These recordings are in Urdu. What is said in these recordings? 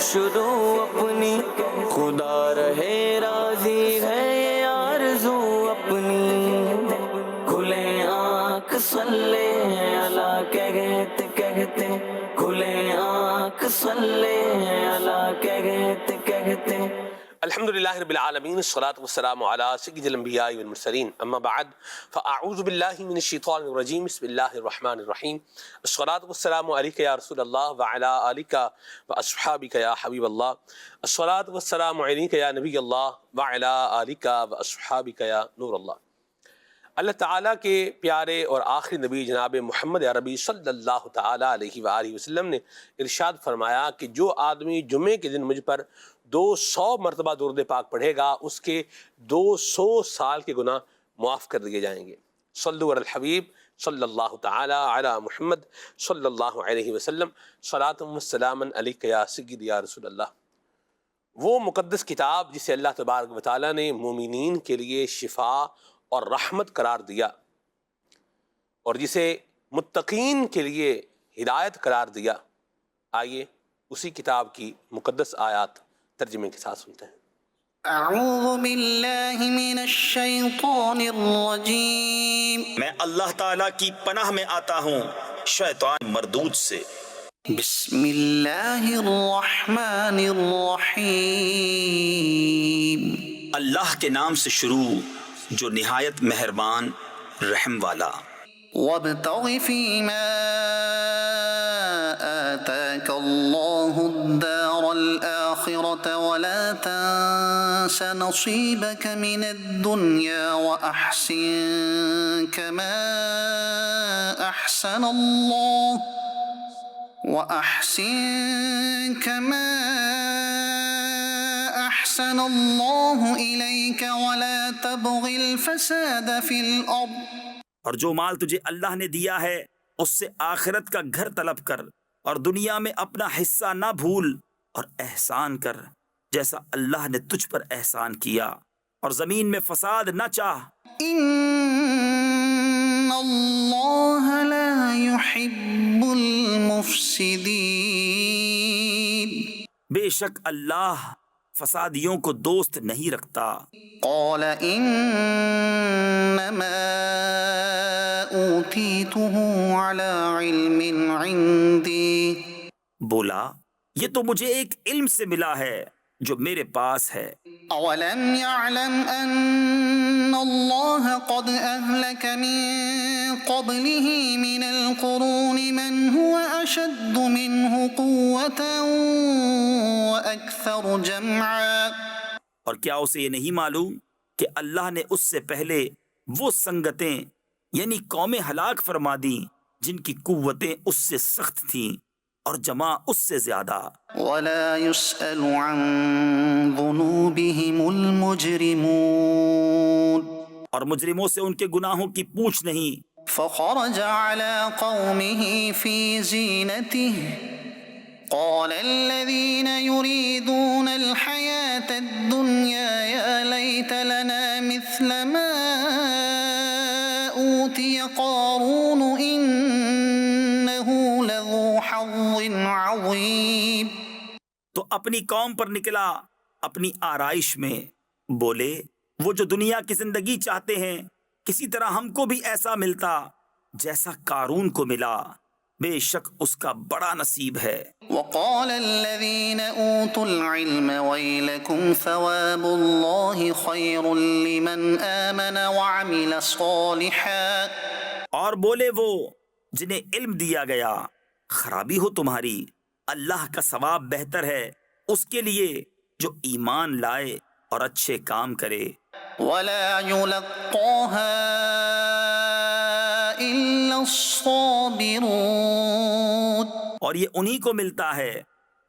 شروع اپنی، خدا رہے راضی ہے یہ آرزو اپنی، کھلے آنکھ صلی اللہ کہتے کہتے، کھلے آنکھ صلی اللہ کہتے کہتے۔ الحمدللہ رب العالمین، والصلاة والسلام علی سید الانبیاء والمرسلین، اما بعد فاعوذ باللہ من الشیطان الرجیم، بسم اللہ الرحمن الرحیم۔ الصلاة والسلام علیک یا رسول اللہ وعلی آلک واصحابک یا حبیب اللہ، الصلاة والسلام علیک یا نبی اللہ وعلی آلک واصحابک یا نور اللہ۔ اللہ تعالیٰ کے پیارے اور آخری نبی جناب محمد عربی صلی اللہ تعالیٰ علیہ وآلہ وسلم نے ارشاد فرمایا کہ جو آدمی جمعے کے دن مجھ پر 200 مرتبہ درود پاک پڑھے گا، اس کے 200 سال کے گناہ معاف کر دیے جائیں گے۔ صلو علی الحبیب صلی اللہ تعالیٰ علی محمد صلی اللہ علیہ وسلم، صلاۃ و سلاما علیک یا سید یا رسول اللہ۔ وہ مقدس کتاب جسے اللہ تبارک و تعالیٰ نے مومنین کے لیے شفا اور رحمت قرار دیا، اور جسے متقین کے لیے ہدایت قرار دیا، آئیے اسی کتاب کی مقدس آیات ترجمے کے ساتھ سنتے ہیں۔ اعوذ باللہ من الشیطان الرجیم، میں اللہ تعالیٰ کی پناہ میں آتا ہوں شیطان مردود سے۔ بسم اللہ الرحمن الرحیم، اللہ کے نام سے شروع جو نہایت مہربان رحم والا۔ وابتغ فیما آتاک اللہ الدار الآخرة ولا تنس نصیبک من الدنیا وأحسن كما أحسن الله إليك ولا تبغ الفساد في الأرض۔ اور جو مال تجھے اللہ نے دیا ہے اس سے آخرت کا گھر طلب کر، اور دنیا میں اپنا حصہ نہ بھول، اور احسان کر جیسا اللہ نے تجھ پر احسان کیا، اور زمین میں فساد نہ چاہ۔ ان اللہ لا يحب المفسدین، بے شک اللہ فسادیوں کو دوست نہیں رکھتا۔ قال انما اوتیتہ علی علم عندی، بولا یہ تو مجھے ایک علم سے ملا ہے جو میرے پاس ہے۔ اولم يعلم ان اللہ قد اہلک من قبلہ من القرون من هو اشد منہ قوة واکثر جمعا، اور کیا اسے یہ نہیں معلوم کہ اللہ نے اس سے پہلے وہ سنگتیں یعنی قومیں ہلاک فرما دیں جن کی قوتیں اس سے سخت تھیں اور جمع اس سے زیادہ۔ ولا يسأل عن ذنوبهم المجرمون، اور مجرموں سے ان کے گناہوں کی پوچھ نہیں۔ فخرج على قومه في زينته قال الذين يريدون الحياة الدنيا يا ليت لنا مثل ما أوتي قارون إنه لذو حظ عظيم۔ تو اپنی قوم پر نکلا اپنی آرائش میں، بولے وہ جو دنیا کی زندگی چاہتے ہیں کسی طرح ہم کو بھی ایسا ملتا جیسا قارون کو ملا، بے شک اس کا بڑا نصیب ہے۔ وقال الذين اوتوا العلم ويلكم ثواب الله خير لمن آمن وعمل صالحا، اور بولے وہ جنہیں علم دیا گیا خرابی ہو تمہاری، اللہ کا ثواب بہتر ہے اس کے لیے جو ایمان لائے اور اچھے کام کرے۔ ولا يلقاها إلا الصابرون، اور یہ انہی کو ملتا ہے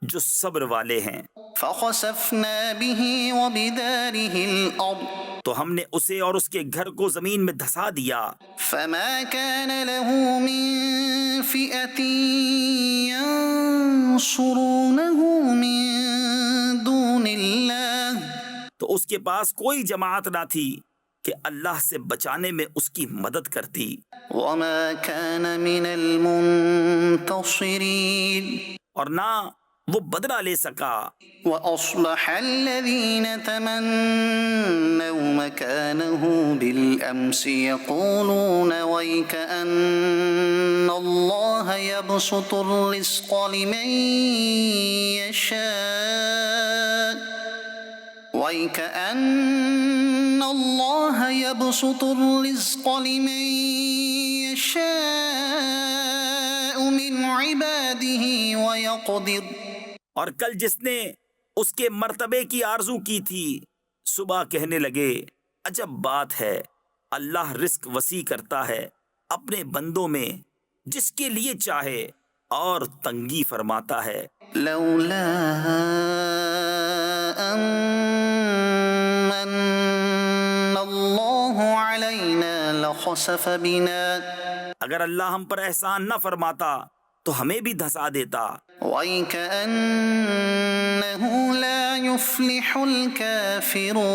جو صبر والے ہیں۔ فخسفنا به وبداره الأرض، تو ہم نے اسے اور اس کے گھر کو زمین میں دھسا دیا، فما كان له من فئة ينصرونه من دون الله، تو اس کے پاس کوئی جماعت نہ تھی کہ اللہ سے بچانے میں اس کی مدد کرتی۔ وما كان من المنتصرين، اور نہ وہ بدلہ لے سکا۔ وأصبح الذين تمنوا مكانه بالأمس يقولون ويك أن الله يبسط الرزق لمن يشاء ويكأن الله يبسط الرزق لمن يشاء من عباده ويقدر۔ اور کل جس نے اس کے مرتبے کی آرزو کی تھی صبح کہنے لگے عجب بات ہے، اللہ رزق وسیع کرتا ہے اپنے بندوں میں جس کے لیے چاہے اور تنگی فرماتا ہے۔ لولا أن من الله علينا لخسف بنا اگر اللہ ہم پر احسان نہ فرماتا تو ہمیں بھی دھسا دیتا۔ وَيْكَأَنَّهُ لَا يُفْلِحُ الْكَافِرُونَ۔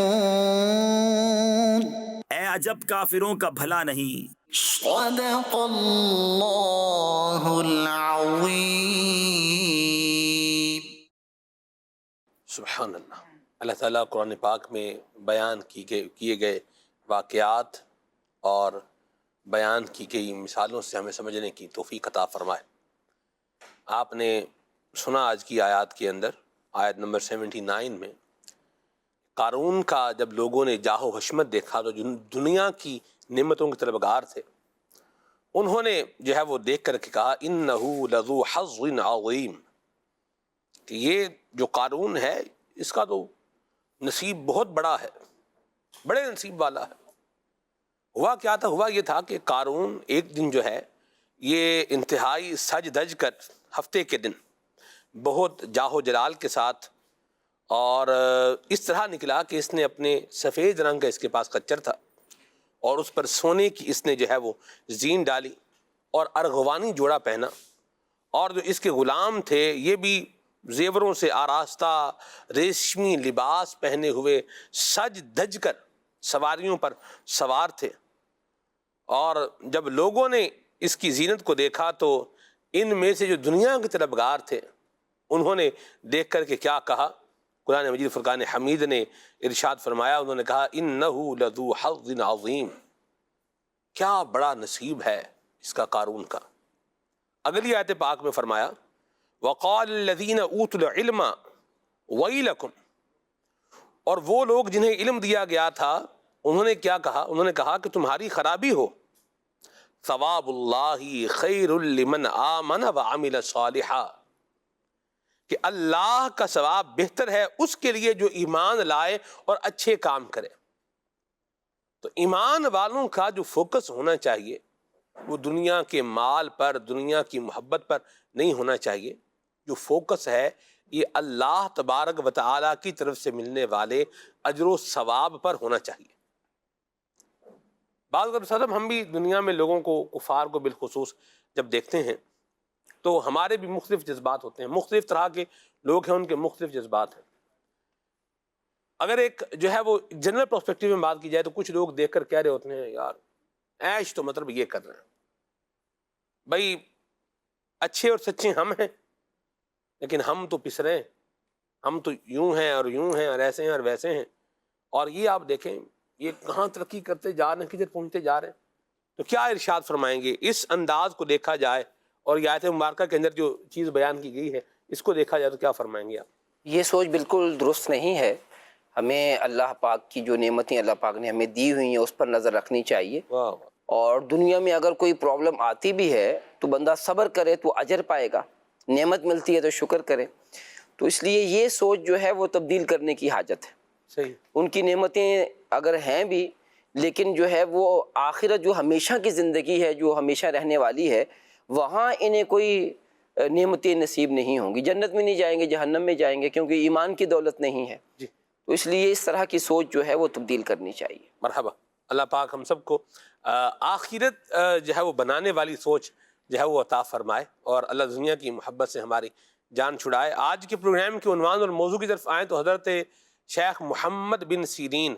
اے عجب کافروں کا بھلا نہیں۔ صدق اللہ العظیم۔ سبحان اللہ۔ اللہ تعالیٰ قرآن پاک میں بیان کیے گئے واقعات اور بیان کی گئی مثالوں سے ہمیں سمجھنے کی توفیق عطا فرمائے۔ آپ نے سنا آج کی آیات کے اندر آیت نمبر 79 میں قارون کا جب لوگوں نے جاہ و حشمت دیکھا تو دنیا کی نعمتوں کے طلبگار تھے، انہوں نے جو ہے وہ دیکھ کر کے کہا انہ لذو حظ عظیم، کہ یہ جو قارون ہے اس کا تو نصیب بہت بڑا ہے، بڑے نصیب والا ہے۔ ہوا کیا تھا؟ ہوا یہ تھا کہ قارون ایک دن جو ہے یہ انتہائی سج دج کر ہفتے کے دن بہت جاہ و جلال کے ساتھ اور اس طرح نکلا کہ اس نے اپنے سفید رنگ کا اس کے پاس خچر تھا اور اس پر سونے کی اس نے جو ہے وہ زین ڈالی اور ارغوانی جوڑا پہنا، اور جو اس کے غلام تھے یہ بھی زیوروں سے آراستہ ریشمی لباس پہنے ہوئے سج دج کر سواریوں پر سوار تھے۔ اور جب لوگوں نے اس کی زینت کو دیکھا تو ان میں سے جو دنیا کے طلبگار تھے انہوں نے دیکھ کر کے کیا کہا؟ قرآن مجید فرقان حمید نے ارشاد فرمایا، انہوں نے کہا انہ لذو حظ عظیم، کیا بڑا نصیب ہے اس کا قارون کا۔ اگلی آیت پاک میں فرمایا وقال الذین اوتوا العلم ویلکم، اور وہ لوگ جنہیں علم دیا گیا تھا انہوں نے کیا کہا؟ انہوں نے کہا کہ تمہاری خرابی ہو، ثواب اللہ خیر لمن آمن وعمل صالحا، کہ اللہ کا ثواب بہتر ہے اس کے لیے جو ایمان لائے اور اچھے کام کرے۔ تو ایمان والوں کا جو فوکس ہونا چاہیے وہ دنیا کے مال پر، دنیا کی محبت پر نہیں ہونا چاہیے، جو فوکس ہے یہ اللہ تبارک و تعالیٰ کی طرف سے ملنے والے اجر و ثواب پر ہونا چاہیے۔ بعض اوقات ہم بھی دنیا میں لوگوں کو، کفار کو بالخصوص جب دیکھتے ہیں تو ہمارے بھی مختلف جذبات ہوتے ہیں، مختلف طرح کے لوگ ہیں، ان کے مختلف جذبات ہیں۔ اگر ایک جو ہے وہ جنرل پرسپیکٹیو میں بات کی جائے تو کچھ لوگ دیکھ کر کہہ رہے ہوتے ہیں یار عیش تو مطلب یہ کر رہے ہیں، بھائی اچھے اور سچے ہم ہیں لیکن ہم تو پس رہے ہیں، ہم تو یوں ہیں اور یوں ہیں اور ایسے ہیں اور ویسے ہیں، اور یہ آپ دیکھیں یہ کہاں ترقی کرتے جا رہے ہیں، کدھر پہنچتے جا رہے ہیں۔ تو کیا ارشاد فرمائیں گے؟ اس انداز کو دیکھا جائے اور یہ آیت مبارکہ کے اندر جو چیز بیان کی گئی ہے اس کو دیکھا جائے تو کیا فرمائیں گے آپ؟ یہ سوچ بالکل درست نہیں ہے۔ ہمیں اللہ پاک کی جو نعمتیں اللہ پاک نے ہمیں دی ہوئی ہیں اس پر نظر رکھنی چاہیے، واہ واہ، اور دنیا میں اگر کوئی پرابلم آتی بھی ہے تو بندہ صبر کرے تو اجر پائے گا، نعمت ملتی ہے تو شکر کرے۔ تو اس لیے یہ سوچ جو ہے وہ تبدیل کرنے کی حاجت ہے۔ صحیح، ان کی نعمتیں اگر ہیں بھی لیکن جو ہے وہ آخرت جو ہمیشہ کی زندگی ہے، جو ہمیشہ رہنے والی ہے، وہاں انہیں کوئی نعمتیں نصیب نہیں ہوں گی، جنت میں نہیں جائیں گے، جہنم میں جائیں گے، کیونکہ ایمان کی دولت نہیں ہے۔ جی تو اس لیے اس طرح کی سوچ جو ہے وہ تبدیل کرنی چاہیے۔ مرحبا۔ اللہ پاک ہم سب کو آخرت جو ہے وہ بنانے والی سوچ جو ہے وہ عطا فرمائے اور اللہ دنیا کی محبت سے ہماری جان چھڑائے۔ آج کے پروگرام کے عنوان اور موضوع کی طرف آئیں تو حضرت شیخ محمد بن سیرین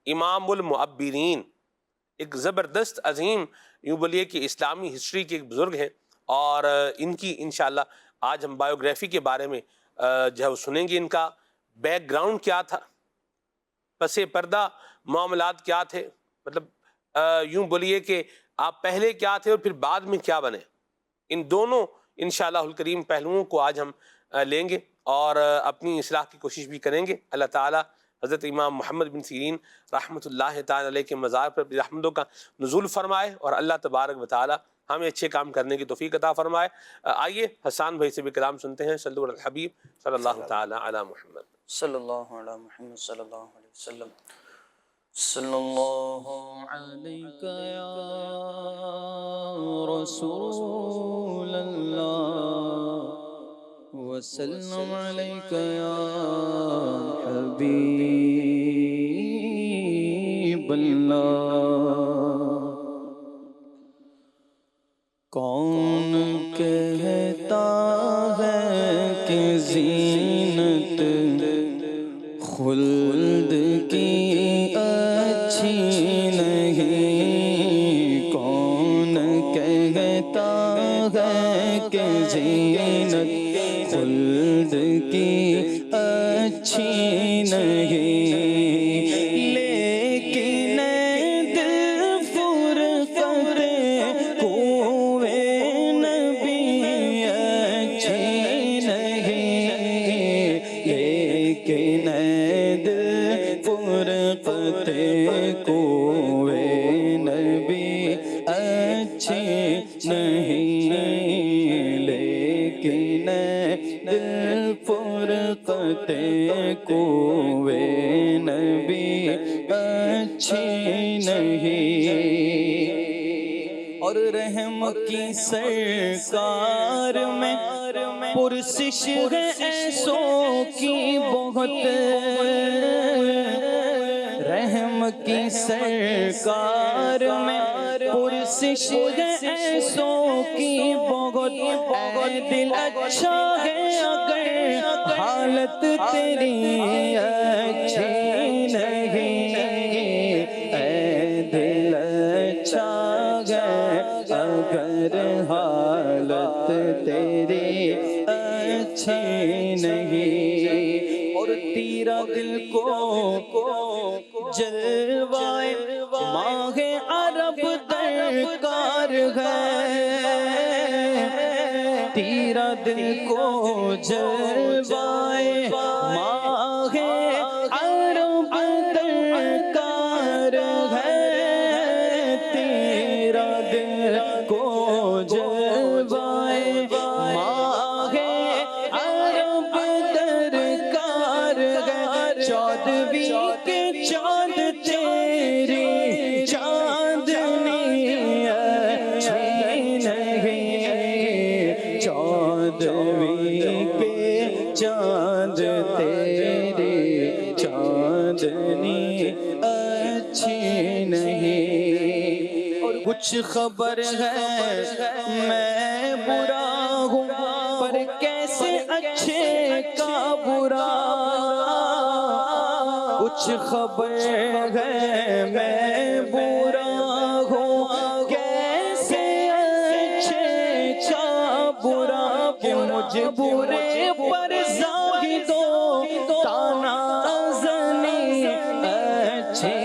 امام المعبرین، ایک زبردست عظیم یوں بولیے کہ اسلامی ہسٹری کے ایک بزرگ ہیں، اور ان کی انشاءاللہ آج ہم بایوگرافی کے بارے میں جو ہے وہ سنیں گے ان کا بیک گراؤنڈ کیا تھا، پس پردہ معاملات کیا تھے، مطلب یوں بولیے کہ آپ پہلے کیا تھے اور پھر بعد میں کیا بنے. ان دونوں انشاءاللہ الکریم پہلوؤں کو آج ہم لیں گے اور اپنی اصلاح کی کوشش بھی کریں گے. اللہ تعالیٰ حضرت امام محمد بن سیرین رحمۃ اللہ تعالیٰ علیہ کے مزار پر اپنی رحمتوں کا نزول فرمائے اور اللہ تبارک و تعالیٰ ہمیں اچھے کام کرنے کی توفیق عطا فرمائے. آئیے حسان بھائی سے بھی کلام سنتے ہیں. صلو علی الحبیب صلی اللہ تعالیٰ علی محمد. صلی اللہ علی محمد صلی اللہ علیہ وسلم. صلی اللہ علیک یا رسول اللہ وسلم علیک یا حبیب اللہ. کون کہتا ہے کہ زینت خلد کی اچھی نہیں، کون کہتا ہے کہ زینت خلد کی اچھی نہیں، لیکن دل فرقت کوئے نبی اچھی نہیں، لیکن دل فرقت کوئے نبی اچھی نہیں، لیکن دل فرقت کوئے نبی اچھی نہیں. اور رحم کی سرکار میں پرسش ہے ایسوں کی بہت، رحم کی سرکار میں پرسش ہے ایسوں کی بہت. اے دل اچھا ہے اگر حالت تیری اچھی نہیں، اے دل اچھا ہے اگر حالت تیری اچھی نہیں. اور تیرا دل کو جلوائے ماہ عرب درکار ہے، تیرا دل کو جلوائے ماہ عرب درکار ہے، تیرا دل کو جلوائے ماہ عرب درکار ہے. چودھویں کے چاند تیری چاندنی اچھی نہیں، چودھویں کے چاند تیری چاندنی اچھی نہیں. اور کچھ خبر ہے میں برا ہوں پر کیسے اچھے کا برا، کچھ خبر ہے میں برا ہوں کیسے اچھے کا برا، کہ مجھ برے پر زاہدوں تانا زنی اچھی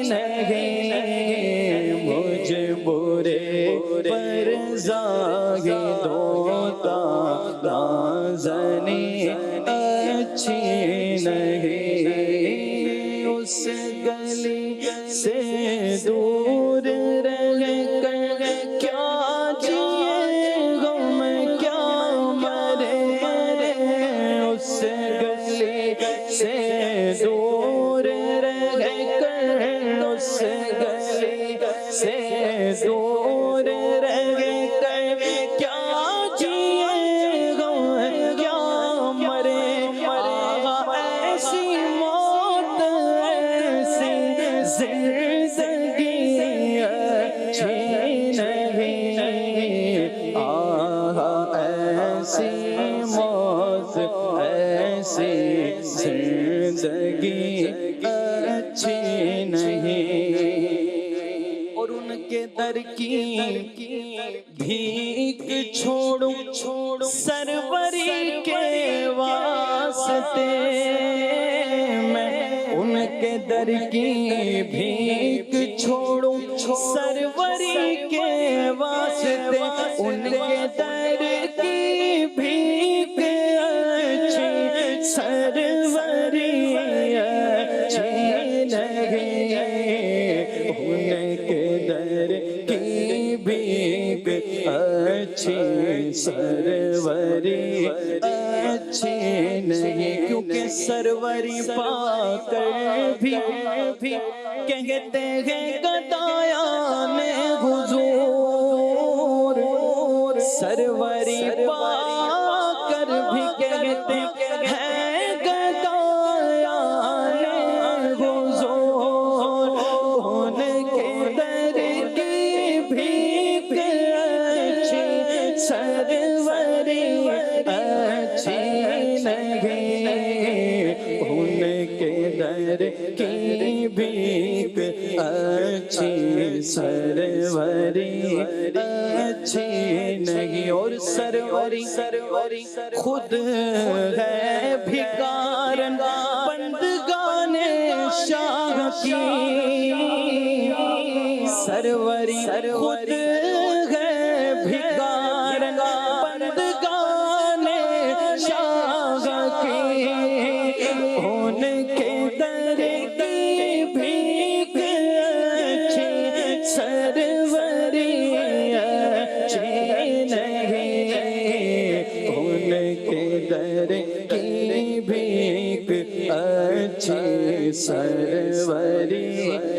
نہیں، مجھ برے پر زاہدوں تانا زنی اچھی نہیں. اس گلی سے دور رہ کر کیا جیے غم کیا مرے، اس گلی سے دور رہ کر، اس گلی سے دور رہ کر کیا جیے غم کیا مرے. آغا ایسی موت ایسی زندگی اچھی نہیں، آغا ایسی موت ایسی زندگی اچھی نہیں. اور ان کے در کی بھیک چھوڑوں سروری کے واسطے واسطے میں ان کے در کی بھیک چھوڑوں سروری کے واسطے ان کے در کی بھیک اچھی سروری اچھی لگے ان کے در کی بھیک اچھی سروری اچھی نہیں کیونکہ سروری پا کر بھی کہتے ہیں گدایان حضور سروری پا کر بھی کہتے ہیں گدایان حضور ان کے در کی بھیک اچھی سروری اچھی نہیں ان کے در کی بھیک اچھی سروری اچھی نہیں اور سروری خود ہے بھکارن بندگان شاہ کی سروری خود ہے بھکارن بندگان شاہ کی ان کے در کی بھیک اچھی سروری اچھی نہیں ان کے در کی بھیک اچھی سروری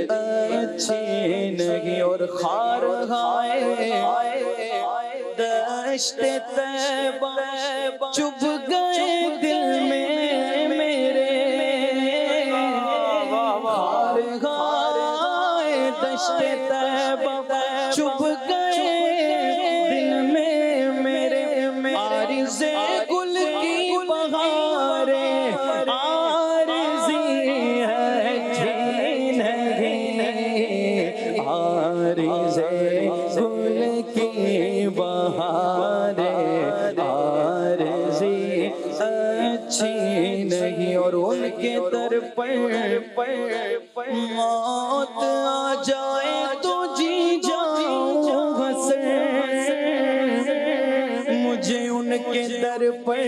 اچھی نہیں اور خارغائے دشت طیبہ چبھ گئے دل میں میرے خارغائے دشت طیبہ چبھ گئے دل میں میرے عارض گل کی بہاریں عارضی اچھی نہیں عارض گل کی بہاریں عارضی اچھی نہیں اور ان کے در پر موت آ جائے تو جی جاؤں حسن مجھے ان کے در پر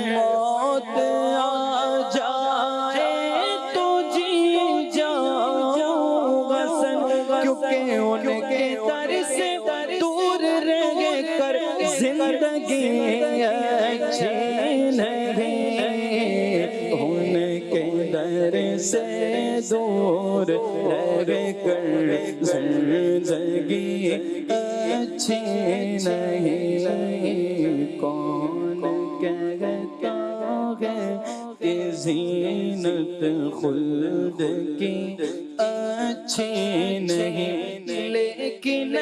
موت آ جائے تو جی جاؤں حسن کیونکہ ان کے در سے دور رہ کر زندگی اچھی نہیں ان کے در سے دور رہ کر زندگی اچھی نہیں کون کہتا ہے کہ زینت خلد کی اچھی نہیں لیکن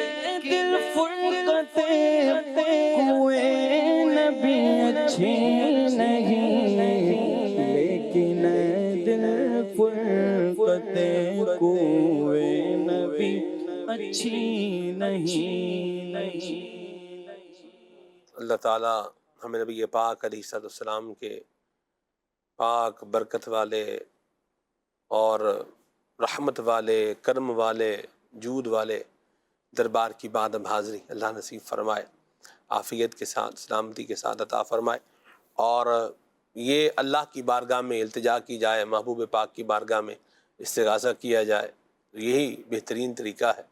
دل فرقت کوئے نبی اچھی نہیں لیکن دل فرقت کوئے نبی اچھی نہیں اللہ تعالیٰ ہمیں نبی پاک علیہ السلام کے پاک برکت والے اور رحمت والے کرم والے جود والے دربار کی بادم حاضری اللہ نصیب فرمائے، عافیت کے ساتھ سلامتی کے ساتھ عطا فرمائے، اور یہ اللہ کی بارگاہ میں التجا کی جائے، محبوب پاک کی بارگاہ میں استغاثہ کیا جائے، یہی بہترین طریقہ ہے،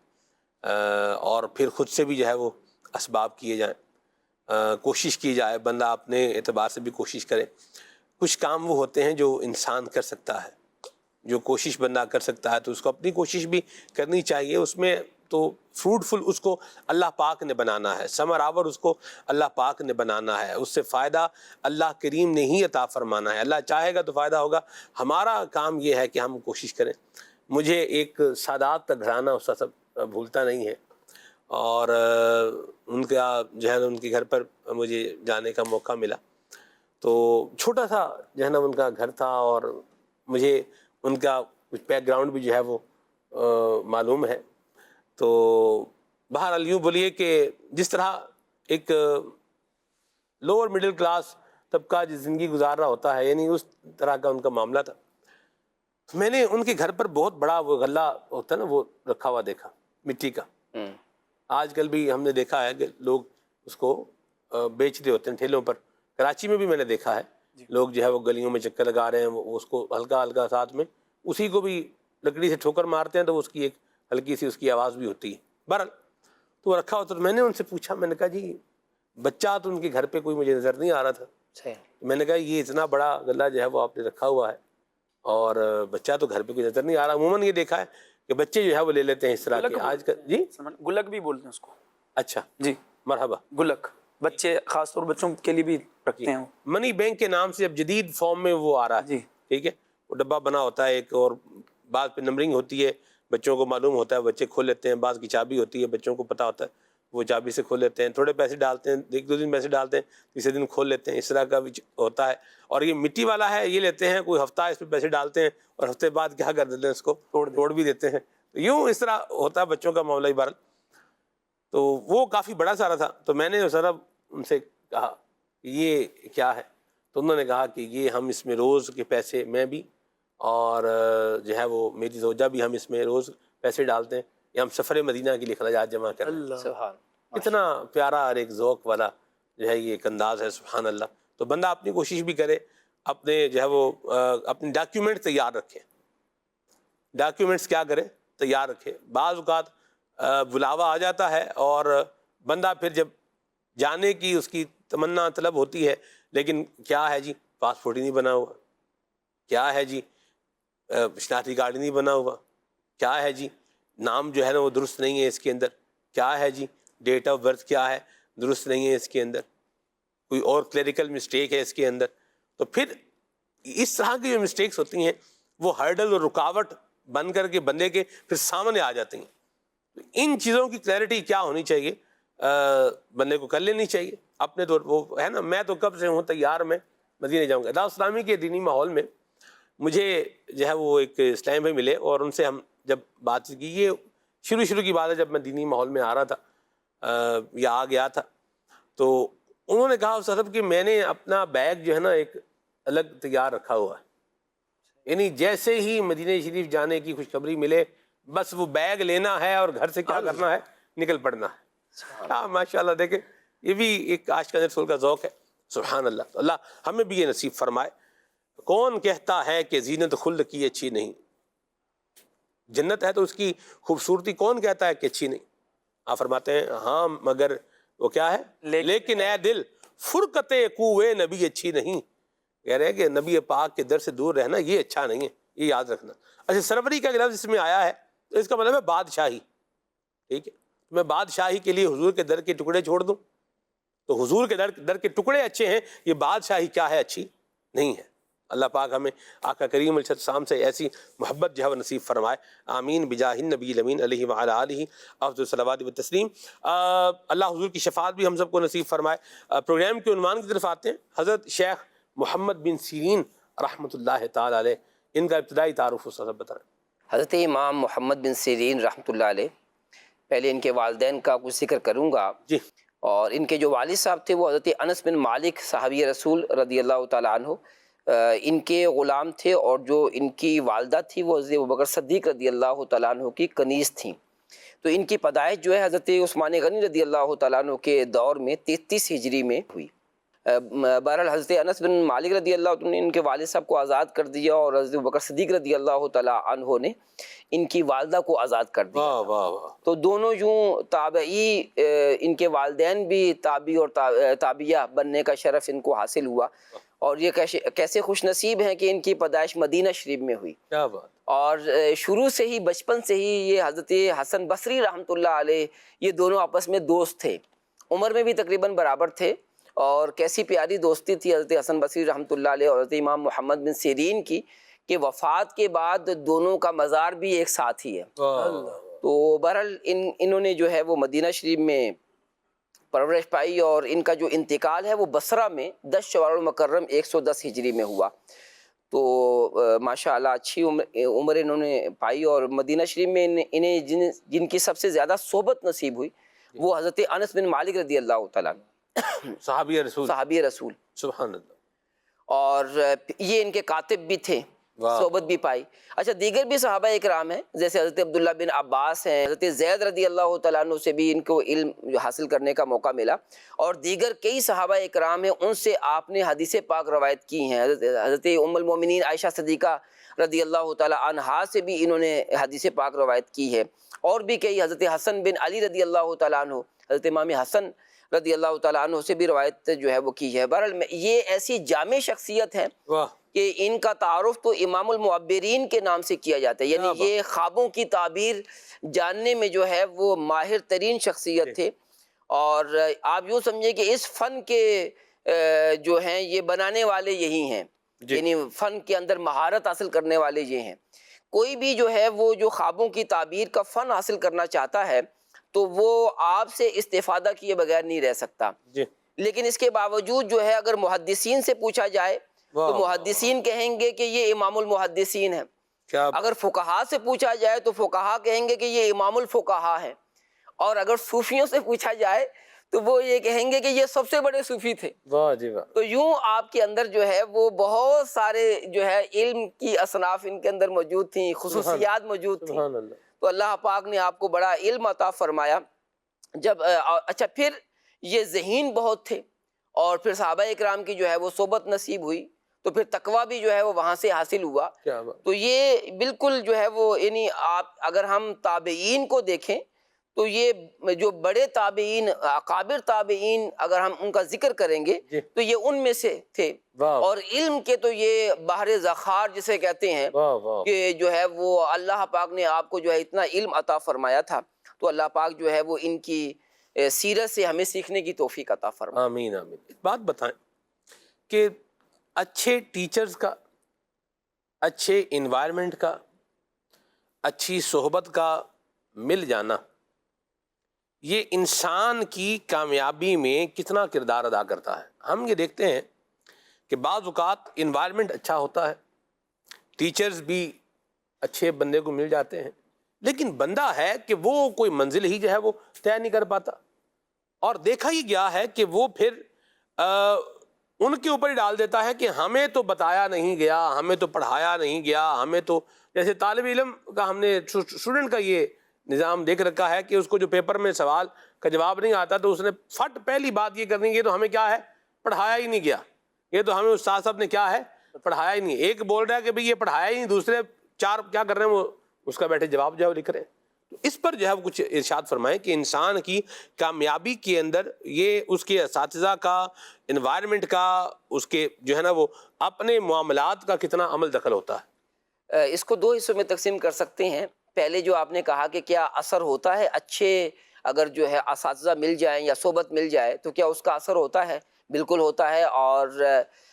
اور پھر خود سے بھی جو ہے وہ اسباب کیے جائیں، کوشش کی جائے، بندہ اپنے اعتبار سے بھی کوشش کرے۔ کچھ کام وہ ہوتے ہیں جو انسان کر سکتا ہے، جو کوشش بندہ کر سکتا ہے تو اس کو اپنی کوشش بھی کرنی چاہیے، اس میں تو فروٹفل اس کو اللہ پاک نے بنانا ہے، ثمر آور اس کو اللہ پاک نے بنانا ہے، اس سے فائدہ اللہ کریم نے ہی عطا فرمانا ہے، اللہ چاہے گا تو فائدہ ہوگا، ہمارا کام یہ ہے کہ ہم کوشش کریں۔ مجھے ایک سادات کا گھرانہ اس کا بھولتا نہیں ہے، اور ان کا جو ہے ان کے گھر پر مجھے جانے کا موقع ملا، تو چھوٹا سا جو ہے نا ان کا گھر تھا، اور مجھے ان کا بیک گراؤنڈ بھی جو ہے وہ معلوم ہے، تو بہرحال یوں بولیے کہ جس طرح ایک لوور مڈل کلاس طبقہ جو زندگی گزار رہا ہوتا ہے، یعنی اس طرح کا ان کا معاملہ تھا. میں نے ان کے گھر پر بہت بڑا وہ غلہ ہوتا ہے نا وہ رکھا ہوا دیکھا مٹی کا. آج کل بھی ہم نے دیکھا ہے کہ لوگ اس کو بیچ رہے ہوتے ہیں ٹھیلوں پر. کراچی میں بھی میں نے دیکھا ہے لوگ جو ہے وہ گلیوں میں چکر لگا رہے ہیں، وہ اس کو ہلکا ہلکا ساتھ میں اسی کو بھی لکڑی سے ٹھوکر مارتے ہیں تو اس کی ایک ہلکی سی اس کی آواز بھی ہوتی ہے. بہرحال تو وہ رکھا ہوتا. تو میں نے ان سے پوچھا، میں نے کہا جی بچہ تو ان کے گھر پہ کوئی مجھے نظر نہیں آ رہا تھا. میں نے کہا یہ اتنا بڑا غلہ جو ہے وہ آپ نے رکھا ہوا ہے اور بچہ تو گھر پہ کوئی نظر نہیں آ رہا. عموماً یہ دیکھا ہے کہ بچے جو ہے وہ لے لیتے ہیں اس طرح کے. آج کل جی گلک بھی بولتے ہیں اس کو. اچھا جی مرحبا. گلک بچے خاص طور بچوں کے لیے بھی رکھتے ہیں. منی بینک کے نام سے اب جدید فارم میں وہ آ رہا ہے. جی ٹھیک ہے، وہ ڈبہ بنا ہوتا ہے ایک، اور بعض پہ نمبرنگ ہوتی ہے، بچوں کو معلوم ہوتا ہے، بچے کھول لیتے ہیں. بعض کی چابی ہوتی ہے، بچوں کو پتہ ہوتا ہے، وہ چابی سے کھول لیتے ہیں. تھوڑے پیسے ڈالتے ہیں، ایک دو دن پیسے ڈالتے ہیں، تیسرے دن کھول لیتے ہیں. اس طرح کا بھی ہوتا ہے. اور یہ مٹی والا ہے، یہ لیتے ہیں کوئی ہفتہ اس پہ پیسے ڈالتے ہیں اور ہفتے بعد کیا کر دیتے ہیں اس کو توڑ بھی دیتے ہیں. یوں اس طرح ہوتا ہے بچوں کا معاملہ. بہرحال تو وہ کافی بڑا سارا تھا. تو میں نے ذرا ان سے کہا یہ کیا ہے؟ تو انہوں نے کہا کہ یہ ہم اس میں روز کے پیسے، میں بھی اور جو ہے وہ میری زوجہ بھی، ہم اس میں روز پیسے ڈالتے ہیں. یہ ہم سفر مدینہ کے لیے اخراجات جمع کر رہے ہیں. سبحان اتنا پیارا اور ایک ذوق والا جو ہے یہ ایک انداز ہے. سبحان اللہ. تو بندہ اپنی کوشش بھی کرے، اپنے جو ہے وہ اپنے ڈاکیومنٹ تیار رکھے. ڈاکیومنٹس کیا کرے؟ تیار رکھے. بعض اوقات بلاوا آ جاتا ہے اور بندہ پھر جب جانے کی اس کی تمنا طلب ہوتی ہے، لیکن کیا ہے جی پاسپورٹ ہی نہیں بنا ہوا، کیا ہے جی شناختی کارڈ ہی نہیں بنا ہوا، کیا ہے جی نام جو ہے نا وہ درست نہیں ہے اس کے اندر، کیا ہے جی ڈیٹ آف برتھ کیا ہے درست نہیں ہے اس کے اندر، کوئی اور کلیریکل مسٹیک ہے اس کے اندر. تو پھر اس طرح کی جو مسٹیکس ہوتی ہیں وہ ہرڈل اور رکاوٹ بن کر کے بندے کے پھر سامنے آ جاتی ہیں. ان چیزوں کی کلیئرٹی کیا ہونی چاہیے، بندے کو کر لینی چاہیے. اپنے تو وہ ہے نا، میں تو کب سے ہوں تیار، میں مدینے جاؤں گا. دعوت اسلامی کے دینی ماحول میں مجھے جو ہے وہ ایک اسلام بھائی ملے اور ان سے ہم جب بات کی، یہ شروع کی بات ہے جب میں دینی ماحول میں آ رہا تھا یا آ گیا تھا. تو انہوں نے کہا اس صاحب کہ میں نے اپنا بیگ جو ہے نا ایک الگ تیار رکھا ہوا ہے، یعنی جیسے ہی مدینہ شریف جانے کی خوشخبری ملے بس وہ بیگ لینا ہے اور گھر سے کیا کرنا ہے، نکل پڑنا ہے. ماشاء اللہ. دیکھیں یہ بھی ایک عاشق رسول کا ذوق ہے. سبحان اللہ. تو اللہ ہمیں بھی یہ نصیب فرمائے. کون کہتا ہے کہ زینت خلد کی اچھی نہیں؟ جنت ہے تو اس کی خوبصورتی کون کہتا ہے کہ اچھی نہیں؟ آپ فرماتے ہیں ہاں مگر وہ کیا ہے، لیکن اے دل فرقت کوے نبی اچھی نہیں. کہہ رہے ہیں کہ نبی پاک کے در سے دور رہنا یہ اچھا نہیں ہے، یہ یاد رکھنا. اچھا سروری کا لفظ اس میں آیا ہے تو اس کا مطلب ہے بادشاہی. ٹھیک ہے، میں بادشاہی کے لیے حضور کے در کے ٹکڑے چھوڑ دوں؟ تو حضور کے در کے ٹکڑے اچھے ہیں، یہ بادشاہی کیا ہے اچھی نہیں ہے. اللہ پاک ہمیں آقا کریم علیہ السلام سے ایسی محبت جو ہے وہ نصیب فرمائے. آمین بجاہ النبی الامین علیہ وعلی آلہ افضل الصلوات والتسلیم. اللہ حضور کی شفاعت بھی ہم سب کو نصیب فرمائے. پروگرام کے عنوان کی طرف آتے ہیں. حضرت شیخ محمد بن سیرین رحمۃ اللہ تعالی علیہ، ان کا ابتدائی تعارف اس وقت بتائیں. حضرت امام محمد بن سیرین رحمۃ اللہ علیہ، پہلے ان کے والدین کا کچھ ذکر کروں گا. جی. اور ان کے جو والد صاحب تھے وہ حضرت انس بن مالک صحابی رسول رضی اللہ تعالیٰ عنہ ان کے غلام تھے، اور جو ان کی والدہ تھی وہ حضرت ابوبکر صدیق رضی اللہ تعالیٰ عنہ کی کنیز تھیں. تو ان کی پیدائش جو ہے حضرت عثمان غنی رضی اللہ تعالیٰ عنہ کے دور میں 33 ہجری میں ہوئی. بہرحال حضرت انس بن مالک رضی اللہ عنہ نے ان کے والد صاحب کو آزاد کر دیا، اور حضرت ابوبکر صدیق رضی اللہ تعالیٰ عنہ نے ان کی والدہ کو آزاد کر دیا. واہ واہ واہ. تو دونوں یوں تابعی، ان کے والدین بھی تابعی اور تابعیہ بننے کا شرف ان کو حاصل ہوا. اور یہ کیسے خوش نصیب ہیں کہ ان کی پیدائش مدینہ شریف میں ہوئی. کیا بات. اور شروع سے ہی، بچپن سے ہی یہ حضرت حسن بصری رحمۃ اللہ علیہ یہ دونوں آپس میں دوست تھے، عمر میں بھی تقریباً برابر تھے. اور کیسی پیاری دوستی تھی حضرت حسن بصری رحمۃ اللہ علیہ اور حضرت امام محمد بن سیرین کی کہ وفات کے بعد دونوں کا مزار بھی ایک ساتھ ہی ہے. تو بہرحال انہوں نے جو ہے وہ مدینہ شریف میں پرورش پائی، اور ان کا جو انتقال ہے وہ بصرہ میں 10 شوال المکرم 110 ہجری میں ہوا. تو ماشاءاللہ اچھی عمر انہوں نے پائی. اور مدینہ شریف میں انہیں جن کی سب سے زیادہ صحبت نصیب ہوئی وہ حضرت انس بن مالک رضی اللہ تعالیٰ عنہ، صحابی رسول. صحابی رسول. سبحان اللہ. اور یہ ان کے کاتب بھی تھے، صحبت بھی پائی۔ اچھا، دیگر بھی صحابہ اکرام ہیں، جیسے حضرت عبداللہ بن عباس ہیں، حضرت زید رضی اللہ تعالیٰ عنہ سے بھی ان کو علم حاصل کرنے کا موقع ملا، اور دیگر کئی صحابہ اکرام ہیں، ان سے آپ نے حدیث پاک روایت کی ہیں۔ حضرت ام المومنین عائشہ صدیقہ رضی اللہ تعالیٰ عنہا سے بھی انہوں نے حدیث پاک روایت کی ہے، اور بھی کئی، حضرت حسن بن علی رضی اللہ تعالیٰ عنہ، حضرت امام حسن رضی اللہ تعالیٰ عنہ سے بھی روایت جو ہے وہ کی ہے۔ بہرحال یہ ایسی جامع شخصیت ہے کہ ان کا تعارف تو امام المعبرین کے نام سے کیا جاتا ہے، یعنی یہ خوابوں کی تعبیر جاننے میں جو ہے وہ ماہر ترین شخصیت تھے، اور آپ یوں سمجھیں کہ اس فن کے جو ہیں یہ بنانے والے یہی ہیں، یعنی فن کے اندر مہارت حاصل کرنے والے یہ ہیں۔ کوئی بھی جو ہے وہ جو خوابوں کی تعبیر کا فن حاصل کرنا چاہتا ہے تو وہ آپ سے استفادہ کیے بغیر نہیں رہ سکتا، لیکن اس کے باوجود جو ہے اگر محدثین سے پوچھا جائے تو محدثین کہیں گے کہ یہ امام المحدثین ہے، اگر فقہا سے پوچھا جائے تو فقہا کہیں گے کہ یہ امام الفقہا ہے، اور اگر صوفیوں سے پوچھا جائے تو وہ یہ کہیں گے کہ یہ سب سے بڑے صوفی تھے۔ تو یوں آپ کے اندر جو ہے وہ بہت سارے جو ہے علم کی اصناف ان کے اندر موجود تھیں، خصوصیات موجود تھیں، تو اللہ پاک نے آپ کو بڑا علم عطا فرمایا۔ جب اچھا، پھر یہ ذہین بہت تھے، اور پھر صحابہ اکرام کی جو ہے وہ صحبت نصیب ہوئی، تو پھر تقویٰ بھی جو ہے وہ وہاں سے حاصل ہوا۔ تو یہ بالکل جو ہے وہ، یعنی آپ اگر ہم تابعین کو دیکھیں تو یہ جو بڑے تابعین، اکابر تابعین، اگر ہم ان کا ذکر کریں گے تو یہ ان میں سے تھے، اور علم کے تو یہ بحر ذخار جسے کہتے ہیں کہ جو ہے وہ اللہ پاک نے آپ کو جو ہے اتنا علم عطا فرمایا تھا، تو اللہ پاک جو ہے وہ ان کی سیرت سے ہمیں سیکھنے کی توفیق عطا فرمائے۔ آمین آمین۔ ایک بات بتائیں کہ اچھے ٹیچرز کا، اچھے انوائرمنٹ کا، اچھی صحبت کا مل جانا، یہ انسان کی کامیابی میں کتنا کردار ادا کرتا ہے؟ ہم یہ دیکھتے ہیں کہ بعض اوقات انوائرمنٹ اچھا ہوتا ہے، ٹیچرز بھی اچھے بندے کو مل جاتے ہیں، لیکن بندہ ہے کہ وہ کوئی منزل ہی جو ہے وہ طے نہیں کر پاتا، اور دیکھا ہی گیا ہے کہ وہ پھر ان کے اوپر ہی ڈال دیتا ہے کہ ہمیں تو بتایا نہیں گیا، ہمیں تو پڑھایا نہیں گیا، ہمیں تو، جیسے طالب علم کا ہم نے اسٹوڈنٹ کا یہ نظام دیکھ رکھا ہے کہ اس کو جو پیپر میں سوال کا جواب نہیں آتا تو اس نے فٹ پہلی بات یہ کرنی ہے، تو ہمیں کیا ہے، پڑھایا ہی نہیں گیا، یہ تو ہمیں استاد صاحب نے کیا ہے، پڑھایا ہی نہیں۔ ایک بول رہا ہے کہ بھئی یہ پڑھایا ہی نہیں، دوسرے چار کیا کر رہے ہیں، وہ اس کا بیٹھے جواب جو ہے وہ لکھ رہے ہیں۔ تو اس پر جو ہے وہ کچھ ارشاد فرمائیں کہ انسان کی کامیابی کے اندر یہ اس کے اساتذہ کا، انوائرمنٹ کا، اس کے جو ہے نا وہ اپنے معاملات کا کتنا عمل دخل ہوتا ہے؟ اس کو دو حصوں میں تقسیم کر سکتے ہیں۔ پہلے جو آپ نے کہا کہ کیا اثر ہوتا ہے، اچھے اگر جو ہے اساتذہ مل جائیں یا صحبت مل جائے تو کیا اس کا اثر ہوتا ہے؟ بالکل ہوتا ہے، اور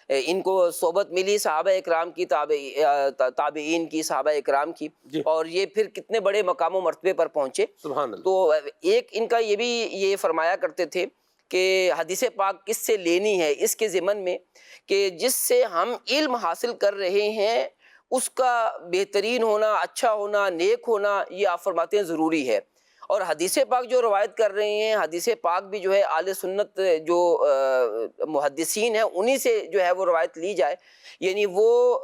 ان کو صحبت ملی صحابہ اکرام کی، تابعین کی، صحابہ اکرام کی، اور یہ پھر کتنے بڑے مقام و مرتبے پر پہنچے۔ سبحان اللہ۔ تو ایک ان کا یہ بھی یہ فرمایا کرتے تھے کہ حدیث پاک کس سے لینی ہے، اس کے ضمن میں کہ جس سے ہم علم حاصل کر رہے ہیں اس کا بہترین ہونا، اچھا ہونا، نیک ہونا، یہ آپ فرماتے ہیں ضروری ہے۔ اور حدیث پاک جو روایت کر رہے ہیں، حدیث پاک بھی جو ہے اہل سنت جو محدثین ہیں انہی سے جو ہے وہ روایت لی جائے، یعنی وہ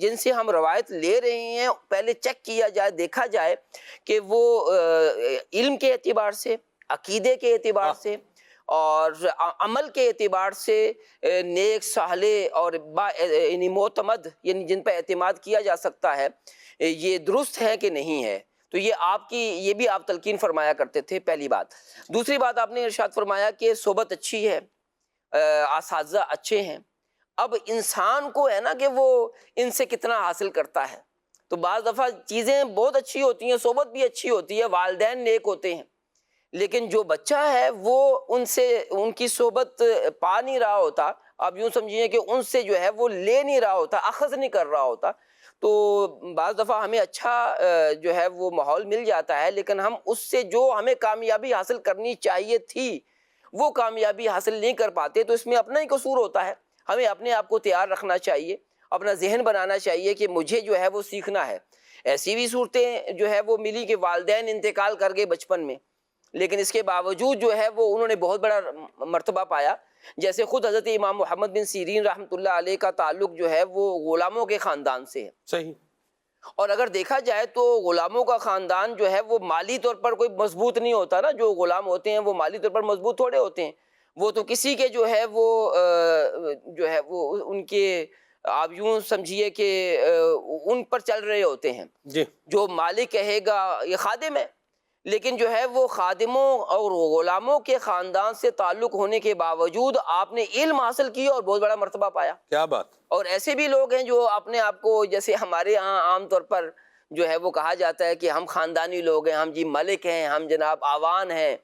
جن سے ہم روایت لے رہے ہیں پہلے چیک کیا جائے، دیکھا جائے کہ وہ علم کے اعتبار سے، عقیدے کے اعتبار سے اور عمل کے اعتبار سے نیک، صالح اور یعنی معتمد، یعنی جن پہ اعتماد کیا جا سکتا ہے، یہ درست ہے کہ نہیں ہے۔ تو یہ آپ کی، یہ بھی آپ تلقین فرمایا کرتے تھے، پہلی بات۔ دوسری بات آپ نے ارشاد فرمایا کہ صحبت اچھی ہے، اساتذہ اچھے ہیں، اب انسان کو ہے نا کہ وہ ان سے کتنا حاصل کرتا ہے۔ تو بعض دفعہ چیزیں بہت اچھی ہوتی ہیں، صحبت بھی اچھی ہوتی ہے، والدین نیک ہوتے ہیں، لیکن جو بچہ ہے وہ ان سے، ان کی صحبت پا نہیں رہا ہوتا، آپ یوں سمجھیے کہ ان سے جو ہے وہ لے نہیں رہا ہوتا، اخذ نہیں کر رہا ہوتا، تو بعض دفعہ ہمیں اچھا جو ہے وہ ماحول مل جاتا ہے، لیکن ہم اس سے جو ہمیں کامیابی حاصل کرنی چاہیے تھی وہ کامیابی حاصل نہیں کر پاتے، تو اس میں اپنا ہی قصور ہوتا ہے۔ ہمیں اپنے آپ کو تیار رکھنا چاہیے، اپنا ذہن بنانا چاہیے کہ مجھے جو ہے وہ سیکھنا ہے۔ ایسی بھی صورتیں جو ہے وہ ملی کہ والدین انتقال کر گئے بچپن میں، لیکن اس کے باوجود جو ہے وہ انہوں نے بہت بڑا مرتبہ پایا، جیسے خود حضرت امام محمد بن سیرین رحمۃ اللہ علیہ کا تعلق جو ہے وہ غلاموں کے خاندان سے ہے. صحیح. اور اگر دیکھا جائے تو غلاموں کا خاندان جو ہے وہ مالی طور پر کوئی مضبوط نہیں ہوتا نا. جو غلام ہوتے ہیں وہ مالی طور پر مضبوط تھوڑے ہوتے ہیں. وہ تو کسی کے جو ہے وہ ان کے آپ یوں سمجھیے کہ ان پر چل رہے ہوتے ہیں. جی. جو مالک کہے گا یہ خادم ہے، لیکن جو ہے وہ خادموں اور غلاموں کے خاندان سے تعلق ہونے کے باوجود آپ نے علم حاصل کیا اور بہت بڑا مرتبہ پایا. کیا بات. اور ایسے بھی لوگ ہیں جو اپنے آپ کو، جیسے ہمارے یہاں عام طور پر جو ہے وہ کہا جاتا ہے کہ ہم خاندانی لوگ ہیں، ہم جی ملک ہیں، ہم جناب آوان ہیں،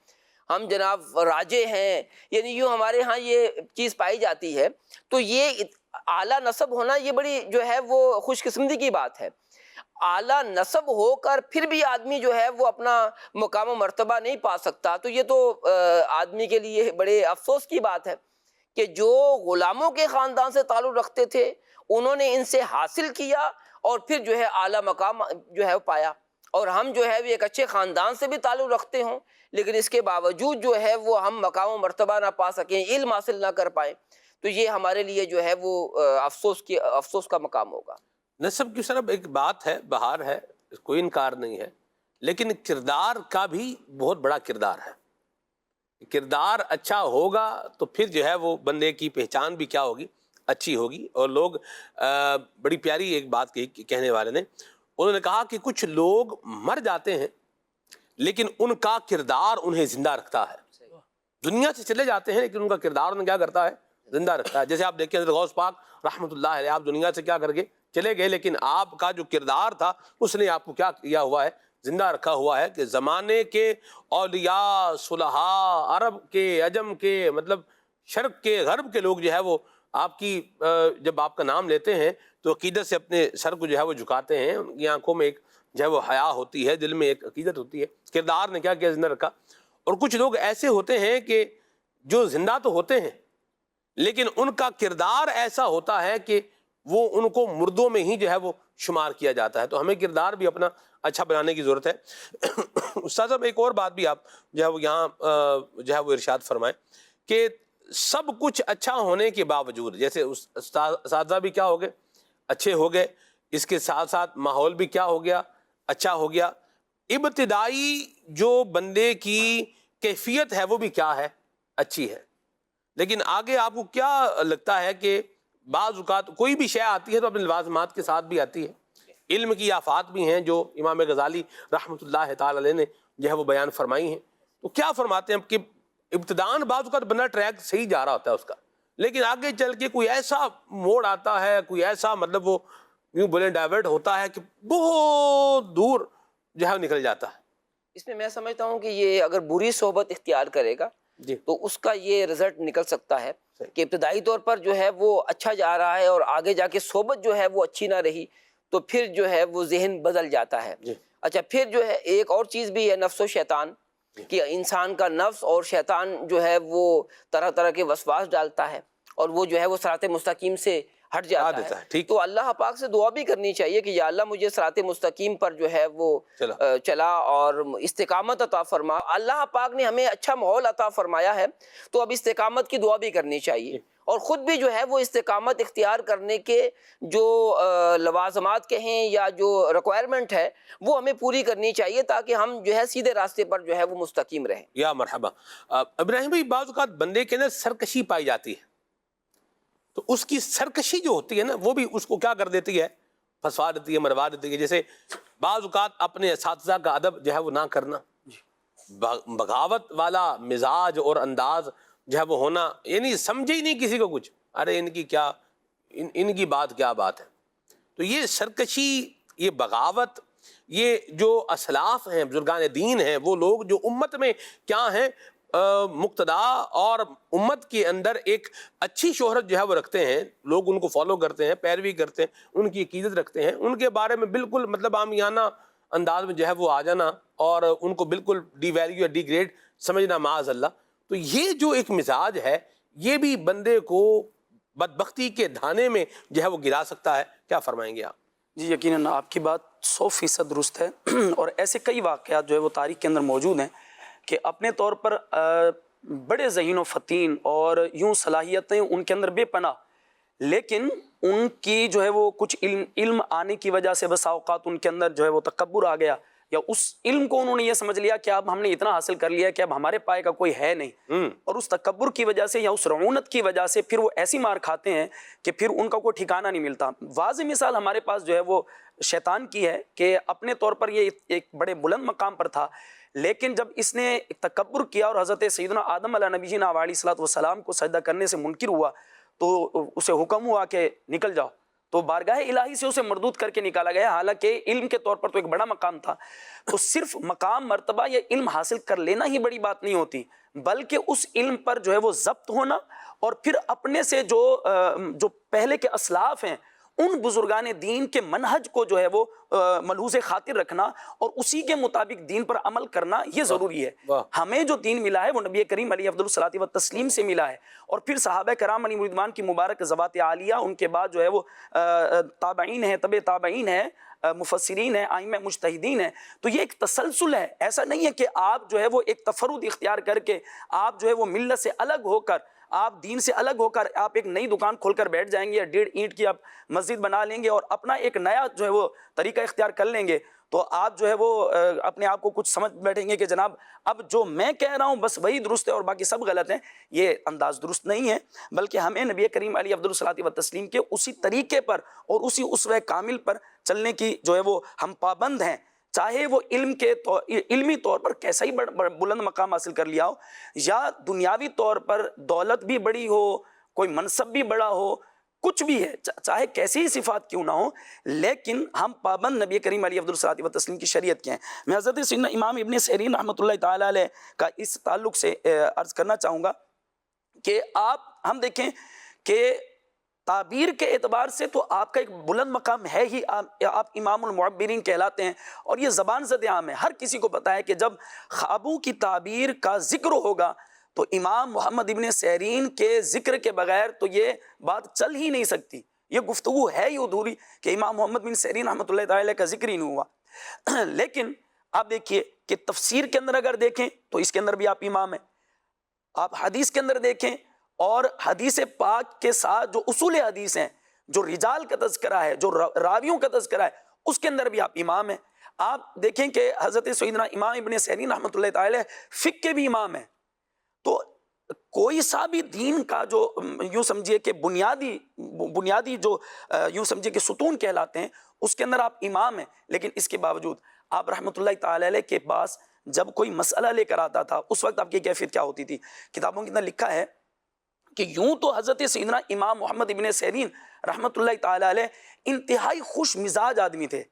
ہم جناب راجے ہیں، یعنی یوں ہمارے ہاں یہ چیز پائی جاتی ہے. تو یہ اعلیٰ نسب ہونا یہ بڑی جو ہے وہ خوش قسمتی کی بات ہے. اعلیٰ نسب ہو کر پھر بھی آدمی جو ہے وہ اپنا مقام و مرتبہ نہیں پا سکتا، تو یہ تو آدمی کے لیے بڑے افسوس کی بات ہے کہ جو غلاموں کے خاندان سے تعلق رکھتے تھے انہوں نے ان سے حاصل کیا اور پھر جو ہے اعلیٰ مقام جو ہے وہ پایا. اور ہم جو ہے ایک اچھے خاندان سے بھی تعلق رکھتے ہوں لیکن اس کے باوجود جو ہے وہ ہم مقام و مرتبہ نہ پا سکیں، علم حاصل نہ کر پائیں، تو یہ ہمارے لیے جو ہے وہ افسوس کا مقام ہوگا. نسب کی صرف ایک بات ہے، بہار ہے، کوئی انکار نہیں ہے، لیکن کردار کا بھی بہت بڑا کردار ہے. کردار اچھا ہوگا تو پھر جو ہے وہ بندے کی پہچان بھی کیا ہوگی، اچھی ہوگی. اور لوگ بڑی پیاری ایک بات کہی کہنے والے نے، انہوں نے کہا کہ کچھ لوگ مر جاتے ہیں لیکن ان کا کردار انہیں زندہ رکھتا ہے. دنیا سے چلے جاتے ہیں لیکن ان کا کردار انہیں کیا کرتا ہے، زندہ رکھتا ہے. جیسے آپ دیکھیں حضرت غوث پاک رحمۃ اللہ علیہ، آپ دنیا سے کیا کر کے چلے گئے لیکن آپ کا جو کردار تھا اس نے آپ کو کیا کیا ہوا ہے، زندہ رکھا ہوا ہے. کہ زمانے کے اولیاء صلحاء، عرب کے عجم کے، مطلب شرق کے غرب کے لوگ جو ہے وہ آپ کی جب آپ کا نام لیتے ہیں تو عقیدت سے اپنے سر کو جو ہے وہ جھکاتے ہیں. ان کی آنکھوں میں ایک جو ہے وہ حیا ہوتی ہے، دل میں ایک عقیدت ہوتی ہے. کردار نے کیا کیا، زندہ رکھا. اور کچھ لوگ ایسے ہوتے ہیں کہ جو زندہ تو ہوتے ہیں لیکن ان کا کردار ایسا ہوتا ہے کہ وہ ان کو مردوں میں ہی جو ہے وہ شمار کیا جاتا ہے. تو ہمیں کردار بھی اپنا اچھا بنانے کی ضرورت ہے. استاد صاحب ایک اور بات بھی آپ جو ہے وہ یہاں جو ہے وہ ارشاد فرمائیں کہ سب کچھ اچھا ہونے کے باوجود، جیسے اساتذہ بھی کیا ہو گئے، اچھے ہو گئے، اس کے ساتھ ساتھ ماحول بھی کیا ہو گیا، اچھا ہو گیا. ابتدائی جو بندے کی کیفیت ہے وہ بھی کیا ہے، اچھی ہے. لیکن آگے آپ کو کیا لگتا ہے کہ بعض اوقات کوئی بھی شے آتی ہے تو اپنے لوازمات کے ساتھ بھی آتی ہے. علم کی آفات بھی ہیں جو امام غزالی رحمۃ اللہ تعالی علیہ نے جو ہے وہ بیان فرمائی ہیں. تو کیا فرماتے ہیں کہ ابتدان بعض اوقات بندہ ٹریک صحیح جا رہا ہوتا ہے اس کا، لیکن آگے چل کے کوئی ایسا موڑ آتا ہے، کوئی ایسا مطلب وہ یوں بولیں ڈائیورٹ ہوتا ہے کہ بہت دور جو ہے نکل جاتا ہے. اس میں سمجھتا ہوں کہ یہ اگر بری صحبت اختیار کرے گا جی تو اس کا یہ رزلٹ نکل سکتا ہے کہ ابتدائی طور پر جو ہے وہ اچھا جا رہا ہے اور آگے جا کے صحبت جو ہے وہ اچھی نہ رہی تو پھر جو ہے وہ ذہن بدل جاتا ہے. جی. اچھا، پھر جو ہے ایک اور چیز بھی ہے، نفس و شیطان، کہ انسان کا نفس اور شیطان جو ہے وہ طرح طرح کے وسواس ڈالتا ہے اور وہ جو ہے وہ صراط مستقیم سے ہٹ جاتا ہے. ٹھیک. تو اللہ پاک سے دعا بھی کرنی چاہیے کہ یا اللہ مجھے صراط مستقیم پر جو ہے وہ چلا اور استقامت عطا فرما. اللہ پاک نے ہمیں اچھا ماحول عطا فرمایا ہے تو اب استقامت کی دعا بھی کرنی چاہیے اور خود بھی جو ہے وہ استقامت اختیار کرنے کے جو لوازمات کہیں یا جو ریکوائرمنٹ ہے وہ ہمیں پوری کرنی چاہیے تاکہ ہم جو ہے سیدھے راستے پر جو ہے وہ مستقیم رہیں. یا مرحبا. ابراہیم بھائی، بعض اوقات بندے کے اندر سرکشی پائی جاتی ہے تو اس کی سرکشی جو ہوتی ہے نا وہ بھی اس کو کیا کر دیتی ہے، پھنسوا دیتی ہے، مروا دیتی ہے. جیسے بعض اوقات اپنے اساتذہ کا ادب جو ہے وہ نہ کرنا، بغاوت والا مزاج اور انداز جو ہے وہ ہونا، یعنی سمجھے ہی نہیں کسی کو کچھ، ارے ان کی کیا، ان کی بات کیا بات ہے. تو یہ سرکشی، یہ بغاوت، یہ جو اسلاف ہیں، بزرگان دین ہیں، وہ لوگ جو امت میں کیا ہیں، مقتدا اور امت کے اندر ایک اچھی شہرت جو ہے وہ رکھتے ہیں، لوگ ان کو فالو کرتے ہیں، پیروی کرتے ہیں، ان کی عقیدت رکھتے ہیں، ان کے بارے میں بالکل مطلب عامیانہ انداز میں جو ہے وہ آ جانا اور ان کو بالکل ڈی ویلیو یا ڈی گریڈ سمجھنا معاذ اللہ. تو یہ جو ایک مزاج ہے یہ بھی بندے کو بدبختی کے دھانے میں جو ہے وہ گرا سکتا ہے. کیا فرمائیں گے آپ؟ جی یقیناً آپ کی بات 100% درست ہے اور ایسے کئی واقعات جو ہے وہ تاریخ کے اندر موجود ہیں کہ اپنے طور پر بڑے ذہین و فتین اور یوں صلاحیتیں ان کے اندر بے پناہ، لیکن ان کی جو ہے وہ کچھ علم آنے کی وجہ سے بسا اوقات ان کے اندر جو ہے وہ تکبر آ گیا، یا اس علم کو انہوں نے یہ سمجھ لیا کہ اب ہم نے اتنا حاصل کر لیا کہ اب ہمارے پائے کا کوئی ہے نہیں، اور اس تکبر کی وجہ سے یا اس رعونت کی وجہ سے پھر وہ ایسی مار کھاتے ہیں کہ پھر ان کا کوئی ٹھکانہ نہیں ملتا۔ واضح مثال ہمارے پاس جو ہے وہ شیطان کی ہے کہ اپنے طور پر یہ ایک بڑے بلند مقام پر تھا، لیکن جب اس نے تکبر کیا اور حضرت سیدنا آدم علیہ نبینا علیہ الصلوۃ والسلام کو سجدہ کرنے سے منکر ہوا تو اسے حکم ہوا کہ نکل جاؤ، تو بارگاہ الہی سے اسے مردود کر کے نکالا گیا، حالانکہ علم کے طور پر تو ایک بڑا مقام تھا۔ تو صرف مقام مرتبہ یا علم حاصل کر لینا ہی بڑی بات نہیں ہوتی، بلکہ اس علم پر جو ہے وہ ضبط ہونا، اور پھر اپنے سے جو پہلے کے اسلاف ہیں ان بزرگان دین کے منہج کو جو ہے وہ ملحوظ خاطر رکھنا اور اسی کے مطابق دین پر عمل کرنا یہ ضروری ہے۔ ہمیں جو دین ملا ہے وہ نبی کریم علیہ افضل الصلاۃ والتسلیم سے ملا ہے، اور پھر صحابہ کرام علیہ رضوان کی مبارک ذوات عالیہ، ان کے بعد جو ہے وہ تابعین ہیں، تبع تابعین ہیں، مفسرین ہیں، ائمہ مجتہدین ہیں۔ تو یہ ایک تسلسل ہے، ایسا نہیں ہے کہ آپ جو ہے وہ ایک تفرد اختیار کر کے آپ جو ہے وہ ملت سے الگ ہو کر، آپ دین سے الگ ہو کر آپ ایک نئی دکان کھول کر بیٹھ جائیں گے، یا 1.5 اینٹ کی آپ مسجد بنا لیں گے اور اپنا ایک نیا جو ہے وہ طریقہ اختیار کر لیں گے، تو آپ جو ہے وہ اپنے آپ کو کچھ سمجھ بیٹھیں گے کہ جناب اب جو میں کہہ رہا ہوں بس وہی درست ہے اور باقی سب غلط ہیں۔ یہ انداز درست نہیں ہے، بلکہ ہمیں نبی کریم علیہ افضل الصلاۃ والتسلیم کے اسی طریقے پر اور اسی اسوہ کامل پر چلنے کی جو ہے وہ ہم پابند ہیں، چاہے وہ علمی طور پر کیسا ہی بلند مقام حاصل کر لیا ہو، یا دنیاوی طور پر دولت بھی بڑی ہو، کوئی منصب بھی بڑا ہو، کچھ بھی ہے، چاہے کیسی ہی صفات کیوں نہ ہو، لیکن ہم پابند نبی کریم علیہ افضل الصلاۃ والتسلیم کی شریعت کے ہیں۔ میں حضرت سیدنا امام ابن سیرین رحمۃ اللہ تعالیٰ علیہ کا اس تعلق سے عرض کرنا چاہوں گا کہ ہم دیکھیں کہ تعبیر کے اعتبار سے تو آپ کا ایک بلند مقام ہے ہی، آپ امام المعبرین کہلاتے ہیں، اور یہ زبان زد عام ہے، ہر کسی کو پتا ہے کہ جب خوابوں کی تعبیر کا ذکر ہوگا تو امام محمد ابن سیرین کے ذکر کے بغیر تو یہ بات چل ہی نہیں سکتی، یہ گفتگو ہے ہی ادھوری کہ امام محمد بن سیرین رحمۃ اللہ تعالی کا ذکر ہی نہیں ہوا۔ لیکن آپ دیکھیے کہ تفسیر کے اندر اگر دیکھیں تو اس کے اندر بھی آپ امام ہیں، آپ حدیث کے اندر دیکھیں اور حدیث پاک کے ساتھ جو اصول حدیث ہیں، جو رجال کا تذکرہ ہے، جو راویوں کا تذکرہ ہے، اس کے اندر بھی آپ امام ہیں۔ آپ دیکھیں کہ حضرت سیدنا امام ابن سیرین رحمۃ اللہ تعالی فقہ کے بھی امام ہیں، تو کوئی سا بھی دین کا جو یوں سمجھیے کہ بنیادی جو یوں سمجھیے کہ ستون کہلاتے ہیں، اس کے اندر آپ امام ہیں، لیکن اس کے باوجود آپ رحمۃ اللہ تعالی علیہ کے پاس جب کوئی مسئلہ لے کر آتا تھا اس وقت آپ کی کیفیت کیا ہوتی تھی؟ کتابوں کے اندر لکھا ہے کہ یوں تو حضرت سیدنا امام محمد ابن سیرین رحمۃ اللہ تعالی علیہ انتہائی خوش مزاج آدمی تھے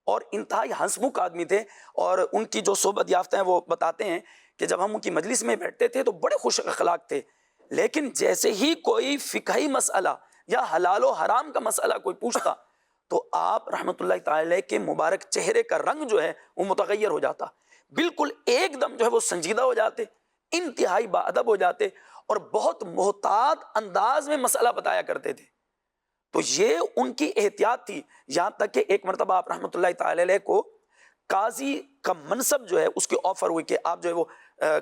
اور انتہائی ہنسمکھ آدمی تھے، اور ان کی جو صحبت یافتہ ہیں وہ بتاتے ہیں کہ جب ہم ان کی مجلس میں بیٹھتے تھے تو بڑے خوش اخلاق تھے، لیکن جیسے ہی کوئی فقہی مسئلہ یا حلال و حرام کا مسئلہ کوئی پوچھتا تو آپ رحمۃ اللہ تعالی کے مبارک چہرے کا رنگ جو ہے وہ متغیر ہو جاتا، بالکل ایک دم جو ہے وہ سنجیدہ ہو جاتے، انتہائی باادب ہو جاتے اور بہت محتاط انداز میں مسئلہ بتایا کرتے تھے۔ تو یہ ان کی احتیاط تھی، یہاں تک کہ ایک مرتبہ آپ رحمۃ اللہ تعالی علیہ کو قاضی کا منصب جو ہے اس کی آفر ہوئی کہ آپ جو ہے وہ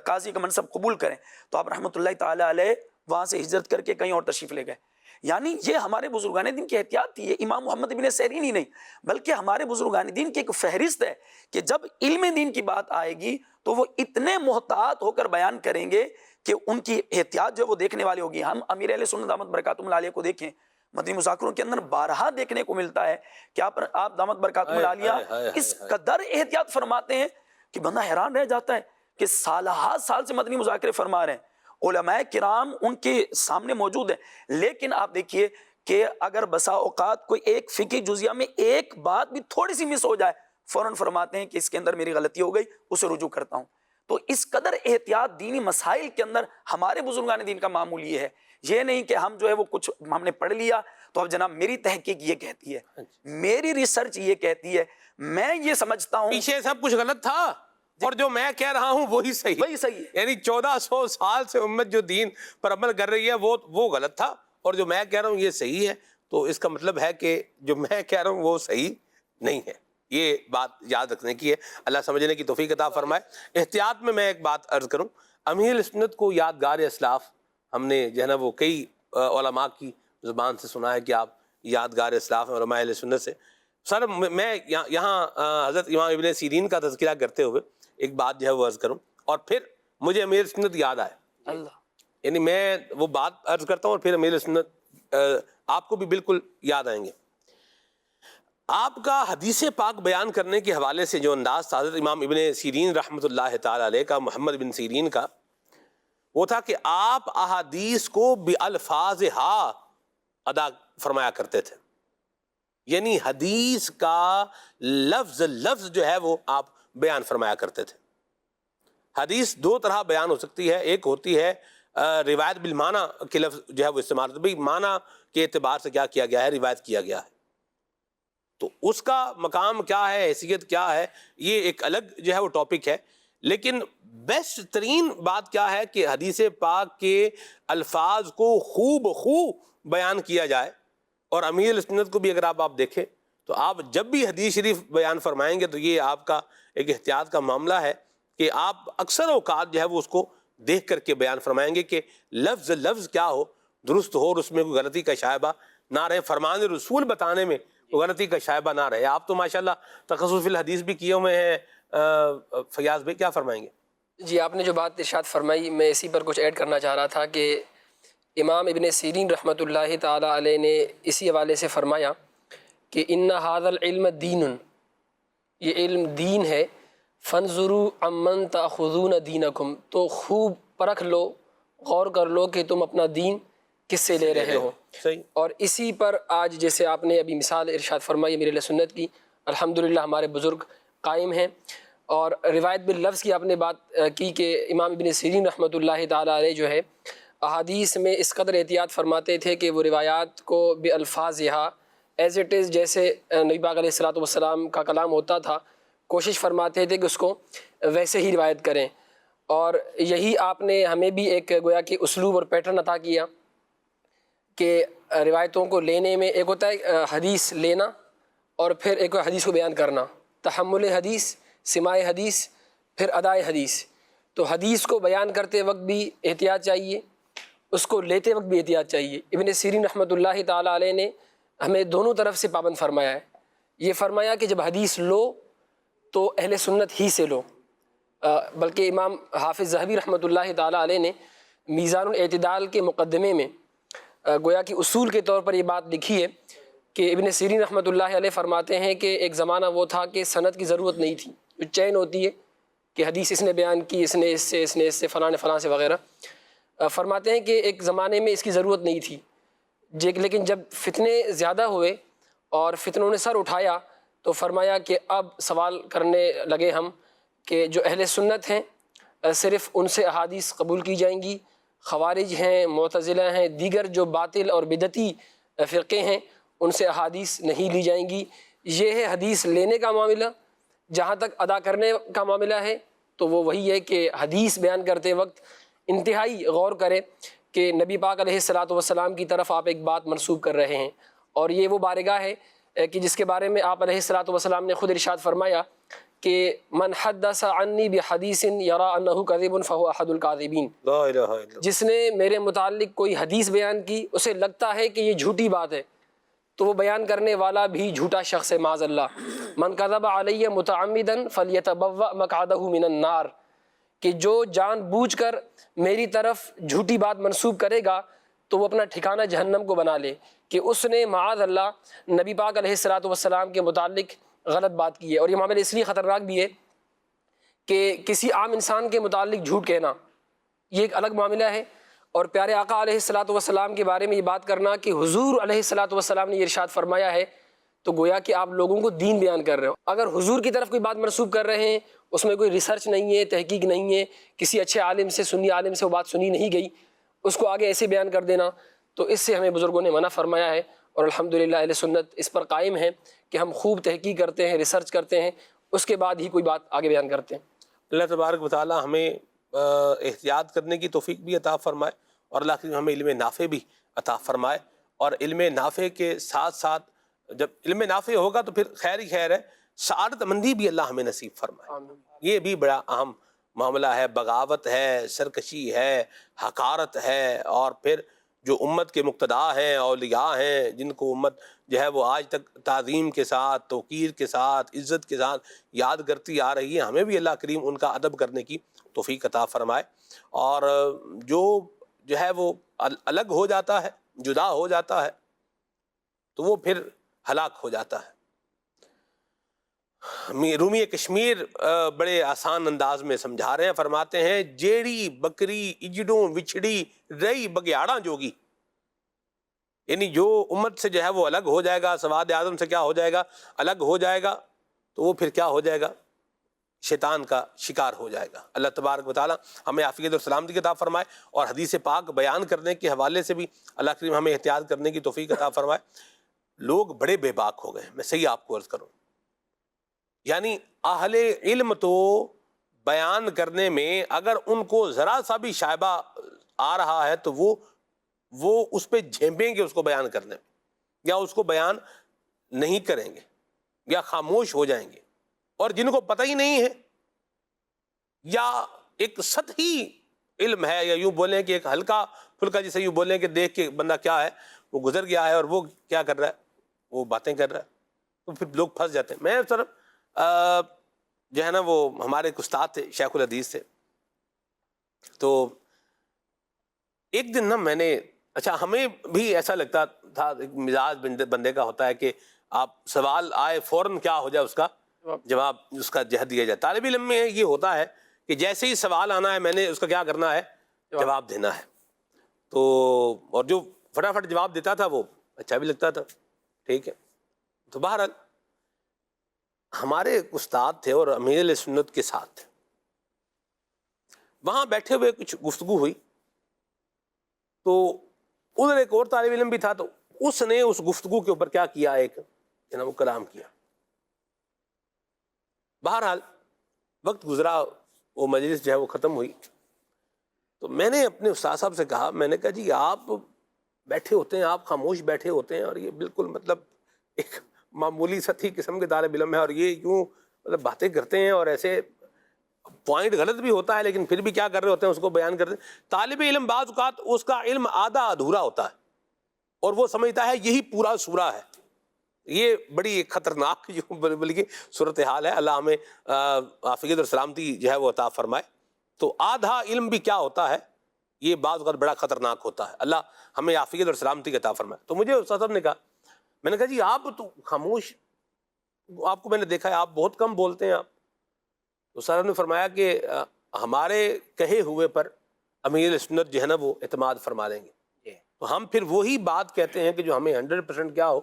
قاضی کا منصب قبول کریں، تو آپ رحمۃ اللہ تعالی علیہ وہاں سے ہجرت کر کے کہیں اور تشریف لے گئے۔ یعنی یہ ہمارے بزرگان دین کی احتیاط تھی، یہ امام محمد ابن سیرین ہی نہیں بلکہ ہمارے بزرگان دین کی ایک فہرست ہے کہ جب علم دین کی بات آئے گی تو وہ اتنے محتاط ہو کر بیان کریں گے کہ ان کی احتیاط جو ہے وہ دیکھنے والی ہوگی۔ ہم امیر اہل سنت دامت برکاتہم العالیہ کو دیکھیں، مدنی مذاکروں کے اندر بارہا دیکھنے کو ملتا ہے کہ آپ دامت برکاتہم العالیہ اس قدر احتیاط فرماتے ہیں کہ بندہ حیران رہ جاتا ہے کہ سالہات سال سے مدنی مذاکرے فرما رہے ہیں، علماء کرام ان کے سامنے موجود ہیں، لیکن آپ دیکھیے کہ اگر بسا اوقات کوئی ایک فقہی جزیہ میں ایک بات بھی تھوڑی سی مس ہو جائے فوراً فرماتے ہیں کہ اس کے اندر میری غلطی ہو گئی، اسے رجوع کرتا ہوں۔ تو اس قدر احتیاط دینی مسائل کے اندر ہمارے بزرگان دین کا معمول یہ ہے، یہ نہیں کہ ہم جو ہے وہ کچھ ہم نے پڑھ لیا تو اب جناب میری تحقیق یہ کہتی ہے، میری ریسرچ یہ کہتی ہے، میں یہ سمجھتا ہوں پیچھے سب کچھ غلط تھا اور جو میں کہہ رہا ہوں وہی صحیح ہے۔ یعنی 1400 سال سے امت جو دین پر عمل کر رہی ہے وہ غلط تھا اور جو میں کہہ رہا ہوں یہ صحیح ہے، تو اس کا مطلب ہے کہ جو میں کہہ رہا ہوں وہ صحیح نہیں ہے۔ یہ بات یاد رکھنے کی ہے، اللہ سمجھنے کی توفیق عطا فرمائے۔ احتیاط میں ایک بات عرض کروں، امیر سنت کو یادگار اسلاف ہم نے جو ہے نا وہ کئی علماء کی زبان سے سنا ہے کہ آپ یادگار اسلاف ہیں علماء اہل سنت سے. سر میں یہاں حضرت امام ابن سیرین کا تذکرہ کرتے ہوئے ایک بات جو ہے وہ عرض کروں اور پھر مجھے امیر سنت یاد آئے. اللہ یعنی میں وہ بات عرض کرتا ہوں اور پھر امیر سنت آپ کو بھی بالکل یاد آئیں گے. آپ کا حدیث پاک بیان کرنے کے حوالے سے جو انداز تھا حضرت امام ابن سیرین رحمۃ اللہ تعالی علیہ کا، محمد بن سیرین کا، وہ تھا کہ آپ احادیث کو بالفاظہا ادا فرمایا کرتے تھے. یعنی حدیث کا لفظ لفظ جو ہے وہ آپ بیان فرمایا کرتے تھے. حدیث دو طرح بیان ہو سکتی ہے، ایک ہوتی ہے روایت بالمعنی کے لفظ جو ہے وہ استعمال ہوتے ہیں، معنی کے اعتبار سے کیا کیا گیا ہے، روایت کیا گیا ہے، تو اس کا مقام کیا ہے، حیثیت کیا ہے، یہ ایک الگ جو ہے وہ ٹاپک ہے. لیکن بیسٹ ترین بات کیا ہے کہ حدیث پاک کے الفاظ کو خوب بیان کیا جائے. اور امیر سنت کو بھی اگر آپ دیکھیں تو آپ جب بھی حدیث شریف بیان فرمائیں گے تو یہ آپ کا ایک احتیاط کا معاملہ ہے کہ آپ اکثر اوقات جو ہے وہ اس کو دیکھ کر کے بیان فرمائیں گے کہ لفظ لفظ کیا ہو، درست ہو اور اس میں کوئی غلطی کا شائبہ نہ رہے، فرمان رسول بتانے میں کوئی غلطی کا شائبہ نہ رہے. آپ تو ماشاءاللہ تخصص فی الحدیث بھی کیے ہوئے ہیں. فیاض بھائی کیا فرمائیں گے؟ جی آپ نے جو بات ارشاد فرمائی میں اسی پر کچھ ایڈ کرنا چاہ رہا تھا کہ امام ابن سیرین رحمۃ اللہ تعالی علیہ نے اسی حوالے سے فرمایا کہ ان ھذا العلم دین، یہ علم دین ہے، فانظروا عمن تاخذون دینکم، تو خوب پرکھ لو، غور کر لو کہ تم اپنا دین کس سے لے رہے ہو. صحیح. اور اسی پر آج جیسے آپ نے ابھی مثال ارشاد فرمائی امیر اہل سنت کی، الحمدللہ ہمارے بزرگ قائم ہیں. اور روایت باللفظ کی آپ نے بات کی کہ امام ابن سیرین رحمۃ اللہ تعالی علیہ جو ہے احادیث میں اس قدر احتیاط فرماتے تھے کہ وہ روایات کو بالفاظہا ایز اٹ از جیسے نبی پاک علیہ الصلوۃ والسلام کا کلام ہوتا تھا کوشش فرماتے تھے کہ اس کو ویسے ہی روایت کریں. اور یہی آپ نے ہمیں بھی ایک گویا کہ اسلوب اور پیٹرن عطا کیا کہ روایتوں کو لینے میں ایک ہوتا ہے حدیث لینا اور پھر ایک حدیث کو بیان کرنا، تحمل حدیث، سماع حدیث، پھر ادائے حدیث. تو حدیث کو بیان کرتے وقت بھی احتیاط چاہیے، اس کو لیتے وقت بھی احتیاط چاہیے. ابن سیرین رحمۃ اللہ تعالی علیہ نے ہمیں دونوں طرف سے پابند فرمایا ہے. یہ فرمایا کہ جب حدیث لو تو اہل سنت ہی سے لو. بلکہ امام حافظ ذہبی رحمۃ اللہ تعالی علیہ نے میزان الاعتدال کے مقدمے میں گویا کہ اصول کے طور پر یہ بات لکھی ہے کہ ابن سیرین رحمۃ اللہ علیہ فرماتے ہیں کہ ایک زمانہ وہ تھا کہ سند کی ضرورت نہیں تھی، جو چین ہوتی ہے کہ حدیث اس نے بیان کی، اس نے اس سے فلاں نے فلاں سے وغیرہ. فرماتے ہیں کہ ایک زمانے میں اس کی ضرورت نہیں تھی، لیکن جب فتنے زیادہ ہوئے اور فتنوں نے سر اٹھایا تو فرمایا کہ اب سوال کرنے لگے ہم کہ جو اہل سنت ہیں صرف ان سے احادیث قبول کی جائیں گی، خوارج ہیں، معتزلہ ہیں، دیگر جو باطل اور بدعتی فرقے ہیں ان سے احادیث نہیں لی جائیں گی. یہ ہے حدیث لینے کا معاملہ. جہاں تک ادا کرنے کا معاملہ ہے تو وہ وہی ہے کہ حدیث بیان کرتے وقت انتہائی غور کرے کہ نبی پاک علیہ الصلوۃ والسلام کی طرف آپ ایک بات منسوب کر رہے ہیں، اور یہ وہ بارگاہ ہے کہ جس کے بارے میں آپ علیہ الصلوۃ والسلام نے خود ارشاد فرمایا کہ من حدث عنی بحدیث یرا انہ کذب فہو احد الکاذبین. لا الہ الا اللہ. جس نے میرے متعلق کوئی حدیث بیان کی اسے لگتا ہے کہ یہ جھوٹی بات ہے تو وہ بیان کرنے والا بھی جھوٹا شخص ہے، معاذ اللہ. من کذب علی متعمدا فلیتبوأ مقعدہ من النار، کہ جو جان بوجھ کر میری طرف جھوٹی بات منسوب کرے گا تو وہ اپنا ٹھکانہ جہنم کو بنا لے کہ اس نے معاذ اللہ نبی پاک علیہ الصلوۃ والسلام کے متعلق غلط بات کی ہے. اور یہ معاملہ اس لیے خطرناک بھی ہے کہ کسی عام انسان کے متعلق جھوٹ کہنا یہ ایک الگ معاملہ ہے، اور پیارے آقا علیہ الصلوۃ والسلام کے بارے میں یہ بات کرنا کہ حضور علیہ الصلوۃ والسلام نے یہ ارشاد فرمایا ہے، تو گویا کہ آپ لوگوں کو دین بیان کر رہے ہو. اگر حضور کی طرف کوئی بات منسوب کر رہے ہیں اس میں کوئی ریسرچ نہیں ہے، تحقیق نہیں ہے، کسی اچھے عالم سے، سنی عالم سے وہ بات سنی نہیں گئی، اس کو آگے ایسے بیان کر دینا، تو اس سے ہمیں بزرگوں نے منع فرمایا ہے. اور الحمدللہ اہل سنت اس پر قائم ہیں کہ ہم خوب تحقیق کرتے ہیں، ریسرچ کرتے ہیں، اس کے بعد ہی کوئی بات آگے بیان کرتے ہیں. اللہ تبارک و تعالی ہمیں احتیاط کرنے کی توفیق بھی عطا فرمائے، اور اللہ کریم ہمیں علم نافع بھی عطا فرمائے. اور علم نافع کے ساتھ ساتھ جب علم نافع ہوگا تو پھر خیر ہی خیر ہے، سعادت مندی بھی اللہ ہمیں نصیب فرمائے. یہ بھی بڑا اہم معاملہ ہے، بغاوت ہے، سرکشی ہے، حقارت ہے، اور پھر جو امت کے مقتدا ہیں، اولیاء ہیں، جن کو امت جو ہے وہ آج تک تعظیم کے ساتھ، توقیر کے ساتھ، عزت کے ساتھ یاد کرتی آ رہی ہے، ہمیں بھی اللہ کریم ان کا ادب کرنے کی توفیق عطا فرمائے۔ اور جو ہے وہ الگ ہو جاتا ہے، جدا ہو جاتا ہے، تو وہ پھر ہلاک ہو جاتا ہے۔ رومی کشمیر بڑے آسان انداز میں سمجھا رہے ہیں، فرماتے ہیں جیڑی بکری اجڑوں وچھڑی رہی بگیاڑاں جوگی، یعنی جو امت سے جو ہے وہ الگ ہو جائے گا، سواد اعظم سے کیا ہو جائے گا، الگ ہو جائے گا، تو وہ پھر کیا ہو جائے گا، شیطان کا شکار ہو جائے گا۔ اللہ تبارک و تعالی ہمیں عافیت اور سلامتی عطا فرمائے، اور حدیث پاک بیان کرنے کے حوالے سے بھی اللہ کریم ہمیں احتیاط کرنے کی توفیق عطا فرمائے۔ لوگ بڑے بے باک ہو گئے، میں صحیح آپ کو عرض کروں، یعنی اہل علم تو بیان کرنے میں اگر ان کو ذرا سا بھی شائبہ آ رہا ہے تو وہ اس پہ جھیمیں گے، اس کو بیان کرنے میں، یا اس کو بیان نہیں کریں گے، یا خاموش ہو جائیں گے۔ اور جن کو پتہ ہی نہیں ہے، یا ایک سطحی علم ہے، یا یوں بولیں کہ ایک ہلکا پھلکا، جسے یوں بولیں کہ دیکھ کے بندہ کیا ہے، وہ گزر گیا ہے اور وہ کیا کر رہا ہے، وہ باتیں کر رہا ہے، تو پھر لوگ پھنس جاتے ہیں۔ میں صرف جو ہے نا وہ ہمارے ایک استاد تھے، شیخ الحدیث تھے، تو ایک دن نا میں نے، اچھا ہمیں بھی ایسا لگتا تھا، ایک مزاج بندے کا ہوتا ہے کہ آپ سوال آئے فوراً کیا ہو جائے اس کا جواب، اس کا جہد دیا جائے۔ طالب علم میں یہ ہوتا ہے کہ جیسے ہی سوال آنا ہے میں نے اس کا کیا کرنا ہے، جواب دینا ہے، تو اور جو فٹافٹ جواب دیتا تھا وہ اچھا بھی لگتا تھا، ٹھیک ہے۔ تو بہرحال ہمارے ایک استاد تھے اور امیر علیہ سنت کے ساتھ تھے، وہاں بیٹھے ہوئے کچھ گفتگو ہوئی، تو ادھر ایک اور طالب علم بھی تھا، تو اس نے اس گفتگو کے اوپر کیا کیا، ایک جناب وہ کلام کیا۔ بہرحال وقت گزرا، وہ مجلس جو ہے وہ ختم ہوئی، تو میں نے اپنے استاد صاحب سے کہا، میں نے کہا جی آپ بیٹھے ہوتے ہیں، آپ خاموش بیٹھے ہوتے ہیں، اور یہ بالکل مطلب ایک معمولی سطحی قسم کے طالب علم ہے، اور یہ یوں مطلب باتیں کرتے ہیں، اور ایسے پوائنٹ غلط بھی ہوتا ہے لیکن پھر بھی کیا کر رہے ہوتے ہیں، اس کو بیان کرتے ہیں۔ طالب علم بعض اوقات اس کا علم آدھا ادھورا ہوتا ہے، اور وہ سمجھتا ہے یہی پورا سورہ ہے۔ یہ بڑی ایک خطرناک جو بلکہ صورتحال ہے، اللہ ہمیں عافیت اور سلامتی جو ہے وہ عطا فرمائے۔ تو آدھا علم بھی کیا ہوتا ہے، یہ بعض اوقات بڑا خطرناک ہوتا ہے، اللہ ہمیں عافیت اور سلامتی عطا فرمائے۔ تو مجھے استاد صاحب نے کہا، میں نے کہا جی آپ تو خاموش، آپ کو میں نے دیکھا ہے آپ بہت کم بولتے ہیں آپ۔ تو صاحب نے فرمایا کہ ہمارے کہے ہوئے پر امیر سنت جو ہے نا وہ اعتماد فرما لیں گے، تو ہم پھر وہی بات کہتے ہیں کہ جو ہمیں 100% کیا ہو،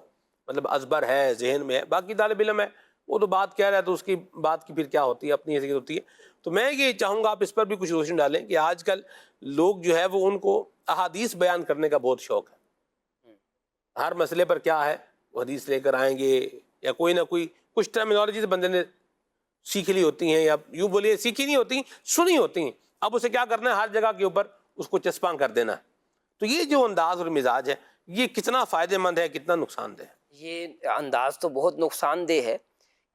مطلب ازبر ہے، ذہن میں ہے۔ باقی طالب علم ہے وہ تو بات کہہ رہا ہے، تو اس کی بات کی پھر کیا ہوتی ہے، اپنی حیثیت ہوتی ہے۔ تو میں یہ چاہوں گا آپ اس پر بھی کچھ روشنی ڈالیں کہ آج کل لوگ جو ہے وہ ان کو احادیث بیان کرنے کا بہت شوق ہے، ہر مسئلے پر کیا ہے وہ حدیث لے کر آئیں گے، یا کوئی نہ کوئی کچھ ٹرمینالوجی سے بندے نے سیکھ لی ہوتی ہیں، یا یوں بولیے سیکھی نہیں ہوتی، سنی ہوتی ہیں، اب اسے کیا کرنا ہے، ہر جگہ کے اوپر اس کو چسپاں کر دینا ہے۔ تو یہ جو انداز اور مزاج ہے، یہ کتنا فائدہ مند ہے، کتنا نقصان دہ ہے؟ یہ انداز تو بہت نقصان دہ ہے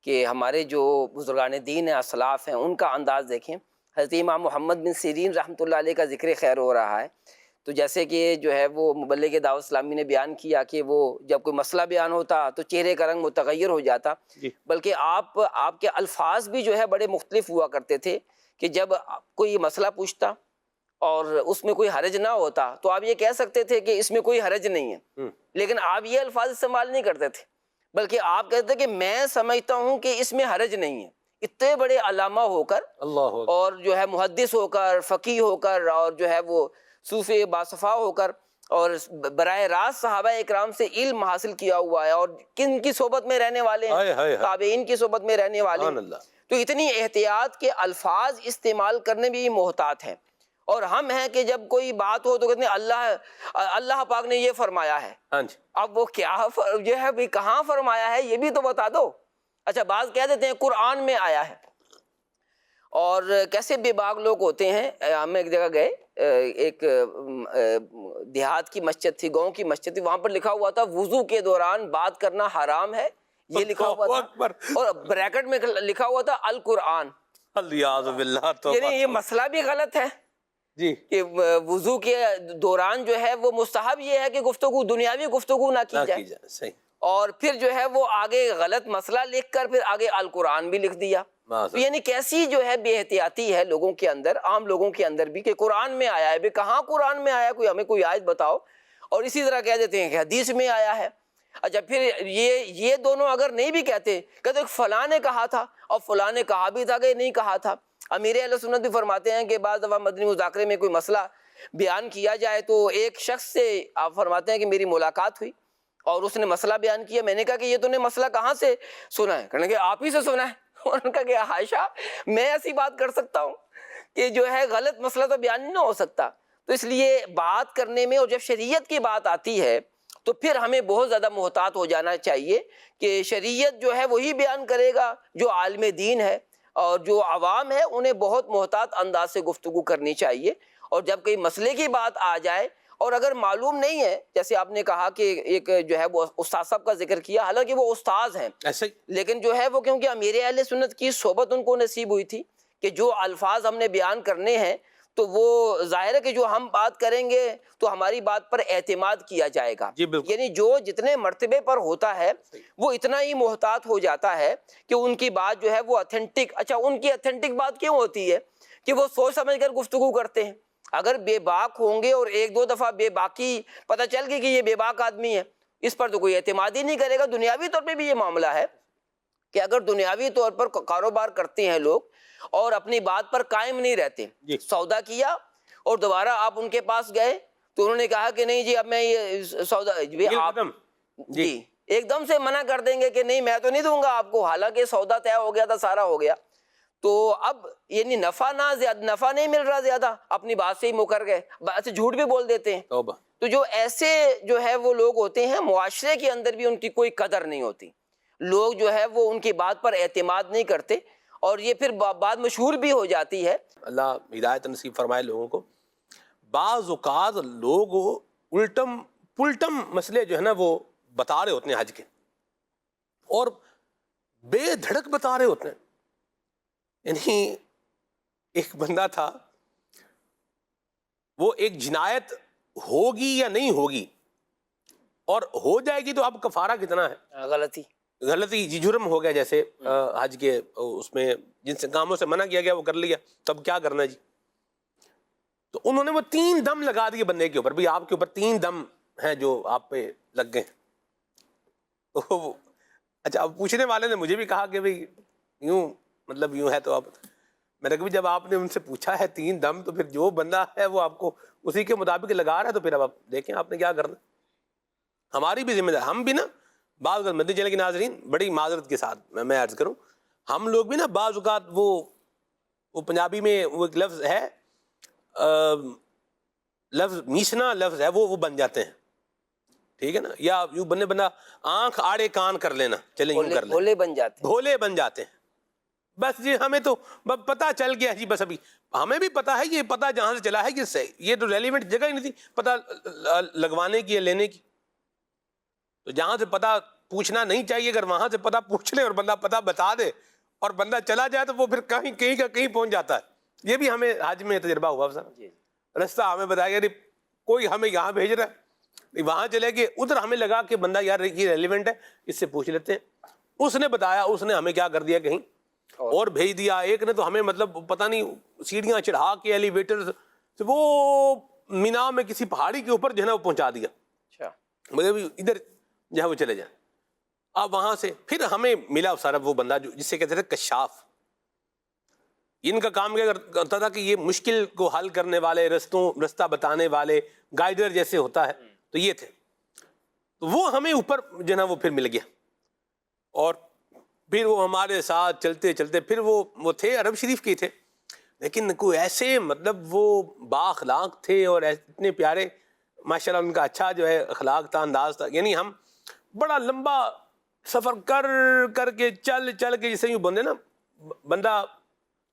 کہ ہمارے جو بزرگان دین ہیں، اسلاف ہیں، ان کا انداز دیکھیں۔ حضرت امام محمد بن سیرین رحمۃ اللہ علیہ کا ذکر خیر ہو رہا ہے، تو جیسے کہ جو ہے وہ مبلغ دعوت اسلامی نے بیان کیا کہ وہ جب کوئی مسئلہ بیان ہوتا تو چہرے کا رنگ متغیر ہو جاتا، بلکہ آپ کے الفاظ بھی جو ہے بڑے مختلف ہوا کرتے تھے، کہ جب کوئی مسئلہ پوچھتا اور اس میں کوئی حرج نہ ہوتا تو آپ یہ کہہ سکتے تھے کہ اس میں کوئی حرج نہیں ہے، لیکن آپ یہ الفاظ استعمال نہیں کرتے تھے، بلکہ آپ کہتے تھے کہ میں سمجھتا ہوں کہ اس میں حرج نہیں ہے۔ اتنے بڑے علامہ ہو کر اور جو ہے محدث ہو کر، فقیہ ہو کر، اور جو ہے وہ صوفی باصفا ہو کر، اور براہ راست صحابہ اکرام سے علم حاصل کیا ہوا ہے، اور کن کی صحبت میں رہنے والے ہیں، تابعین کی صحبت میں رہنے والے ہیں، تو اتنی احتیاط کے الفاظ استعمال کرنے بھی محتاط ہیں۔ اور ہم ہیں کہ جب کوئی بات ہو تو کہتے ہیں اللہ پاک نے یہ فرمایا ہے، اب وہ کیا جو ہے بھی کہاں فرمایا ہے یہ بھی تو بتا دو۔ اچھا بعض کہہ دیتے ہیں قرآن میں آیا ہے، اور کیسے بے باک لوگ ہوتے ہیں۔ ہم ایک جگہ گئے، ایک دیہات کی مسجد تھی، گاؤں کی مسجد تھی، وہاں پر لکھا ہوا تھا وضو کے دوران بات کرنا حرام ہے، یہ لکھا ہوا تھا، اور بریکٹ میں لکھا ہوا تھا القرآن۔ الیاذ باللہ تو یعنی یہ مسئلہ بھی غلط ہے جی کہ وضو کے دوران جو ہے وہ مستحب یہ ہے کہ گفتگو دنیاوی گفتگو نہ کی جائے، صحیح اور پھر جو ہے وہ آگے غلط مسئلہ لکھ کر پھر آگے القرآن بھی لکھ دیا. تو یعنی کیسی جو ہے بے احتیاطی ہے لوگوں کے اندر، عام لوگوں کے اندر بھی، کہ قرآن میں آیا ہے. کہاں قرآن میں آیا؟ کوئی ہمیں کوئی آیت بتاؤ، اور اسی طرح کہہ دیتے ہیں کہ حدیث میں آیا ہے. اچھا پھر یہ دونوں اگر نہیں بھی کہتے فلاں نے کہا تھا اور فلاں نے کہا بھی تھا کہ نہیں کہا تھا. امیر اہل سنت بھی فرماتے ہیں کہ بعض دفعہ مدنی مذاکرے میں کوئی مسئلہ بیان کیا جائے تو ایک شخص سے آپ فرماتے ہیں کہ میری ملاقات ہوئی اور اس نے مسئلہ بیان کیا. میں نے کہا کہ یہ تو نے مسئلہ کہاں سے سنا ہے؟ کہنے کہ آپ ہی سے سنا ہے. اور ان کا کہ عائشہ میں ایسی بات کر سکتا ہوں کہ جو ہے غلط مسئلہ تو بیان نہیں ہو سکتا. تو اس لیے بات کرنے میں، اور جب شریعت کی بات آتی ہے تو پھر ہمیں بہت زیادہ محتاط ہو جانا چاہیے کہ شریعت جو ہے وہی بیان کرے گا جو عالم دین ہے، اور جو عوام ہے انہیں بہت محتاط انداز سے گفتگو کرنی چاہیے. اور جب کوئی مسئلے کی بات آ جائے اور اگر معلوم نہیں ہے، جیسے آپ نے کہا کہ ایک جو ہے وہ استاد صاحب کا ذکر کیا، حالانکہ وہ استاذ ہیں ایسے لیکن جو ہے وہ کیونکہ امیر اہل سنت کی صحبت ان کو نصیب ہوئی تھی کہ جو الفاظ ہم نے بیان کرنے ہیں تو وہ ظاہر ہے کہ جو ہم بات کریں گے تو ہماری بات پر اعتماد کیا جائے گا. جی بالکل. یعنی جو جتنے مرتبے پر ہوتا ہے وہ اتنا ہی محتاط ہو جاتا ہے کہ ان کی بات جو ہے وہ اتھینٹک. اچھا ان کی اتھینٹک بات کیوں ہوتی ہے؟ کہ وہ سوچ سمجھ کر گفتگو کرتے ہیں. اگر بے باک ہوں گے اور ایک دو دفعہ بے باکی پتہ چل گئی کہ یہ بے باک آدمی ہے، اس پر تو کوئی اعتماد ہی نہیں کرے گا. دنیاوی طور پہ بھی یہ معاملہ ہے کہ اگر دنیاوی طور پر کاروبار کرتے ہیں لوگ اور اپنی بات پر قائم نہیں رہتے، سودا کیا اور دوبارہ آپ ان کے پاس گئے تو انہوں نے کہا کہ نہیں جی اب میں یہ سودا آپ جی ایک دم سے منع کر دیں گے کہ نہیں میں تو نہیں دوں گا آپ کو، حالانکہ سودا طے ہو گیا تھا، سارا ہو گیا. تو اب یعنی نفع نہیں مل رہا زیادہ، اپنی بات سے ہی مکر گئے، بات سے جھوٹ بھی بول دیتے ہیں. تو جو ایسے جو ہے وہ لوگ ہوتے ہیں معاشرے کے اندر بھی ان کی کوئی قدر نہیں ہوتی. لوگ جو ہے وہ ان کی بات پر اعتماد نہیں کرتے اور یہ پھر بات مشہور بھی ہو جاتی ہے. اللہ ہدایت نصیب فرمائے لوگوں کو. بعض اوقات لوگ الٹم پلٹم مسئلے جو ہے نا وہ بتا رہے ہوتے ہیں حج کے، اور بے دھڑک بتا رہے ہوتے ہیں. یعنی ایک بندہ تھا، وہ ایک جنایت ہوگی یا نہیں ہوگی، اور ہو جائے گی تو اب کفارہ کتنا ہے؟ غلطی جی جرم ہو گیا، جیسے حج کے اس میں جن سے کاموں سے منع کیا گیا وہ کر لیا، تب کیا کرنا جی؟ تو انہوں نے وہ 3 دم لگا دیے بندے کے اوپر، بھی آپ کے اوپر 3 دم ہیں جو آپ پہ لگ گئے. اچھا اب پوچھنے والے نے مجھے بھی کہا کہ بھئی یوں مطلب یوں ہے، تو اب میں نے کہا جب آپ نے ان سے پوچھا ہے 3 دم تو پھر جو بندہ ہے وہ آپ کو اسی کے مطابق لگا رہا ہے، تو پھر اب آپ دیکھیں آپ نے کیا کرنا. ہماری بھی ذمہ داری، ہم بھی نا بعض مدنی چینل کے ناظرین بڑی معذرت کے ساتھ میں عرض کروں، ہم لوگ بھی نا بعض اوقات وہ پنجابی میں وہ ایک لفظ ہے، لفظ میسنا لفظ ہے، وہ بن جاتے ہیں، ٹھیک ہے نا، یا یوں بندہ آنکھ آڑے کان کر لینا، چلیں یوں کر لیں، بھولے بن جاتے ہیں. بس جی ہمیں تو پتہ چل گیا جی، بس ابھی ہمیں بھی پتہ ہے، یہ پتہ جہاں سے چلا ہے کہ یہ تو ریلیونٹ جگہ ہی نہیں تھی پتہ لگوانے کی یا لینے کی. تو جہاں سے پتہ پوچھنا نہیں چاہیے، اگر وہاں سے پتہ پوچھ لے اور بندہ پتہ بتا دے اور بندہ چلا جائے تو وہ پھر کہیں کا کہیں پہنچ جاتا ہے. یہ بھی ہمیں حج میں تجربہ ہوا سر، رستہ ہمیں بتایا گیا کوئی ہمیں یہاں بھیج رہا ہے، وہاں چلے گئے، ادھر ہمیں لگا کہ بندہ یار یہ ریلیونٹ ہے، اس سے پوچھ لیتے ہیں. اس نے بتایا، اس نے ہمیں کیا کر دیا کہیں اور بھیج دیا. ایک نے تو ہمیں مطلب پتہ نہیں سیڑھیاں چڑھا کے ایلیویٹر سے وہ مینا میں کسی پہاڑی کے اوپر جو ہے نا وہ پہنچا دیا، مطلب ادھر جو ہے وہ چلے جائیں. اب وہاں سے پھر ہمیں ملا سارا وہ بندہ جس سے کہتے تھے کشاف. ان کا کام کیا کرتا تھا کہ یہ مشکل کو حل کرنے والے، رستہ بتانے والے، گائیڈر جیسے ہوتا ہے، تو یہ تھے. تو وہ ہمیں اوپر جو ہے نا وہ پھر مل گیا، اور پھر وہ ہمارے ساتھ چلتے چلتے پھر وہ تھے عرب شریف کے تھے، لیکن کوئی ایسے مطلب وہ با اخلاق تھے اور اتنے پیارے، ماشاءاللہ ان کا اچھا جو ہے اخلاق تھا، انداز تھا. یعنی ہم بڑا لمبا سفر کر کے چل کے جسے یوں بندے نا بندہ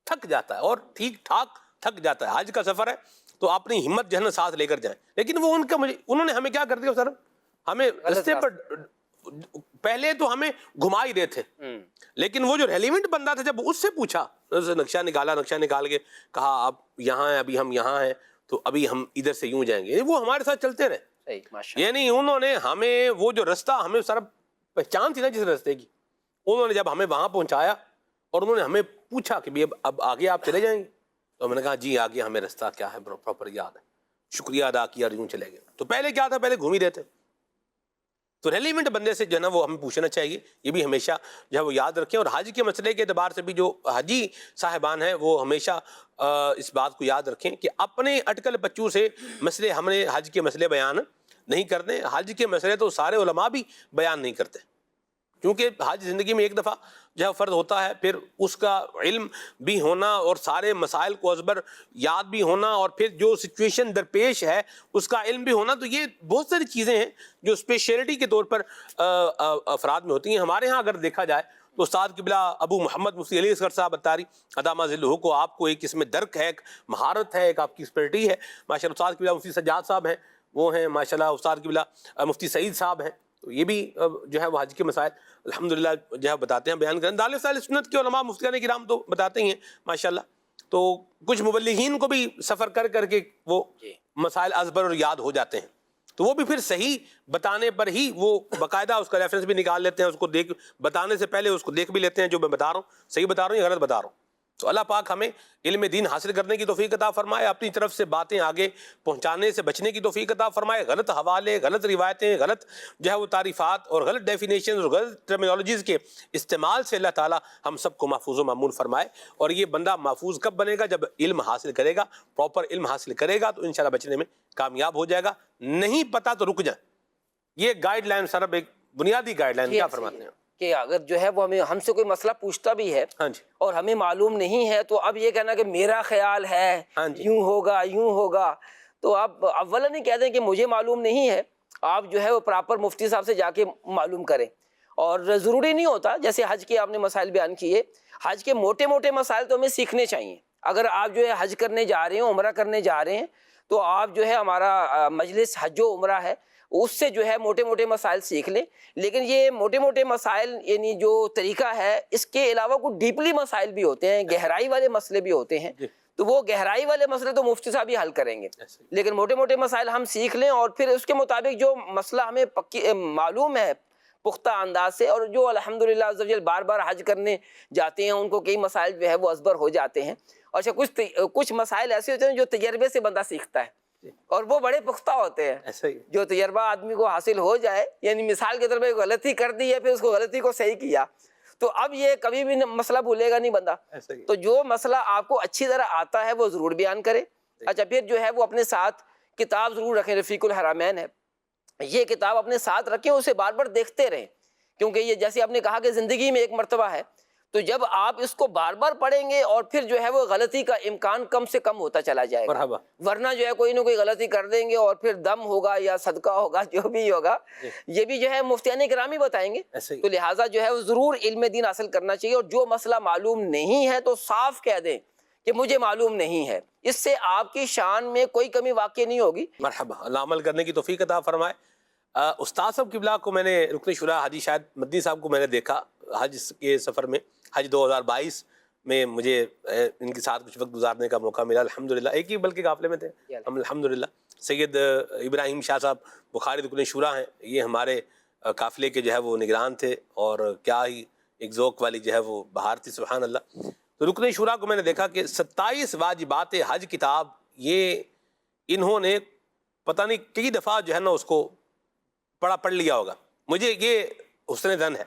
تھک جاتا ہے، اور ٹھیک ٹھاک تھک جاتا ہے. حج کا سفر ہے تو اپنی ہمت جو ہے نا ساتھ لے کر جائیں. لیکن وہ انہوں نے ہمیں کیا کر دیا سر، ہمیں رستے پر پہلے تو ہمیں گھما ہی رہے تھے، لیکن وہ جو ریلیونٹ بندہ تھا جب اس سے پوچھا، نقشہ نکال کے کہا آپ یہاں ہیں، ابھی ہم یہاں ہیں، تو ابھی ہم ادھر سے یوں جائیں گے، وہ ہمارے ساتھ چلتے رہے. یعنی انہوں نے ہمیں وہ جو رستہ ہمیں سارا پہچان تھی نا جس رستے کی، انہوں نے جب ہمیں وہاں پہنچایا اور انہوں نے ہمیں پوچھا کہ اب آگے آپ چلے جائیں گے، تو ہم نے کہا جی آگے ہمیں رستہ کیا ہے پراپر یاد ہے، شکریہ ادا کیا اور یوں چلے گئے. تو پہلے کیا تھا، پہلے گھوم ہی رہے تھے. تو ریلیونٹ بندے سے جو ہے نا وہ ہمیں پوچھنا چاہیے، یہ بھی ہمیشہ جو ہے وہ یاد رکھیں. اور حج کے مسئلے کے اعتبار سے بھی جو حجی صاحبان ہیں وہ ہمیشہ اس بات کو یاد رکھیں کہ اپنے اٹکل بچوں سے مسئلے، ہم نے حج کے مسئلے بیان نہیں کرنے. حج کے مسئلے تو سارے علماء بھی بیان نہیں کرتے، کیونکہ حج زندگی میں ایک دفعہ جو ہے فرض ہوتا ہے، پھر اس کا علم بھی ہونا اور سارے مسائل کو ازبر یاد بھی ہونا، اور پھر جو سچویشن درپیش ہے اس کا علم بھی ہونا. تو یہ بہت ساری چیزیں ہیں جو اسپیشلٹی کے طور پر افراد میں ہوتی ہیں. ہمارے ہاں اگر دیکھا جائے تو استاد قبلہ ابو محمد مفتی علی اصغر صاحب اتاری ادامہ ذلہ کو، آپ کو ایک اس میں درک ہے، ایک مہارت ہے، ایک آپ کی ایکسپرٹی ہے. ماشاءاللہ استاد قبلہ مفتی سجاد صاحب ہیں، وہ ہیں ماشاءاللہ استاد قبلہ مفتی سعید صاحب ہیں. تو یہ بھی جو ہے وہ حج کے مسائل الحمدللہ جو ہے بتاتے ہیں، بیان کریں. دارالفتا اہل سنت کے علماء مفتیان کرام تو بتاتے ہی ہیں ماشاءاللہ. تو کچھ مبلغین کو بھی سفر کر کے وہ مسائل ازبر اور یاد ہو جاتے ہیں، تو وہ بھی پھر صحیح بتانے پر ہی وہ باقاعدہ اس کا ریفرنس بھی نکال لیتے ہیں، اس کو دیکھ بتانے سے پہلے اس کو دیکھ بھی لیتے ہیں جو میں بتا رہا ہوں صحیح بتا رہا ہوں یا غلط بتا رہا ہوں. تو اللہ پاک ہمیں علم دین حاصل کرنے کی توفیق عطا فرمائے، اپنی طرف سے باتیں آگے پہنچانے سے بچنے کی توفیق عطا فرمائے. غلط حوالے، غلط روایتیں، غلط جو ہے وہ تعریفات اور غلط ڈیفینیشنز اور غلط ٹرمینالوجیز کے استعمال سے اللہ تعالی ہم سب کو محفوظ و مامون فرمائے. اور یہ بندہ محفوظ کب بنے گا؟ جب علم حاصل کرے گا، پراپر علم حاصل کرے گا تو انشاءاللہ بچنے میں کامیاب ہو جائے گا. نہیں پتہ تو رک جائیں. یہ گائیڈ لائن سر ایک بنیادی گائیڈ لائن کیا فرماتے ہیں کہ اگر جو ہے وہ ہم سے کوئی مسئلہ پوچھتا بھی ہے اور ہمیں معلوم نہیں ہے، تو اب یہ کہنا کہ میرا خیال ہے یوں ہوگا، تو آپ اولا نہیں کہہ دیں کہ مجھے معلوم نہیں ہے. آپ جو ہے وہ پراپر مفتی صاحب سے جا کے معلوم کریں. اور ضروری نہیں ہوتا، جیسے حج کے آپ نے مسائل بیان کیے، حج کے موٹے موٹے مسائل تو ہمیں سیکھنے چاہیے. اگر آپ جو ہے حج کرنے جا رہے ہیں، عمرہ کرنے جا رہے ہیں، تو آپ جو ہے ہمارا مجلس حج و عمرہ ہے، اس سے جو ہے موٹے موٹے مسائل سیکھ لیں. لیکن یہ موٹے موٹے مسائل یعنی جو طریقہ ہے، اس کے علاوہ کچھ ڈیپلی مسائل بھی ہوتے ہیں، گہرائی والے مسئلے بھی ہوتے ہیں. تو وہ گہرائی والے مسئلے تو مفتی صاحب ہی حل کریں گے. لیکن موٹے موٹے مسائل ہم سیکھ لیں اور پھر اس کے مطابق جو مسئلہ ہمیں پکی معلوم ہے پختہ انداز سے، اور جو الحمدللہ عز و جل بار بار حج کرنے جاتے ہیں ان کو کئی مسائل جو ہے وہ ازبر ہو جاتے ہیں. اچھا کچھ مسائل ایسے ہوتے ہیں جو تجربے سے بندہ سیکھتا ہے اور وہ بڑے پختہ ہوتے ہیں. جو تجربہ آدمی کو حاصل ہو جائے، یعنی مثال کے طور پہ غلطی کر دی ہے، پھر اس کو غلطی کو صحیح کیا، تو اب یہ کبھی بھی مسئلہ بھولے گا نہیں بندہ. تو جو مسئلہ آپ کو اچھی طرح آتا ہے وہ ضرور بیان کرے. اچھا پھر جو ہے وہ اپنے ساتھ کتاب ضرور رکھیں. رفیق الحرمین ہے، یہ کتاب اپنے ساتھ رکھیں، اسے بار بار دیکھتے رہیں، کیونکہ یہ جیسے آپ نے کہا کہ زندگی میں ایک مرتبہ ہے. تو جب آپ اس کو بار بار پڑھیں گے اور پھر جو ہے وہ غلطی کا امکان کم سے کم ہوتا چلا جائے گا. ورنہ جو ہے کوئی نہ کوئی غلطی کر دیں گے اور پھر دم ہوگا یا صدقہ ہوگا، جو بھی ہوگا یہ بھی جو ہے مفتیان کرام ہی بتائیں گے. تو لہٰذا جو ہے وہ ضرور علم دین حاصل کرنا چاہیے. اور جو مسئلہ معلوم نہیں ہے تو صاف کہہ دیں کہ مجھے معلوم نہیں ہے. اس سے آپ کی شان میں کوئی کمی واقع نہیں ہوگی. مرحبا، اللہ عمل کرنے کی توفیق عطا فرمائے. استاد صاحب قبلہ کو میں نے، رکن شورا حاجی شاہد مدنی صاحب کو میں نے دیکھا حج کے سفر میں، حج 2022 میں مجھے ان کے ساتھ کچھ وقت گزارنے کا موقع ملا الحمدللہ. ایک ہی بلکہ قافلے میں تھے ہم الحمدللہ. سید ابراہیم شاہ صاحب بخاری رکن شورا ہیں، یہ ہمارے قافلے کے جو ہے وہ نگران تھے، اور کیا ہی ایک ذوق والی جو ہے وہ بہار تھی سبحان اللہ. تو رکن شورا کو میں نے دیکھا کہ 27 واجبات حج کتاب یہ انہوں نے پتہ نہیں کئی دفعہ جو ہے نا اس کو پڑھ لیا ہوگا. مجھے یہ حسن ظن ہے،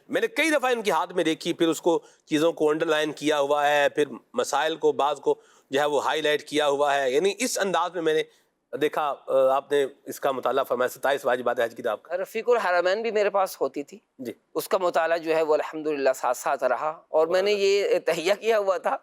میں نے کئی دفعہ ان کے ہاتھ میں دیکھی، پھر اس کو چیزوں کو انڈر لائن کیا ہوا ہے، پھر مسائل کو بعض کو جو ہے وہ ہائی لائٹ کیا ہوا ہے. یعنی اس انداز میں نے دیکھا. آپ نے اس کا مطالعہ فرمایا 27 واجبات حج کتاب کا. رفیق الحرمین بھی میرے پاس ہوتی تھی جی، اس کا مطالعہ جو ہے وہ الحمدللہ ساتھ ساتھ رہا، اور میں نے یہ تہیہ کیا ہوا تھا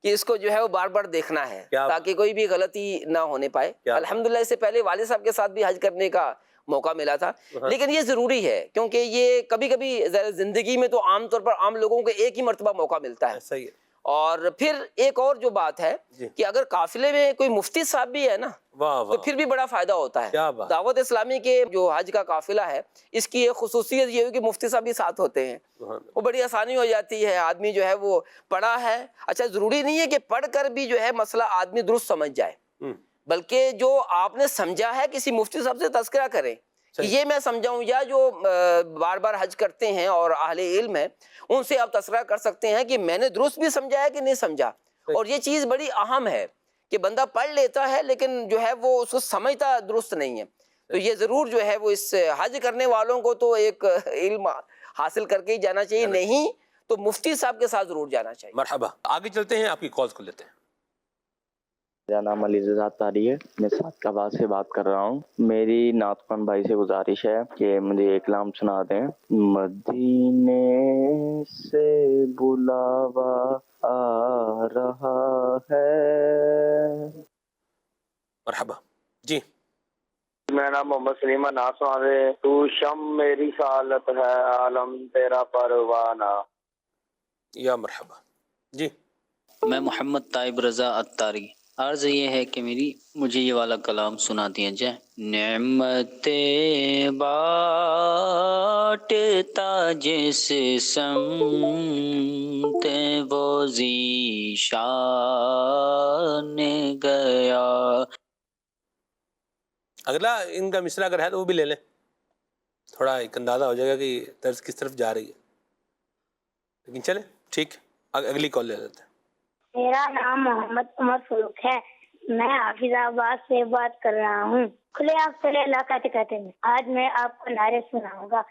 کہ اس کو جو ہے وہ بار بار دیکھنا ہے تاکہ کوئی بھی غلطی نہ ہونے پائے. الحمدللہ اس سے پہلے والد صاحب کے ساتھ بھی حج کرنے کا موقع ملا تھا. لیکن یہ ضروری ہے کیونکہ یہ کبھی کبھی زندگی میں تو عام طور پر عام لوگوں کو ایک ہی مرتبہ موقع ملتا ہے، اور پھر ایک اور جو بات ہے کہ اگر قافلے میں کوئی مفتی صاحب بھی ہے نا تو پھر بھی بڑا فائدہ ہوتا ہے. دعوت اسلامی کے جو حج کا قافلہ ہے اس کی ایک خصوصیت یہ ہے کہ مفتی صاحب بھی ساتھ ہوتے ہیں, وہ بڑی آسانی ہو جاتی ہے. آدمی جو ہے وہ پڑھا ہے, اچھا ضروری نہیں ہے کہ پڑھ کر بھی جو ہے مسئلہ آدمی درست سمجھ جائے, بلکہ جو آپ نے سمجھا ہے کسی مفتی صاحب سے تذکرہ کریں کہ یہ میں سمجھاؤں, یا جو بار بار حج کرتے ہیں اور اہل علم ہیں ان سے آپ تذکرہ کر سکتے ہیں کہ میں نے درست بھی سمجھا ہے کہ نہیں سمجھا. اور یہ چیز بڑی اہم ہے کہ بندہ پڑھ لیتا ہے لیکن جو ہے وہ اس کو سمجھتا درست نہیں ہے. تو یہ ضرور جو ہے وہ اس حج کرنے والوں کو تو ایک علم حاصل کر کے ہی جانا چاہیے, نہیں تو مفتی صاحب کے ساتھ ضرور جانا چاہیے. مرحبا, آگے چلتے ہیں, آپ کی کالز کو لیتے ہیں. میرا نام علی رضا اتاری ہے, میں سعد آباد سے بات کر رہا ہوں. میری نعت خوان بھائی سے گزارش ہے کہ مجھے ایک کلام سنا دیں. مدینے سے بلاوا آ رہا ہے. مرحبا جی. میرا نام محمد سلیمان ناسوان ہے. تو شم میری سالت ہے عالم تیرا پروانہ. یا مرحبا جی. میں محمد طائب رضا اتاری. عرض یہ ہے کہ مجھے یہ والا کلام سنا دیا جائے. نعمتیں بانٹتا جس سمت وہ ذیشان گیا. اگلا ان کا مصرع اگر ہے تو وہ بھی لے لیں, تھوڑا ایک اندازہ ہو جائے گا کہ طرز کس طرف جا رہی ہے. لیکن چلیں ٹھیک, اگلی کال لے لیتے ہیں. میرا نام محمد عمر فروخ ہے, میں حافظ آباد سے بات کر رہا ہوں. کھلے آپ صلی اللہ کہتے ہیں. آج میں آپ کو نعرے سناؤں گا.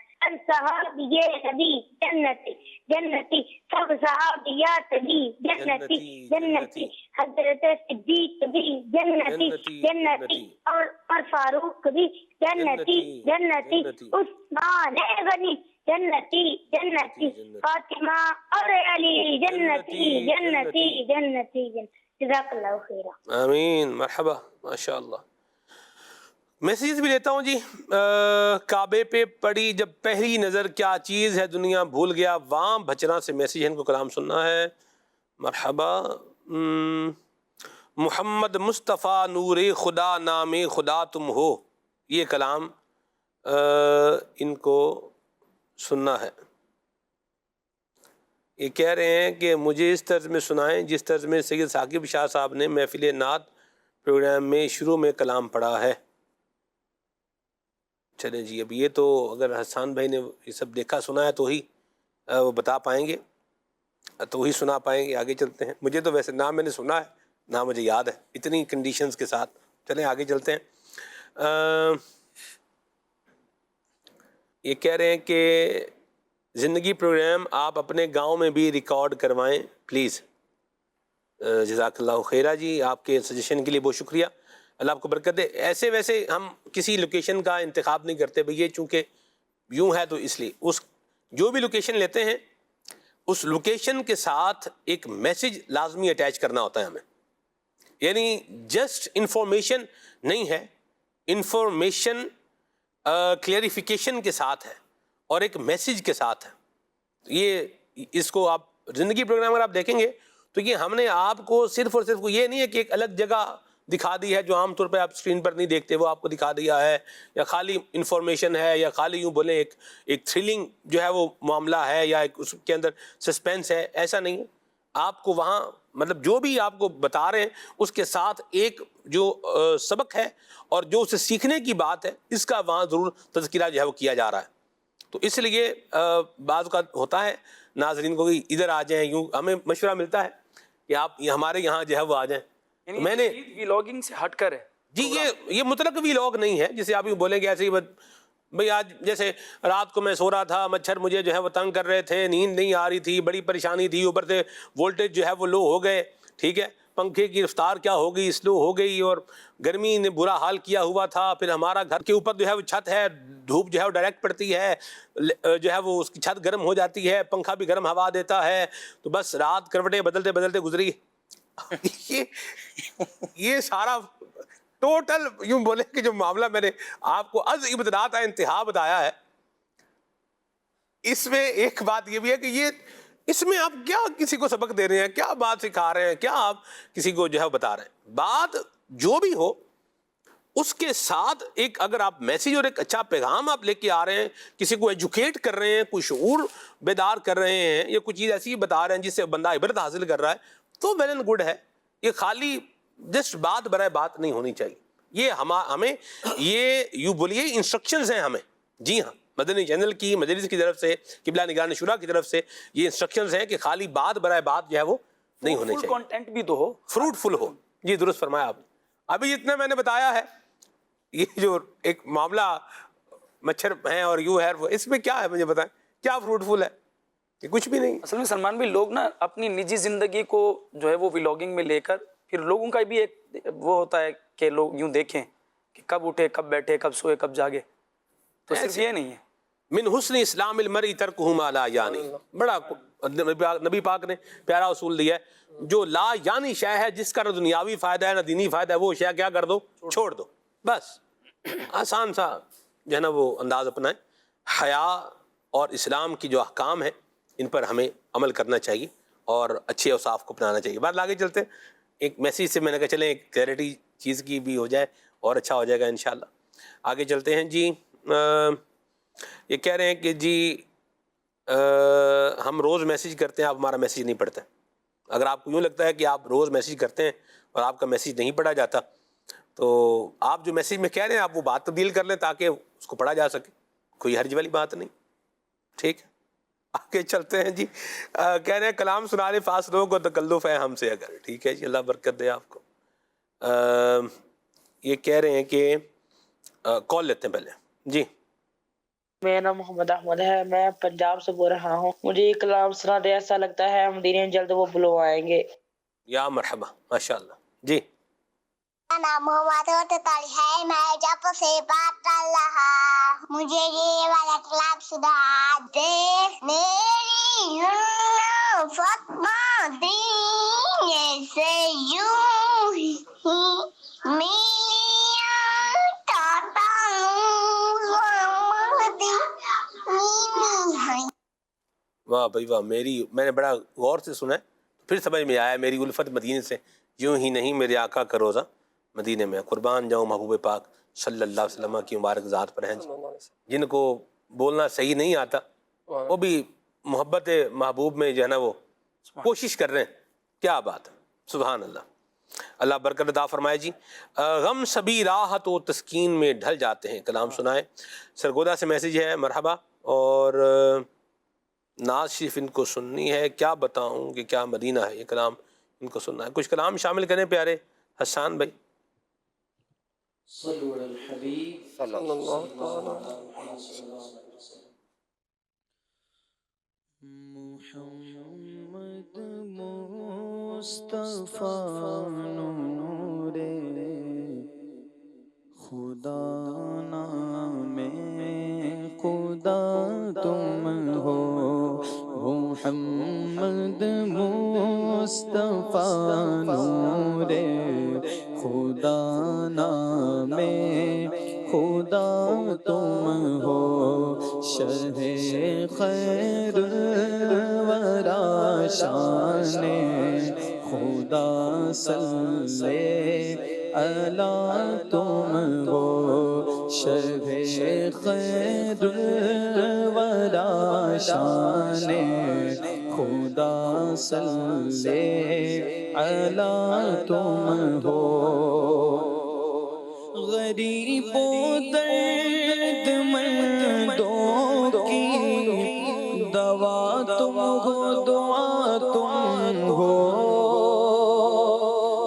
صحابی نبی جنتی جنتی, سب صحابیات بھی جنتی جنتی, حضرت صدیق بھی جنتی جنتی, اور فاروق بھی جنتی جنتی, عثمان غنی جنتی جنتی, فاطمہ اور علی جنتی جنتی جنتی. جزاک اللہ خیرہ. آمین. مرحبا ماشاء اللہ. میسیج بھی لیتا ہوں جی. کعبے پہ پڑی جب پہلی نظر کیا چیز ہے دنیا بھول گیا. وہاں بھچنا سے میسیج ہے, ان کو کلام سننا ہے. مرحبا. محمد مصطفیٰ نور خدا نام خدا تم ہو, یہ کلام ان کو سننا ہے. یہ کہہ رہے ہیں کہ مجھے اس طرز میں سنائیں جس طرز میں سید ثاقب شاہ صاحب نے محفل نعت پروگرام میں شروع میں کلام پڑھا ہے. چلیں جی, اب یہ تو اگر حسان بھائی نے یہ سب دیکھا سنا ہے تو ہی وہ بتا پائیں گے, تو ہی سنا پائیں گے. آگے چلتے ہیں. مجھے تو ویسے نہ میں نے سنا ہے نہ مجھے یاد ہے اتنی کنڈیشنز کے ساتھ. چلیں آگے چلتے ہیں. یہ کہہ رہے ہیں کہ زندگی پروگرام آپ اپنے گاؤں میں بھی ریکارڈ کروائیں پلیز. جزاک اللہ خیرہ جی, آپ کے سجیشن کے لیے بہت شکریہ, اللہ آپ کو برکت دے. ایسے ویسے ہم کسی لوکیشن کا انتخاب نہیں کرتے بھئی, یہ چونکہ یوں ہے تو اس لیے اس جو بھی لوکیشن لیتے ہیں اس لوکیشن کے ساتھ ایک میسج لازمی اٹیچ کرنا ہوتا ہے ہمیں. یعنی جسٹ انفارمیشن نہیں ہے, انفارمیشن کلیریفیکیشن کے ساتھ ہے اور ایک میسج کے ساتھ ہے. یہ اس کو آپ زندگی پروگرام اگر آپ دیکھیں گے تو یہ ہم نے آپ کو صرف اور صرف یہ نہیں ہے کہ ایک الگ جگہ دکھا دی ہے جو عام طور پہ آپ اسکرین پر نہیں دیکھتے, وہ آپ کو دکھا دیا ہے, یا خالی انفارمیشن ہے, یا خالی یوں بولیں ایک تھرلنگ جو ہے وہ معاملہ ہے, یا ایک اس کے اندر سسپینس ہے. ایسا نہیں ہے. آپ کو وہاں مطلب جو بھی آپ کو بتا رہے ہیں اس کے ساتھ ایک جو سبق ہے اور جو اسے سیکھنے کی بات ہے اس کا وہاں ضرور تذکرہ جو ہے وہ کیا جا رہا ہے. تو اس لیے بعض اوقات ہوتا ہے ناظرین کو کہ ادھر آ جائیں, یوں ہمیں مشورہ ملتا ہے کہ آپ ہمارے یہاں جو ہے وہ آ جائیں. میں نے ویلاگنگ سے ہٹ کر ہے جی, یہ مطلق ویلاگ نہیں ہے جسے آپ یوں بولیں گے ایسے ہی بھئی آج جیسے رات کو میں سو رہا تھا, مچھر مجھے جو ہے وہ تنگ کر رہے تھے, نیند نہیں آ رہی تھی, بڑی پریشانی تھی, اوپر سے وولٹیج جو ہے وہ لو ہو گئے, ٹھیک ہے, پنکھے کی رفتار کیا ہو گئی, سلو ہو گئی, اور گرمی نے برا حال کیا ہوا تھا. پھر ہمارا گھر کے اوپر جو ہے وہ چھت ہے, دھوپ جو ہے وہ ڈائریکٹ پڑتی ہے, جو ہے وہ اس کی چھت گرم ہو جاتی ہے, پنکھا بھی گرم ہوا دیتا ہے, تو بس رات کروٹیں بدلتے بدلتے گزری. یہ سارا ٹوٹل یوں بولے کہ جو معاملہ میں نے آپ کو از ابتدا تا انتہا بتایا ہے, اس میں ایک بات یہ بھی ہے کہ اس میں آپ کیا کسی کو سبق دے رہے ہیں، کیا بات سکھا رہے ہیں، کیا آپ کسی کو جو ہے بتا رہے ہیں؟ بات جو بھی ہو اس کے ساتھ ایک اگر آپ میسیج اور ایک اچھا پیغام آپ لے کے آ رہے ہیں، کسی کو ایجوکیٹ کر رہے ہیں، کوئی شعور بیدار کر رہے ہیں، یا کوئی چیز ایسی بتا رہے ہیں جس سے بندہ عبرت حاصل کر رہا ہے، تو ویل اینڈ گڈ ہے. یہ خالی جسٹ بات برائے بات نہیں ہونی چاہیے. یہ ہمیں یہ یوں بولیے انسٹرکشنز ہیں ہمیں. جی ہاں، مدنی چینل کی مجلس کی طرف سے، قبلہ نگران شورا کی طرف سے یہ انسٹرکشنز ہیں کہ خالی بات برائے بات جو ہے وہ نہیں ہونے چاہیے، کانٹینٹ بھی تو ہو، فروٹفل ہو. جی درست فرمایا آپ نے. ابھی جتنا میں نے بتایا ہے، یہ جو ایک معاملہ مچھر ہیں اور یوں ہے، اس میں کیا ہے مجھے بتائیں، کیا فروٹفل ہے؟ یہ کچھ بھی نہیں. اصل میں سلمان بھی لوگ نا اپنی نجی زندگی کو جو ہے وہ ولاگنگ میں لے کر پھر لوگوں کا بھی ایک وہ ہوتا ہے کہ لوگ یوں دیکھیں کہ کب اٹھے، کب بیٹھے، کب سوئے، کب جاگے. تو صرف یہ نہیں ہے. من حسن اسلام المرء ترکہ ما لا یعنی، بڑا نبی پاک نے پیارا اصول دیا ہے، جو لا یعنی شے ہے، جس کا نہ دنیاوی فائدہ ہے نہ دینی فائدہ ہے، وہ شے کیا کر دو، چھوڑ دو. بس آسان سا جو ہے نا وہ انداز اپنائیں. حیا اور اسلام کی جو احکام ہیں ان پر ہمیں عمل کرنا چاہیے اور اچھے اوصاف کو اپنانا چاہیے. بات آگے چلتے ہیں. ایک میسیج سے میں نے کہا چلیں ایک کلیئرٹی چیز کی بھی ہو جائے اور اچھا ہو جائے گا انشاءاللہ. آگے چلتے ہیں. جی یہ کہہ رہے ہیں کہ جی ہم روز میسیج کرتے ہیں، آپ ہمارا میسیج نہیں پڑھتے. اگر آپ کو یوں لگتا ہے کہ آپ روز میسیج کرتے ہیں اور آپ کا میسیج نہیں پڑھا جاتا، تو آپ جو میسیج میں کہہ رہے ہیں آپ وہ بات تبدیل کر لیں تاکہ اس کو پڑھا جا سکے. کوئی حرج والی بات نہیں. ٹھیک ہے، آگے چلتے ہیں. جی کہہ رہے ہیں کلام سنانے فاصلوں کو تکلف ہے ہم سے اگر. ٹھیک ہے جی، اللہ برکت دے آپ کو. یہ کہہ رہے ہیں کہ کال لیتے ہیں پہلے. جی میرا نام محمد احمد ہے، میں پنجاب سے بول رہا ہوں. مجھے یہ کلام سنا دے، ایسا لگتا ہے مدینے جلد وہ بلوائیں گے. یا مرحبا، ماشاءاللہ. جی میرا نام محمد تالی ہے، میں جب سے بات کر رہا. مجھے یہ والا کلام سنا دے. میری فتما دین سے یوں ہی واہ بھائی واہ. میں نے بڑا غور سے سنا ہے، پھر سمجھ میں آیا. میری الفت مدینے سے یوں ہی نہیں، میرے آقا کا روزہ مدینے میں. قربان جاؤں محبوب پاک صلی اللہ علیہ وسلم کی مبارک ذات پر ہیں جن کو بولنا صحیح نہیں آتا، وہ بھی محبت محبوب میں جو ہے نا وہ کوشش کر رہے ہیں. کیا بات ہے، سبحان اللہ. اللہ برکت عطا فرمائے. جی غم سبھی راحت و تسکین میں ڈھل جاتے ہیں. کلام سنائے. سرگودا سے میسیج ہے. مرحبا. اور ناز شریف ان کو سننی ہے. کیا بتاؤں کہ کیا مدینہ ہے، یہ کلام ان کو سننا ہے. کچھ کلام شامل کریں پیارے حسان بھائی. صلو علی الحبیب صلی اللہ علیہ محمد مصطفیٰ نور خدا نام خدا تم ہو. محمد مصطفیٰ نور خدا نام خدا تم ہو. شرح خیر ورا شان خدا صلی اللہ تم ہو. شرح خیر ورا شان خدا صلی اللہ تم ہو. غریبوں درد مندوں کی دوا تم ہو، دعا تم ہو.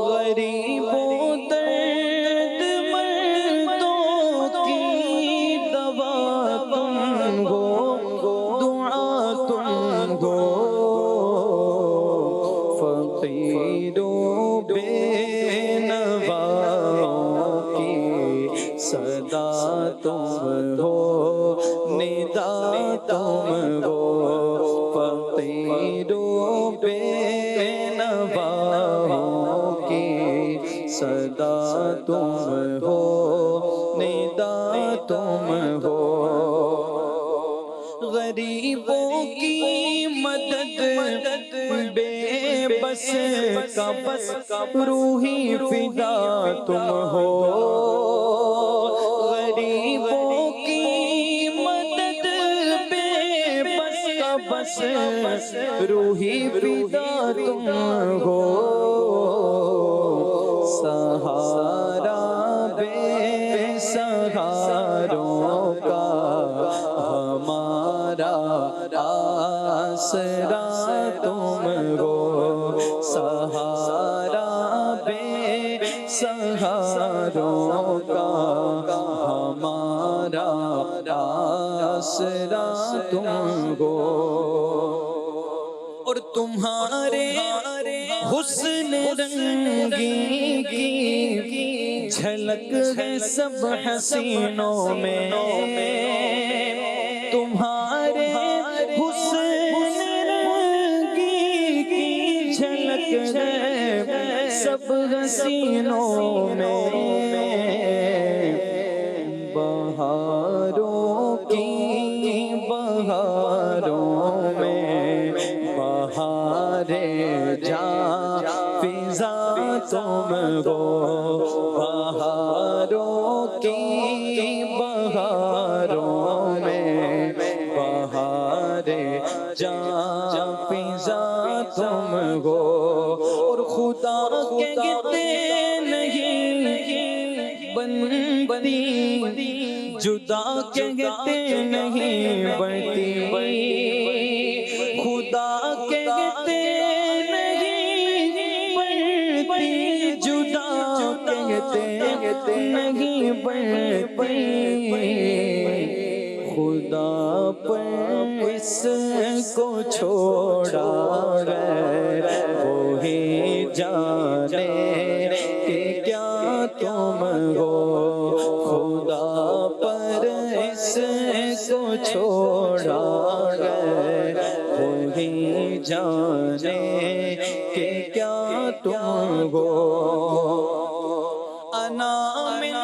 غریبوں درد مندوں کی دوا تم ہو، دعا تم ہو. فقیروں بے نواؤں کی صدا تم ہو، ندا تم ہو. فقیروں بے نواؤں کی صدا تم ہو، ندا تم ہو. غریبوں کی مدد بے بس کا بس روحی فدا تم ہو غریبوں کی مدد بے بس کا بس روحی فدا تم ہو سہارا بے سہاروں کا ہمارا آسرا تم ہو سہارا بے سہاروں کا ہمارا آسرا تم ہو اور تمہارے حسن رنگی کی جھلک ہے سب حسینوں میں تمہارے حسن رنگی کی جھلک ہے سب حسینوں میں بہاروں کی بہاروں میں بہارے جاں فضا تم ہو بہاروں کی بہاروں میں بہارے جاں فضا تم ہو اور خدا کہتے نہیں بنتی جدا کہتے نہیں بنتی خدا کہتے نہیں بنتی جدا کہتے نہیں بنتی خدا پر اس کو چھوڑا گئے وہی جانے کہ کیا تم ہو خدا پر اس کو چھوڑا گئے وہی جانے کہ کیا تم ہو انا من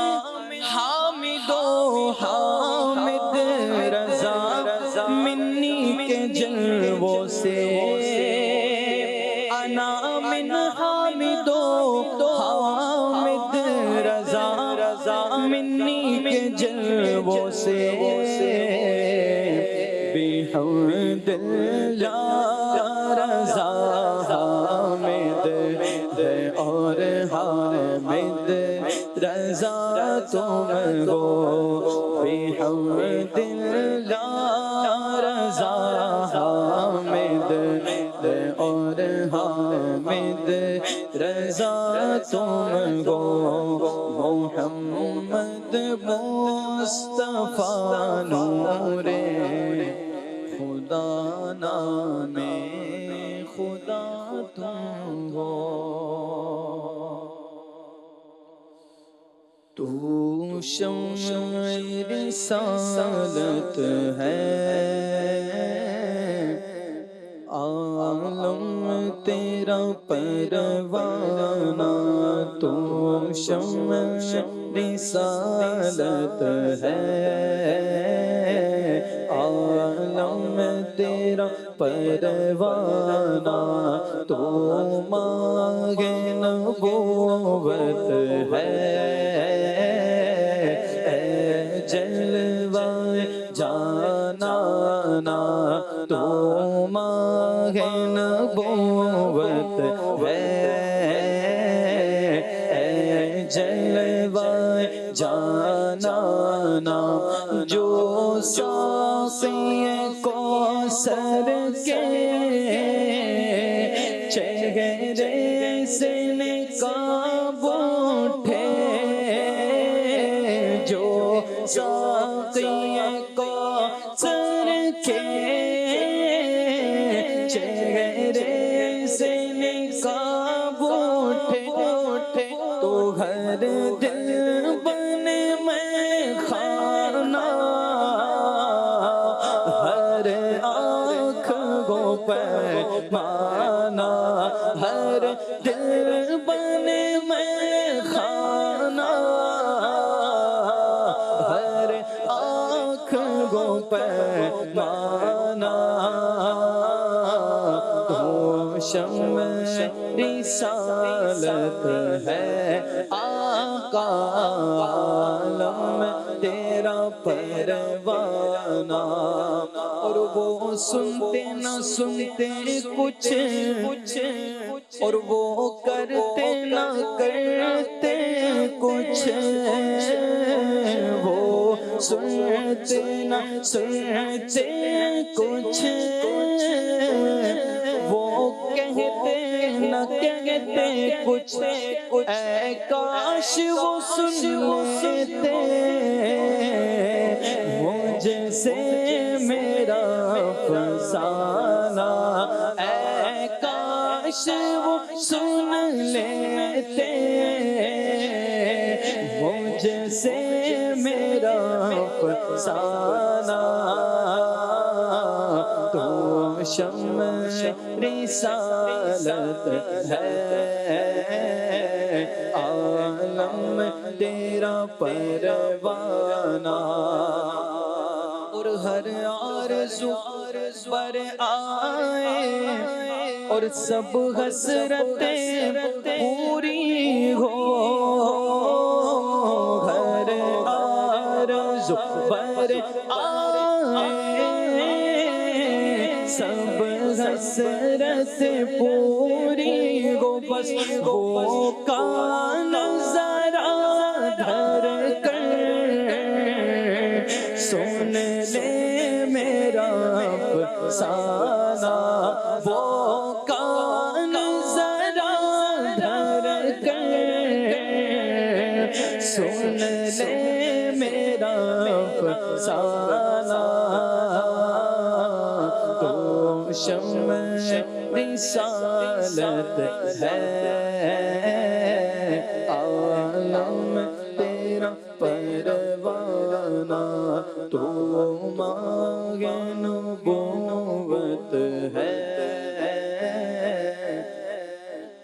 حامد و حامد رضا منی کے جلووں سے انا من حامد و حامد رضا منی کے جلووں سے بحمد اللہ رضا حامد ہے اور حامد رضا تم ہو بحمد اللہ رضا حامد ہے اور حامد رضا تم ہو محمد مصطفیٰ نور خدا نام خدا تم ہو تو شمع رسالت ہے عالم تیرا پروانہ تو شمع رسالت ہے عالم تیرا پروانہ تو ماہ نبوت ہے اے جلوہ جانانا تو ماہ نبوت ہے اے جلوہ جانانا جو ساقی کوثر کے چہرے سے نقاب اٹھے جو ساقی کوثر کے چہرے سے نقاب اٹھے تو ہر دل بنے میں خانہ ہر آنکھ کو پیمانہ ہر دل بنے میں خانہ ہر آنکھ کو پیمانہ شمع رسالت ہے آقا عالم تیرا پروانہ، اور وہ سنتے نہ سنتے کچھ، اور وہ کرتے نہ کرتے کچھ، وہ سنتے نہ سنتے کچھ، وہ کہتے نہ کہتے کچھ، اے کاش وہ سن لیتے مجھ سے میرا فسانہ، اے کاش وہ سن لیتے مجھ سے میرا فسانہ، تو شمع رسالت ہے عالم تیرا پروانہ، اور ہر آرزو پر آئے اور سب حسرتیں پوری ہو، ہر آرزو پر آئے سب حسرت پوری ہو، بس وہ کا نظارہ دھر کر سن لے میرا فسانہ، وہ کا نظارہ دھر کر سن لے میرا فسانہ، تو شمع رسالت ہے عالم تیرا پروانہ، تو ماہ نبوت ہے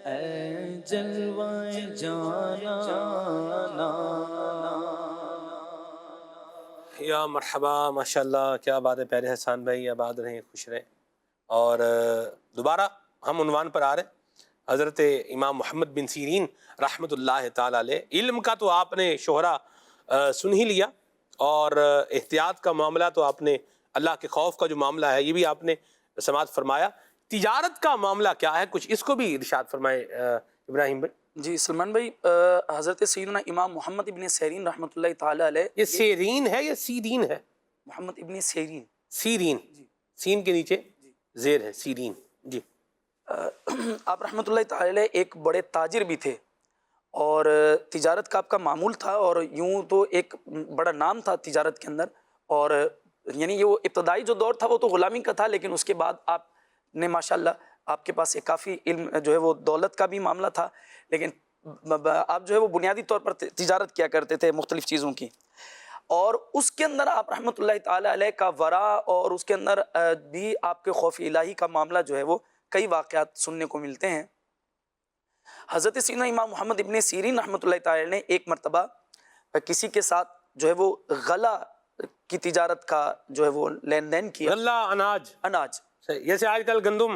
اے جلوہ جانانا۔ یا مرحبا، ماشاءاللہ، کیا بات ہے پیارے حسان بھائی، آباد رہیں، خوش رہیں۔ اور دوبارہ ہم عنوان پر آ رہے ہیں، حضرت امام محمد بن سیرین رحمۃ اللہ تعالی علیہ۔ علم کا تو آپ نے شہرہ سن ہی لیا، اور احتیاط کا معاملہ تو آپ نے، اللہ کے خوف کا جو معاملہ ہے یہ بھی آپ نے سماعت فرمایا۔ تجارت کا معاملہ کیا ہے، کچھ اس کو بھی ارشاد فرمائے ابراہیم بھائی۔ جی سلمان بھائی، حضرت سیدنا امام محمد ابن سیرین رحمۃ اللہ تعالی علیہ، یہ سیرین ہے یا سیرین ہے؟ محمد ابن سیرین، سیرین، سین کے نیچے زیر ہے، سیرین، جی۔ آپ رحمۃ اللہ تعالی علیہ ایک بڑے تاجر بھی تھے، اور تجارت کا آپ کا معمول تھا، اور یوں تو ایک بڑا نام تھا تجارت کے اندر، اور یعنی یہ وہ ابتدائی جو دور تھا وہ تو غلامی کا تھا، لیکن اس کے بعد آپ نے ماشاءاللہ آپ کے پاس ایک کافی علم جو ہے وہ دولت کا بھی معاملہ تھا، لیکن آپ جو ہے وہ بنیادی طور پر تجارت کیا کرتے تھے مختلف چیزوں کی، اور اس کے اندر آپ رحمۃ اللہ تعالی علیہ کا ورع، اور اس کے اندر بھی آپ کے خوف الہی کا معاملہ جو ہے وہ کئی واقعات سننے کو ملتے ہیں۔ حضرت سیدنا امام محمد ابن سیرین رحمۃ اللہ تعالی نے ایک مرتبہ کسی کے ساتھ جو ہے وہ غلہ کی تجارت کا جو ہے وہ لین دین کیا۔ غلہ اناج، جیسے آج کل گندم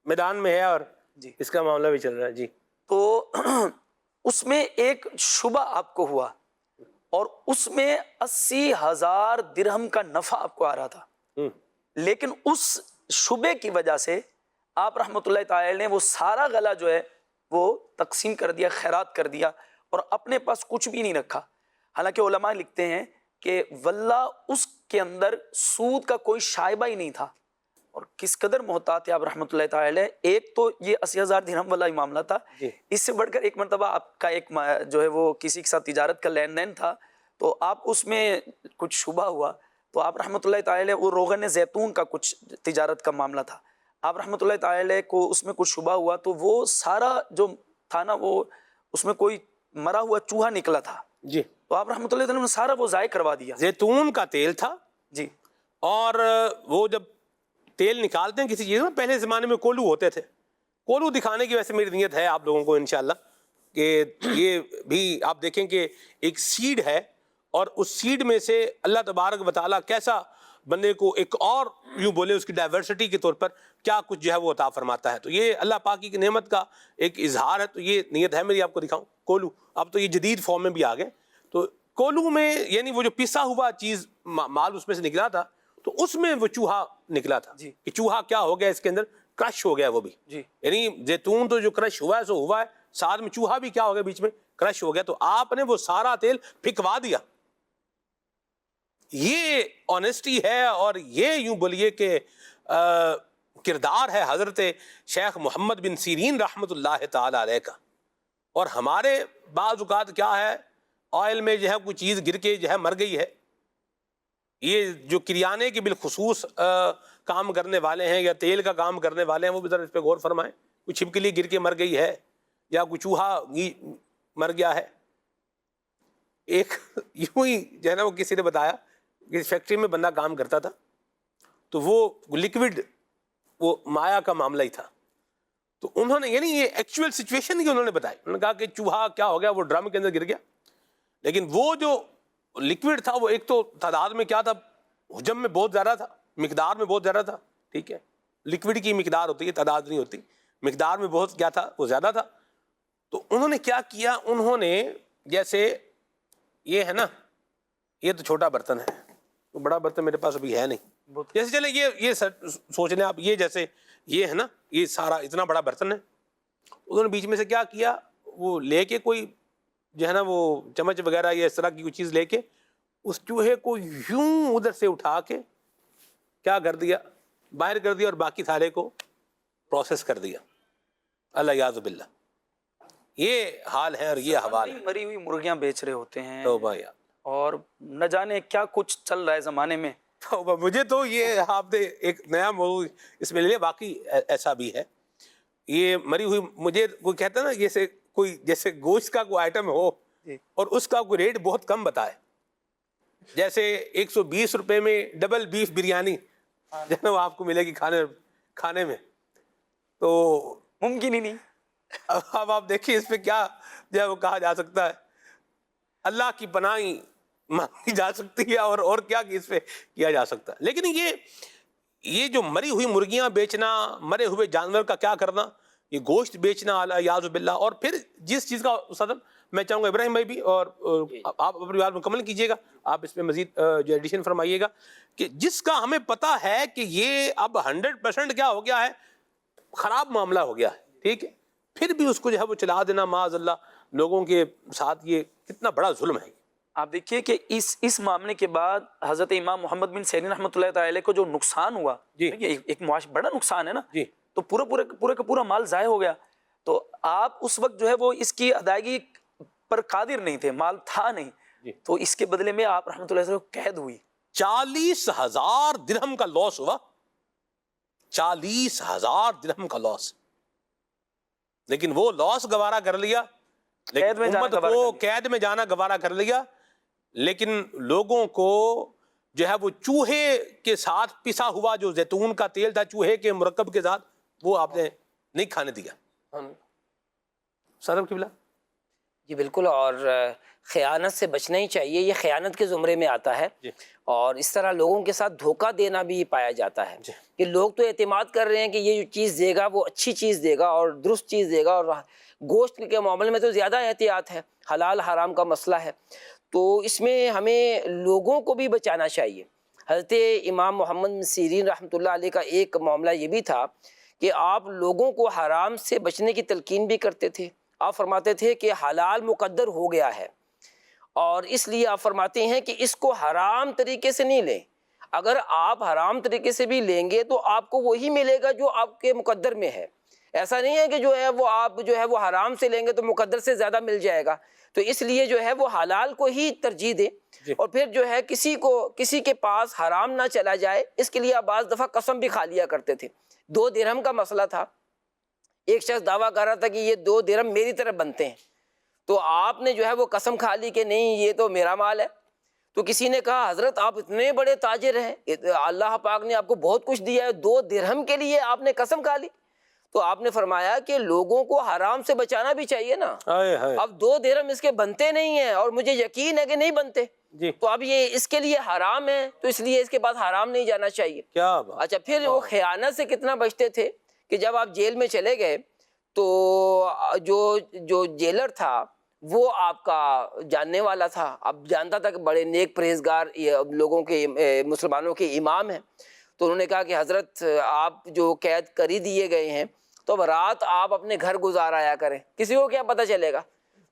میدان میں ہے اور جی اس کا معاملہ بھی چل رہا ہے، جی۔ تو اس میں ایک شبہ آپ کو ہوا، اور اس میں 80,000 درہم کا نفع آپ کو آ رہا تھا، لیکن اس شبے کی وجہ سے آپ رحمۃ اللہ تعالی نے وہ سارا غلہ جو ہے وہ تقسیم کر دیا، خیرات کر دیا، اور اپنے پاس کچھ بھی نہیں رکھا۔ حالانکہ علماء لکھتے ہیں کہ واللہ اس کے اندر سود کا کوئی شائبہ ہی نہیں تھا، اور کس قدر محتاط تھے آپ رحمۃ اللہ تعالی۔ ایک تو یہ 80,000 درہم والا معاملہ تھا، اس سے بڑھ کر ایک مرتبہ آپ کا ایک جو ہے وہ کسی کے ساتھ تجارت کا لین دین تھا، تو آپ اس میں کچھ شبہ ہوا، تو آپ رحمۃ اللہ تعالی وہ روغن زیتون کا کچھ تجارت کا معاملہ تھا، آپ رحمۃ اللہ تعالی کو اس میں کچھ شبہ ہوا، تو وہ سارا جو تھا نا وہ اس میں کوئی مرا ہوا چوہا نکلا تھا، جی۔ تو آپ رحمۃ اللہ تعالی نے سارا وہ ضائع کروا دیا۔ زیتون کا تیل تھا، جی، اور وہ جب تیل نکالتے ہیں کسی چیز میں، پہلے زمانے میں کولو ہوتے تھے، کولو دکھانے کی ویسے میری نیت ہے آپ لوگوں کو انشاءاللہ کہ یہ بھی آپ دیکھیں کہ ایک سیڈ ہے، اور اس سیڈ میں سے اللہ تبارک و تعالیٰ کیسا بندے کو ایک اور یوں بولے اس کی ڈائیورسٹی کے طور پر کیا کچھ جو ہے وہ عطا فرماتا ہے. تو یہ اللہ پاک کی نعمت کا ایک اظہار ہے. تو یہ نیت ہے میری آپ کو دکھاؤں. کولو اب تو یہ جدید فارم میں بھی آ گئے. تو کولو میں یعنی وہ جو پسا ہوا چیز مال اس میں سے نکلا تھا, تو اس میں وہ چوہا نکلا تھا کہ چوہا کیا ہو گیا اس کے اندر, کرش ہو گیا وہ بھی. یعنی زیتون تو جو کرش ہوا ہے سو ہوا ہے, ساتھ میں چوہا بھی کیا ہو گیا بیچ میں, کرش ہو گیا. تو آپ نے وہ سارا تیل پھکوا دیا. یہ آنیسٹی ہے اور یہ یوں بولیے کہ کردار ہے حضرت شیخ محمد بن سیرین رحمۃ اللہ تعالی علیہ کا. اور ہمارے بعض اوقات کیا ہے, آئل میں جو ہے کوئی چیز گر کے جو ہے مر گئی ہے. یہ جو کریانے کے بالخصوص کام کرنے والے ہیں یا تیل کا کام کرنے والے ہیں وہ بھی ذرا اس پہ غور فرمائیں. کوئی چھپکلی گر کے مر گئی ہے یا کوئی چوہا مر گیا ہے. ایک یوں ہی جو ہے نا وہ کسی نے بتایا کہ فیکٹری میں بندہ کام کرتا تھا, تو وہ لیکوڈ وہ مایا کا معاملہ ہی تھا. تو انہوں نے یعنی یہ ایکچوئل سچویشن کی انہوں نے بتائی. انہوں نے کہا کہ چوہا کیا ہو گیا, وہ ڈرم کے اندر گر گیا, لیکن وہ جو لیکوڈ تھا وہ ایک تو تعداد میں کیا تھا, حجم میں بہت زیادہ تھا, مقدار میں بہت زیادہ تھا. ٹھیک ہے, لیکوڈ کی مقدار ہوتی ہے, تعداد نہیں ہوتی. مقدار میں بہت کیا تھا, وہ زیادہ تھا. تو انہوں نے کیا کیا, انہوں نے جیسے یہ ہے نا, یہ تو چھوٹا برتن ہے, تو بڑا برتن میرے پاس ابھی ہے نہیں. جیسے چلے یہ سوچ لیں آپ, یہ جیسے یہ ہے نا, یہ سارا اتنا بڑا برتن ہے. انہوں نے بیچ میں سے کیا کیا, وہ لے کے کوئی جو ہے نا وہ چمچ وغیرہ یا اس طرح کی کوئی چیز لے کے اس چوہے کو یوں ادھر سے اٹھا کے کیا کر دیا, باہر کر دیا, اور باقی تھالے کو پروسیس کر دیا. اللہ یعوذ باللہ, یہ حال ہے اور یہ حوال ہے. مری ہوئی مرغیاں بیچ رہے ہوتے ہیں, توبہ یار, اور نہ جانے کیا کچھ چل رہا ہے زمانے میں. مجھے تو یہ آپ نے ایک نیا موضوع اس میں لے لیا. باقی ایسا بھی ہے, یہ مری ہوئی, مجھے کوئی کہتا ہے نا جیسے کوئی جیسے گوشت کا کوئی آئٹم ہو اور اس کا کوئی ریٹ بہت کم بتائے, جیسے 120 روپے میں ڈبل بیف بریانی جو ہے نا وہ آپ کو ملے گی کھانے میں, تو ممکن ہی نہیں. اب آپ دیکھیے اس پہ کیا جو ہے وہ کہا جا سکتا ہے. اللہ کی پناہ مانگی جا سکتی ہے اور کیا کہ اس پہ کیا جا سکتا ہے. لیکن یہ جو مری ہوئی مرغیاں بیچنا, مرے ہوئے جانور کا کیا کرنا, یہ گوشت بیچنا یعوذ باللہ. اور پھر جس چیز کا صدر میں چاہوں گا ابراہیم بھائی بھی, اور آپ اپنی بات مکمل کیجئے گا, آپ اس میں مزید جو ایڈیشن فرمائیے گا, کہ جس کا ہمیں پتہ ہے کہ یہ اب 100% کیا ہو گیا ہے, خراب معاملہ ہو گیا ہے, ٹھیک ہے, پھر بھی اس کو جو ہے وہ چلا دینا معاذ اللہ لوگوں کے ساتھ, یہ کتنا بڑا ظلم ہے. آپ دیکھیے کہ اس معاملے کے بعد حضرت امام محمد بن سیرین رحمۃ اللہ تعالی کو جو نقصان ہوا, ایک بڑا نقصان ہے نا, تو پورے کا پورا مال ضائع ہو گیا. تو آپ اس وقت جو ہے وہ اس کی ادائیگی پر قادر نہیں تھے, مال تھا نہیں, تو اس کے بدلے میں آپ رحمۃ اللہ علیہ کو قید ہوئی. 40,000 درہم کا لاس ہوا, 40,000 درہم کا لاس. لیکن وہ لاس گوارا کر لیا, قید میں جانا گوارا کر لیا, لیکن لوگوں کو جو ہے وہ چوہے کے ساتھ پسا ہوا جو زیتون کا تیل تھا چوہے کے مرکب کے ساتھ, وہ آپ نے نہیں کھانے دیا. سرب قبلہ جی بالکل, اور خیانت سے بچنا ہی چاہیے, یہ خیانت کے زمرے میں آتا ہے. اور اس طرح لوگوں کے ساتھ دھوکہ دینا بھی پایا جاتا ہے کہ لوگ تو اعتماد کر رہے ہیں کہ یہ جو چیز دے گا وہ اچھی چیز دے گا اور درست چیز دے گا, اور گوشت کے معاملے میں تو زیادہ احتیاط ہے, حلال حرام کا مسئلہ ہے. تو اس میں ہمیں لوگوں کو بھی بچانا چاہیے. حضرت امام محمد بن سیرین رحمۃ اللہ علیہ کا ایک معاملہ یہ بھی تھا کہ آپ لوگوں کو حرام سے بچنے کی تلقین بھی کرتے تھے. آپ فرماتے تھے کہ حلال مقدر ہو گیا ہے, اور اس لیے آپ فرماتے ہیں کہ اس کو حرام طریقے سے نہیں لیں. اگر آپ حرام طریقے سے بھی لیں گے تو آپ کو وہی ملے گا جو آپ کے مقدر میں ہے. ایسا نہیں ہے کہ جو ہے وہ آپ جو ہے وہ حرام سے لیں گے تو مقدر سے زیادہ مل جائے گا. تو اس لیے جو ہے وہ حلال کو ہی ترجیح دیں, اور پھر جو ہے کسی کے پاس حرام نہ چلا جائے, اس کے لیے آپ بعض دفعہ قسم بھی کھا لیا کرتے تھے. 2 درہم کا مسئلہ تھا, ایک شخص دعویٰ کر رہا تھا کہ یہ 2 درہم میری طرف بنتے ہیں, تو آپ نے جو ہے وہ قسم کھا لی کہ نہیں یہ تو میرا مال ہے. تو کسی نے کہا حضرت آپ اتنے بڑے تاجر ہیں, اللہ پاک نے آپ کو بہت کچھ دیا ہے, 2 درہم کے لیے آپ نے قسم کھا لی. تو آپ نے فرمایا کہ لوگوں کو حرام سے بچانا بھی چاہیے نا. اب 2 درہم اس کے بنتے نہیں ہیں, اور مجھے یقین ہے کہ نہیں بنتے, جی تو اب یہ اس کے لیے حرام ہے، تو اس لیے اس کے بعد حرام نہیں جانا چاہیے. کیا بات. اچھا پھر وہ خیانت سے کتنا بچتے تھے کہ جب آپ جیل میں چلے گئے تو جو جیلر تھا وہ آپ کا جاننے والا تھا، اب جانتا تھا کہ بڑے نیک پرہیزگار لوگوں کے مسلمانوں کے امام ہیں، تو انہوں نے کہا کہ حضرت آپ جو قید کر ہی دیے گئے ہیں تو اب رات آپ اپنے گھر گزار آیا کریں، کسی کو کیا پتہ چلے گا.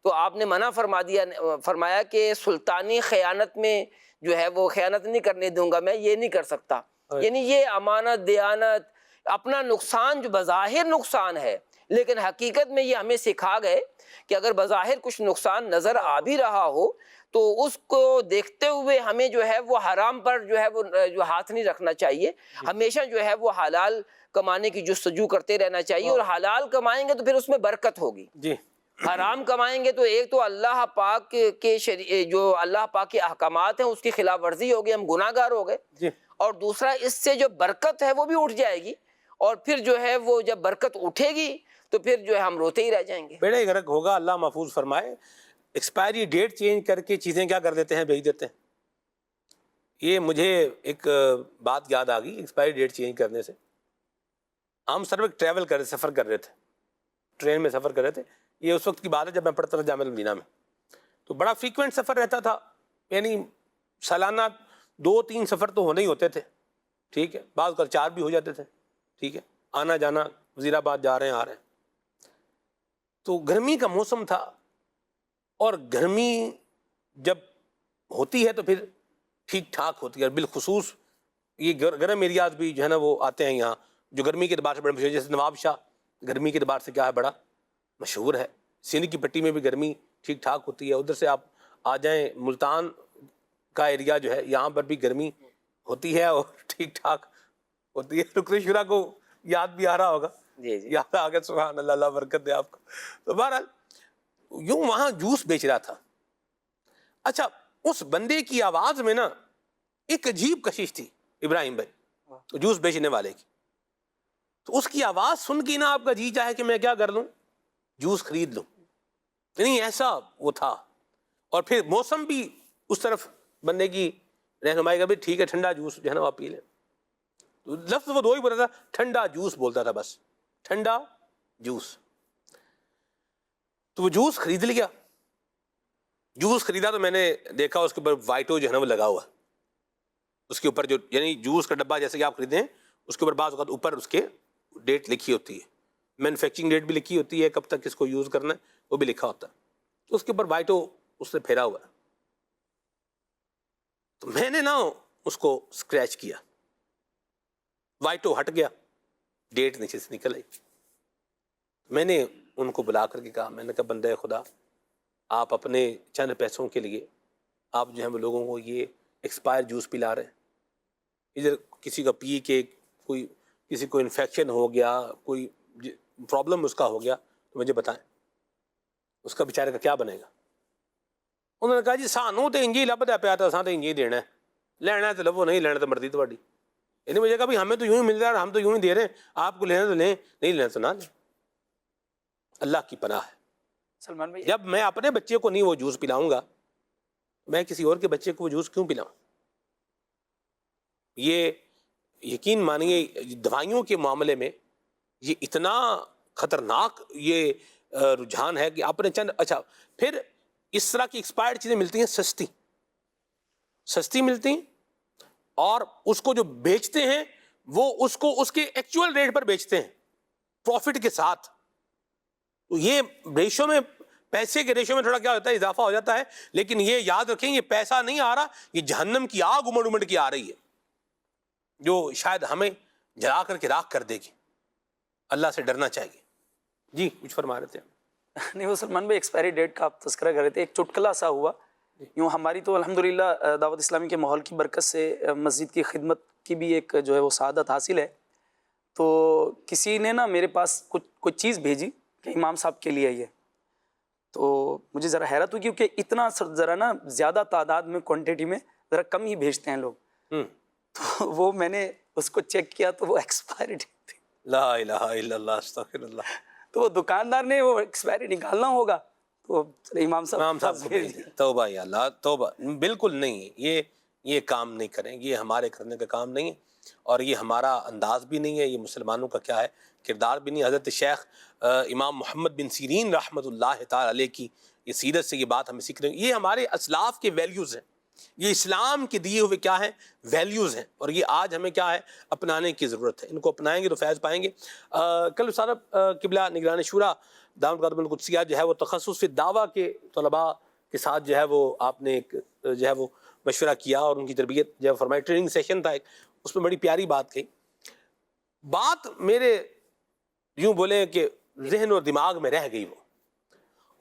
تو آپ نے منع فرمایا کہ سلطانی خیانت میں جو ہے وہ خیانت نہیں کرنے دوں گا، میں یہ نہیں کر سکتا. یعنی یہ امانت دیانت اپنا نقصان جو بظاہر نقصان ہے، لیکن حقیقت میں یہ ہمیں سکھا گئے کہ اگر بظاہر کچھ نقصان نظر آ بھی رہا ہو تو اس کو دیکھتے ہوئے ہمیں جو ہے وہ حرام پر جو ہے وہ جو ہاتھ نہیں رکھنا چاہیے. ہمیشہ جو ہے وہ حلال کمانے کی جستجو کرتے رہنا چاہیے، اور حلال کمائیں گے تو پھر اس میں برکت ہوگی. جی حرام کمائیں گے تو ایک تو اللہ پاک کے جو اللہ پاک کے احکامات ہیں اس کی خلاف ورزی ہوگی، ہم گناہ گار ہو گئے. جی اور دوسرا اس سے جو برکت ہے وہ بھی اٹھ جائے گی، اور پھر جو ہے وہ جب برکت اٹھے گی تو پھر جو ہے ہم روتے ہی رہ جائیں گے. بیڑے غرق ہوگا، اللہ محفوظ فرمائے. ایکسپائری ڈیٹ چینج کر کے چیزیں کیا کر دیتے ہیں، بھیج دیتے ہیں. یہ مجھے ایک بات یاد آ گئی ایکسپائری ڈیٹ چینج کرنے سے. ہم سفر کر رہے تھے، ٹرین میں سفر کر رہے تھے. یہ اس وقت کی بات ہے جب میں پڑھتا تھا جامعہ المدینہ میں، تو بڑا فریکوینٹ سفر رہتا تھا، یعنی سالانہ 2-3 سفر تو ہونے ہی ہوتے تھے. ٹھیک ہے، بعض اوقات 4 بھی ہو جاتے تھے. ٹھیک ہے، آنا جانا، وزیر آباد جا رہے ہیں آ رہے ہیں. تو گرمی کا موسم تھا، اور گرمی جب ہوتی ہے تو پھر ٹھیک ٹھاک ہوتی ہے. بالخصوص یہ گرم ایریاز بھی جو ہے نا وہ آتے ہیں یہاں، جو گرمی کے اعتبار سے بڑے مشہور، جیسے نواب شاہ گرمی کے اعتبار سے کیا ہے بڑا مشہور ہے. سندھ کی پٹی میں بھی گرمی ٹھیک ٹھاک ہوتی ہے. ادھر سے آپ آ جائیں ملتان کا ایریا جو ہے، یہاں پر بھی گرمی ہوتی ہے اور ٹھیک ٹھاک ہوتی ہے. رکن شورا کو یاد بھی آ رہا ہوگا. جی جی یاد آ گیا، سبحان اللہ، اللہ برکت دے آپ کو. تو بہرحال یوں وہاں جوس بیچ رہا تھا. اچھا اس بندے کی آواز میں نا ایک عجیب کشش تھی، ابراہیم بھائی جوس بیچنے والے کی. تو اس کی آواز سن کے نا آپ کا جی چاہے کہ میں کیا کر لوں، جوس خرید لوں. نہیں ایسا وہ تھا. اور پھر موسم بھی اس طرف بندے کی رہنمائی کا بھی ٹھیک ہے، ٹھنڈا جوس جو ہے نا آپ پی لیں. تو لفظ وہ 2 ہی بولتا تھا، ٹھنڈا جوس بولتا تھا، بس ٹھنڈا جوس. تو وہ جوس خرید لیا. جوس خریدا تو میں نے دیکھا اس کے اوپر وائٹو جو ہے نا وہ لگا ہوا. اس کے اوپر جو یعنی جوس کا ڈبہ جیسے کہ آپ خریدیں اس کے اوپر بعض اوقات اوپر اس کے ڈیٹ لکھی ہوتی ہے، مینوفیکچرنگ ڈیٹ بھی لکھی ہوتی ہے، کب تک اس کو یوز کرنا ہے وہ بھی لکھا ہوتا ہے. تو اس کے اوپر وائٹو اس سے پھیرا ہوا ہے. تو میں نے نا اس کو اسکریچ کیا، وائٹو ہٹ گیا، ڈیٹ نیچے سے نکل آئی. میں نے ان کو بلا کر کے کہا، میں نے کہا بندہ خدا، آپ اپنے چند پیسوں کے لیے آپ جو ہے وہ لوگوں کو یہ ایکسپائر جوس پلا رہے ہیں. ادھر کسی کا پی کے کوئی کسی کو انفیکشن ہو گیا، کوئی پرابلم اس کا ہو گیا تو مجھے بتائیں اس کا بیچارے کا کیا بنے گا. انہوں نے کہا جی سانوں تو انجی لبدا پیا تھا، تو انجی دینا ہے، لینا ہے تو لو، نہیں لینا تو مرضی تھوڑی. یعنی مجھے کہا بھی ہمیں تو یوں ہی مل رہا ہے، ہم تو یوں ہی دے رہے ہیں، آپ کو لینا تو لیں، نہیں لینا تو نہ لیں. اللہ کی پناہ ہے. سلمان بھائی جب میں اپنے بچے کو نہیں وہ جوس پلاؤں گا، میں کسی اور کے بچے کو وہ جوس کیوں پلاؤں؟ یہ یقین مانیے دوائیوں کے معاملے میں یہ اتنا خطرناک یہ رجحان ہے کہ آپ نے چند اچھا پھر اس طرح کی ایکسپائرڈ چیزیں ملتی ہیں سستی ملتی ہیں، اور اس کو جو بیچتے ہیں وہ اس کو اس کے ایکچوئل ریٹ پر بیچتے ہیں پروفٹ کے ساتھ. تو یہ ریشو میں، پیسے کے ریشو میں تھوڑا کیا ہوتا ہے، اضافہ ہو جاتا ہے. لیکن یہ یاد رکھیں یہ پیسہ نہیں آ رہا، یہ جہنم کی آگ امڑ امڑ کے آ رہی ہے جو شاید ہمیں جلا کر کے راکھ کر دے گی. اللہ سے ڈرنا چاہیے. جی کچھ فرما رہے تھے. نہیں وہ سلمان بھائی ایکسپائری ڈیٹ کا آپ تذکرہ کر رہے تھے، ایک چٹکلا سا ہوا. یوں ہماری تو الحمدللہ دعوت اسلامی کے ماحول کی برکت سے مسجد کی خدمت کی بھی ایک جو ہے وہ سعادت حاصل ہے. تو کسی نے نا میرے پاس کوئی چیز بھیجی کہ امام صاحب کے لیے یہ، تو مجھے ذرا حیرت ہوئی کیونکہ اتنا ذرا نا زیادہ تعداد میں کوانٹٹی میں ذرا کم ہی بھیجتے ہیں لوگ. تو وہ میں نے اس کو چیک کیا تو وہ ایکسپائری ڈیٹ تھی. لا الہ الا اللہ، استغفر اللہ. تو وہ دکاندار نے وہ ایکسپائری نکالنا ہوگا تو امام امام صاحب کو بھیج بھیج دیں۔ دیں۔ توبہ یا اللہ، توبہ، بالکل نہیں، یہ کام نہیں کریں، یہ ہمارے کرنے کا کام نہیں ہے، اور یہ ہمارا انداز بھی نہیں ہے، یہ مسلمانوں کا کیا ہے کردار بھی نہیں۔ حضرت شیخ امام محمد بن سیرین رحمۃ اللہ تعالی علیہ کی یہ سیرت سے یہ بات ہمیں سیکھ رہے ہیں، یہ ہمارے اسلاف کے ویلیوز ہیں، یہ اسلام کے دیے ہوئے کیا ہیں ویلیوز ہیں، اور یہ آج ہمیں کیا ہے اپنانے کی ضرورت ہے۔ ان کو اپنائیں گے تو فیض پائیں گے۔ کل صاحب قبلہ نگران شورا دامت قدم القدسیہ جو ہے وہ تخصص فی دعویٰ کے طلباء کے ساتھ جو ہے وہ آپ نے ایک جو ہے وہ مشورہ کیا اور ان کی تربیت جو ہے فرمائی، ٹریننگ سیشن تھا ایک، اس میں بڑی پیاری بات کہی۔ بات میرے یوں بولے کہ ذہن اور دماغ میں رہ گئی وہ،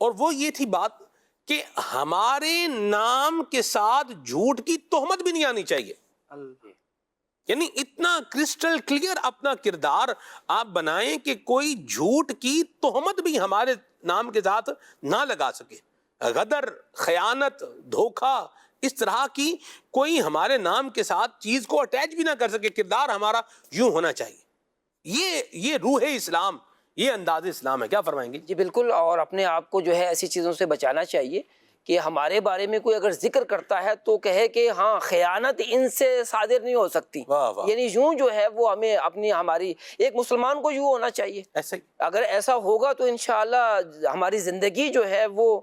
اور وہ یہ تھی بات کہ ہمارے نام کے ساتھ جھوٹ کی تہمت بھی نہیں آنی چاہیے۔ یعنی اتنا کرسٹل کلیئر اپنا کردار آپ بنائیں کہ کوئی جھوٹ کی تہمت بھی ہمارے نام کے ساتھ نہ لگا سکے، غدر، خیانت، دھوکہ، اس طرح کی کوئی ہمارے نام کے ساتھ چیز کو اٹیچ بھی نہ کر سکے۔ کردار ہمارا یوں ہونا چاہیے، یہ روح اسلام، یہ انداز اسلام ہے۔ کیا فرمائیں گے؟ جی بالکل، اور اپنے آپ کو جو ہے ایسی چیزوں سے بچانا چاہیے کہ ہمارے بارے میں کوئی اگر ذکر کرتا ہے تو کہے کہ ہاں خیانت ان سے صادر نہیں ہو سکتی، یعنی یوں جو ہے وہ ہمیں اپنی ہماری ایک مسلمان کو یوں ہونا چاہیے۔ ایسے اگر ایسا ہوگا تو انشاءاللہ ہماری زندگی جو ہے وہ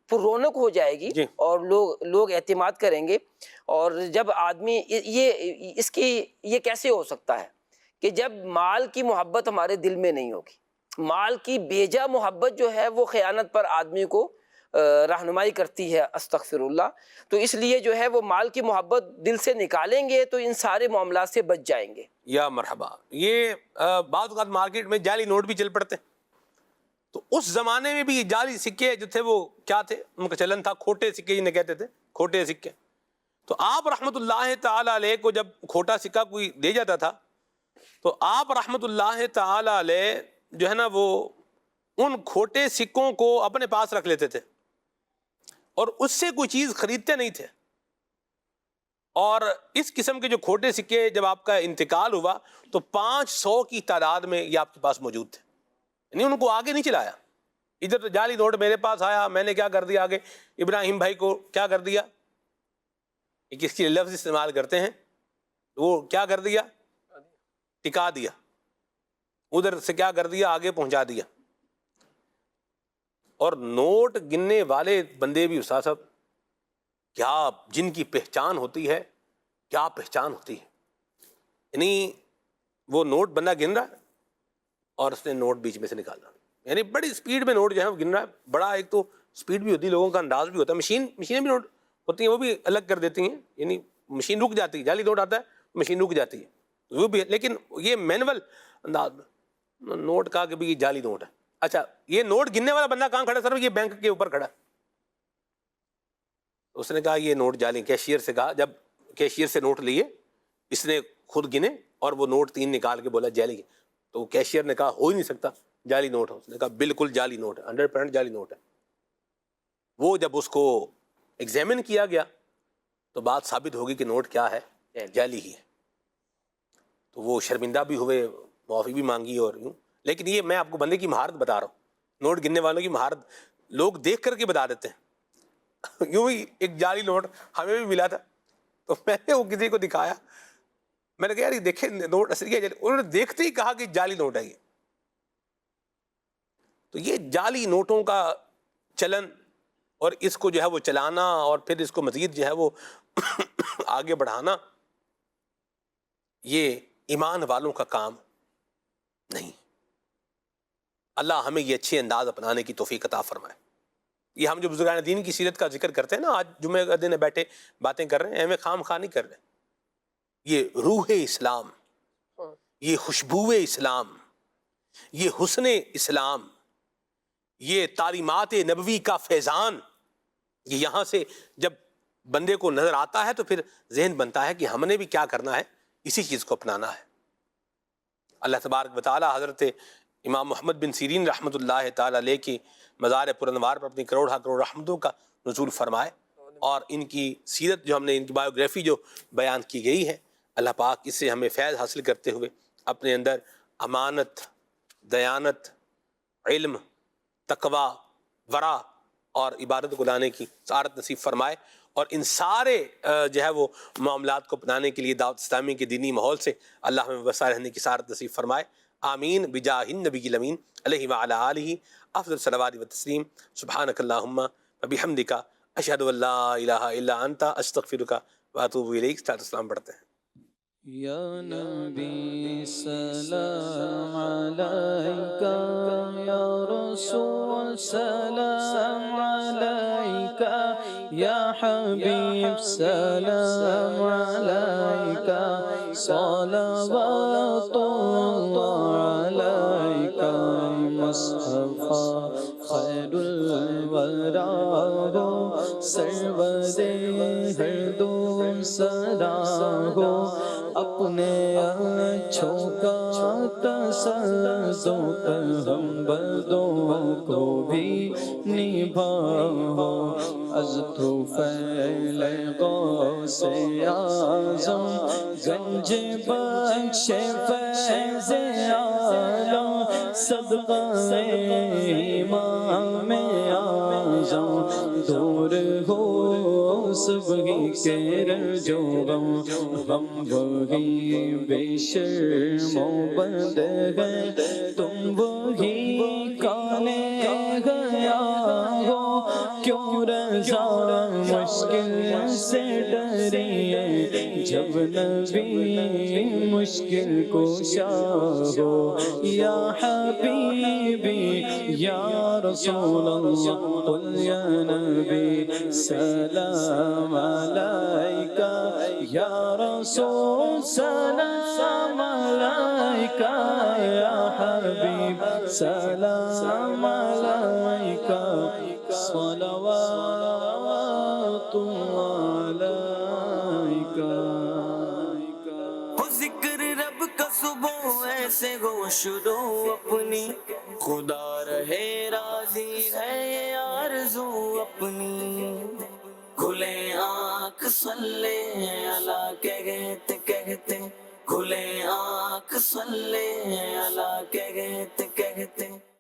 پر رونق ہو جائے گی، اور لوگ اعتماد کریں گے۔ اور جب آدمی اس کی یہ کیسے ہو سکتا ہے کہ جب مال کی محبت ہمارے دل میں نہیں ہوگی، مال کی بیجا محبت جو ہے وہ خیانت پر آدمی کو رہنمائی کرتی ہے، استغفر اللہ۔ تو اس لیے جو ہے وہ مال کی محبت دل سے نکالیں گے تو ان سارے معاملات سے بچ جائیں گے۔ یا مرحبا۔ یہ بعض اوقات مارکیٹ میں جعلی نوٹ بھی چل پڑتے ہیں، تو اس زمانے میں بھی یہ جعلی سکے جو تھے وہ کیا تھے، ان کا چلن تھا کھوٹے سکے جنہیں کہتے تھے، کھوٹے سکے۔ تو آپ رحمت اللہ تعالی علیہ کو جب کھوٹا سکہ کوئی دے جاتا تھا تو آپ رحمت اللہ تعالی علیہ جو ہے نا وہ ان کھوٹے سکوں کو اپنے پاس رکھ لیتے تھے اور اس سے کوئی چیز خریدتے نہیں تھے۔ اور اس قسم کے جو کھوٹے سکے جب آپ کا انتقال ہوا تو 500 کی تعداد میں یہ آپ کے پاس موجود تھے، یعنی ان کو آگے نہیں چلایا۔ ادھر تو جعلی نوٹ میرے پاس آیا، میں نے کیا کر دیا، آگے ابراہیم بھائی کو کیا کر دیا، یہ کس کے لفظ استعمال کرتے ہیں، وہ کیا کر دیا، ٹکا دیا، ادھر سے کیا کر دیا، آگے پہنچا دیا۔ اور نوٹ گننے والے بندے بھی استاد صاحب کیا جن کی پہچان ہوتی ہے، کیا پہچان ہوتی ہے، یعنی وہ نوٹ بندہ گن رہا ہے اور اس نے نوٹ بیچ میں سے نکالا، یعنی بڑی سپیڈ میں نوٹ جو ہے وہ گن رہا ہے، بڑا ایک تو سپیڈ بھی ہوتی ہے، لوگوں کا انداز بھی ہوتا ہے، مشینیں بھی نوٹ ہوتی ہیں وہ بھی الگ کر دیتی ہیں، یعنی مشین رک جاتی ہے، جعلی نوٹ آتا ہے مشین رک جاتی ہے وہ بھی، لیکن یہ مینول انداز میں نوٹ کہا کہ بھی یہ جعلی نوٹ ہے۔ اچھا یہ نوٹ گننے والا بندہ کہاں کھڑا ہے؟ سر یہ بینک کے اوپر کھڑا ہے۔ اس نے کہا یہ نوٹ جعلی، کیشیئر سے کہا، جب کیشیئر سے نوٹ لیے اس نے خود گنے اور وہ نوٹ 3 نکال کے بولا جعلی، تو کیشیئر نے کہا ہو ہی نہیں سکتا، جعلی نوٹ ہے۔ اس نے کہا بالکل جعلی نوٹ ہے، 100% جعلی نوٹ ہے۔ وہ جب اس کو ایگزامن کیا گیا تو بات ثابت ہوگی کہ نوٹ کیا ہے، جعلی ہی ہے۔ تو وہ شرمندہ بھی ہوئے، معافی بھی مانگی اور یوں، لیکن یہ میں آپ کو بندے کی مہارت بتا رہا ہوں، نوٹ گننے والوں کی مہارت لوگ دیکھ کر کے بتا دیتے ہیں۔ یوں ہی ایک جعلی نوٹ ہمیں بھی ملا تھا، تو میں نے وہ کسی کو دکھایا، میں نے کہا یار یہ دیکھیں نوٹ اصلی ہے، انہوں نے دیکھتے ہی کہا کہ جعلی نوٹ ہے یہ۔ تو یہ جعلی نوٹوں کا چلن اور اس کو جو ہے وہ چلانا اور پھر اس کو مزید جو ہے وہ آگے بڑھانا، یہ ایمان والوں کا کام نہیں۔ اللہ ہمیں یہ اچھے انداز اپنانے کی توفیق عطا فرمائے۔ یہ ہم جو بزرگان دین کی سیرت کا ذکر کرتے ہیں نا، آج جمعہ کا دن بیٹھے باتیں کر رہے ہیں، ہمیں خام خواہ نہیں کر رہے، یہ روح اسلام، یہ خوشبو اسلام، یہ حسن اسلام، یہ تعلیمات نبوی کا فیضان، یہ یہاں سے جب بندے کو نظر آتا ہے تو پھر ذہن بنتا ہے کہ ہم نے بھی کیا کرنا ہے، اسی چیز کو اپنانا ہے۔ اللہ تبارک و تعالی حضرت امام محمد بن سیرین رحمۃ اللہ تعالی علیہ کی مزار پرانوار پر اپنی کروڑ رحمتوں کا نزول فرمائے، اور ان کی سیرت جو ہم نے، ان کی بایوگرافی جو بیان کی گئی ہے، اللہ پاک اس سے ہمیں فیض حاصل کرتے ہوئے اپنے اندر امانت، دیانت، علم تقوی، ورع اور عبادت کو لانے کی سعادت نصیب فرمائے، اور ان سارے جو ہے وہ معاملات کو اپنانے کے لیے دعوت اسلامی کے دینی ماحول سے اللہ ہمیں وابستہ رہنے کی سعادت نصیب فرمائے۔ آمین بجاہ النبی الامین علیہ وعلی آلہ افضل الصلوات والتسلیم۔ سبحانک اللہم وبحمدک اشہد ان لا الہ الا انت استغفرک واتوب الیک۔ صلاۃ السلام پڑھتے ہیں۔ یا نبی سلام علیکہ، یا رسول سلام علیکہ، یا حبیب سلام علیکہ، صلوات اللہ علیکہ، مصطفیٰ خیر الورا ہو، سرور ہر دو سرا ہو، اپنے اچھوں کا تصدق ہم بردوں کو بھی نبھاؤ، از تو فیل غوث اعظم، گنج بخش فیض عالم، صدقہ امام اعظم، دور ہو صبح کے رجو غم، ہم وہی بے شرم و بد ہیں، تم وہی کون گیا ہو، کیوں رضا مشکل سے ڈریے، جب نبی مشکل کشا ہو، یا حبیبی یا رسول اللہ، قل یا نبی سلام علیکہ، یا رسول سلام علیکہ، یا حبیب سلام علیکہ، صلوات علیکہ۔ ہو ذکر رب کا صبح ایسے گو شروع اپنی، خدا رہے راضی ہے یہ آرزو اپنی، کھلے آنکھ صلی اللہ کہتے کہتے، کھلے آنکھ صلی اللہ کہتے کہتے،